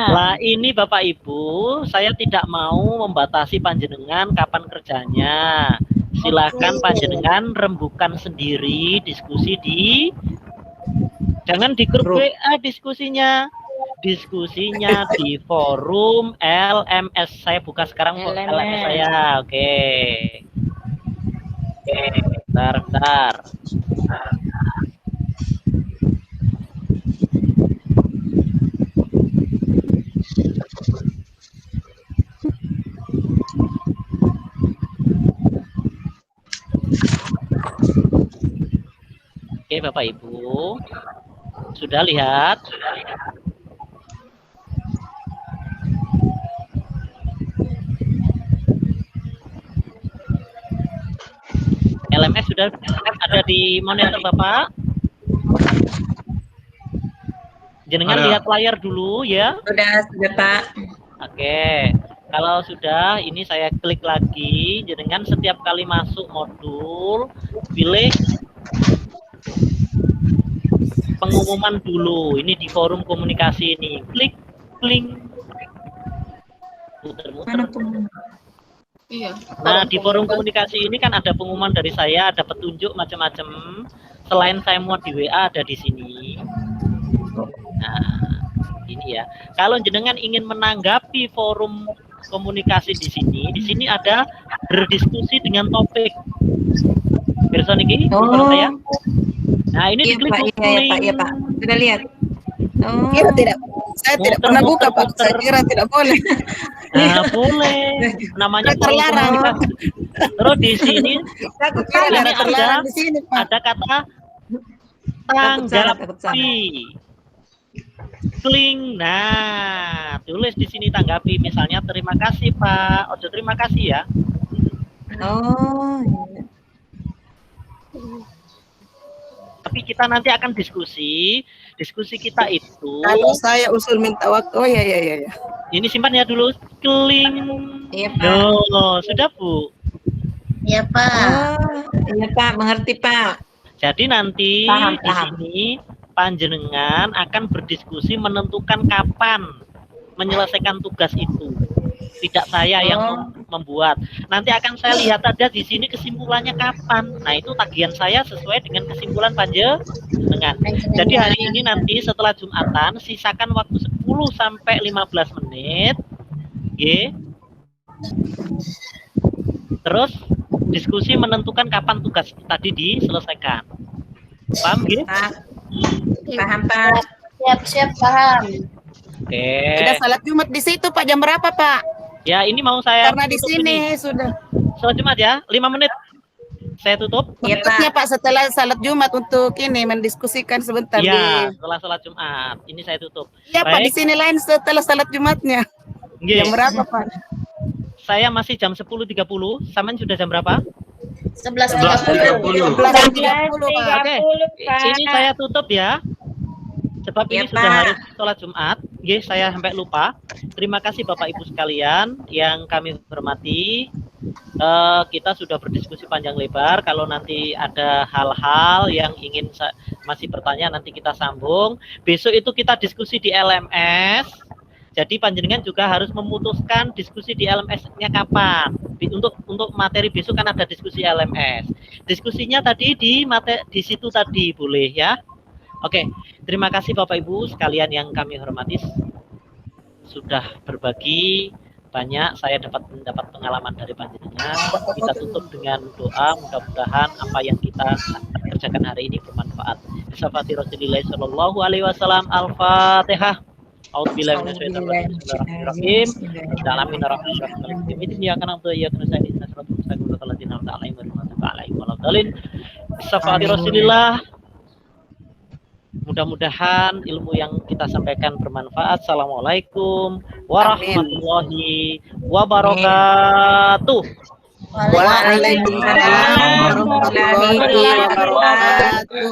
Lah ini Bapak Ibu, saya tidak mau membatasi panjenengan kapan kerjanya. Silakan panjenengan rembukan sendiri diskusi di, jangan di grup WA diskusinya di forum LMS. Saya buka sekarang LMS saya. Oke, bentar. Oke, Bapak Ibu, sudah lihat? LMS sudah ada di monitor Bapak? Jenengan lihat layar dulu ya? Sudah Pak. Oke, kalau sudah, ini saya klik lagi. Jenengan setiap kali masuk modul, pilih pengumuman dulu. Ini di forum komunikasi ini. Klik link. Muter-muter. Iya. Nah, di forum komunikasi ini kan ada pengumuman dari saya, ada petunjuk macam-macam. Selain saya muat di WA, ada di sini. Nah, ini ya. Kalau jenengan ingin menanggapi forum komunikasi di sini ada berdiskusi dengan topik. Pirsa niki, saya. Nah, ini diklik Iya, Pak. Sudah lihat. Kira tidak. Saya tidak pernah buka, Pak. Saya kira tidak boleh. Nah, boleh. Namanya terlarang. Terus di sini ada kata tanggapi. Klik. Nah, tulis di sini tanggapi. Misalnya terima kasih Pak. Ojo terima kasih ya. Oh. Tapi kita nanti akan diskusi kita itu. Kalau saya usul minta waktu, oh ya. Ini simpan ya dulu. Klik. Iya Pak. No, sudah Bu. Iya Pak. Iya Pak, mengerti Pak. Jadi nanti Paham. di sini panjenengan akan berdiskusi menentukan kapan menyelesaikan tugas itu. Tidak saya yang membuat. Nanti akan saya lihat ada di sini kesimpulannya kapan. Nah, itu tagihan saya sesuai dengan kesimpulan panjenengan. Jadi hari ini nanti setelah Jumatan sisakan waktu 10 sampai 15 menit. Terus diskusi menentukan kapan tugas tadi diselesaikan. Paham gitu? Paham Pak. Siap paham. Oke. Ada salat Jumat di situ Pak, jam berapa Pak? Ya, ini mau saya karena di sini ini. Sudah. Salat Jumat ya, 5 menit. Saya tutup. Iya Pak, setelah salat Jumat untuk ini mendiskusikan sebentar. Iya, setelah salat Jumat. Ini saya tutup. Iya Pak, di sini lain setelah salat Jumatnya. Jam berapa Pak? Saya masih jam 10.30. Saman sudah jam berapa? 11.30. Oke. Ini saya tutup ya. Sebab ini sudah harus sholat Jumat. Saya sampai lupa. Terima kasih Bapak Ibu sekalian yang kami hormati. Kita sudah berdiskusi panjang lebar. Kalau nanti ada hal-hal yang ingin masih bertanya, nanti kita sambung. Besok itu kita diskusi di LMS. Jadi panjenengan juga harus memutuskan diskusi di LMS-nya kapan. Untuk materi besok kan ada diskusi LMS. Diskusinya tadi di situ tadi boleh ya. Oke, terima kasih Bapak Ibu sekalian yang kami hormati, sudah berbagi banyak. Saya dapat mendapat pengalaman dari panjenengan. Kita tutup dengan doa, mudah-mudahan apa yang kita kerjakan hari ini bermanfaat. Bismillahirrahmanirrahim. Rasulullah sallallahu alaihi wasallam. Al-Fatihah. A'udzubillahi minasyaitonir rajim. Bismillahirrahmanirrahim. Alamin arrahmanirrahim. Ini akan aku ya terus saya disebut mustaqim alladziina an'amta 'alaihim ghairil maghdubi 'alaihim waladdallin. Rasulillah. Mudah-mudahan ilmu yang kita sampaikan bermanfaat. Assalamualaikum warahmatullahi wabarakatuh. Waalaikumsalam warahmatullahi wabarakatuh.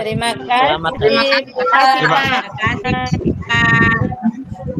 Terima kasih. Selamat Terima kasih.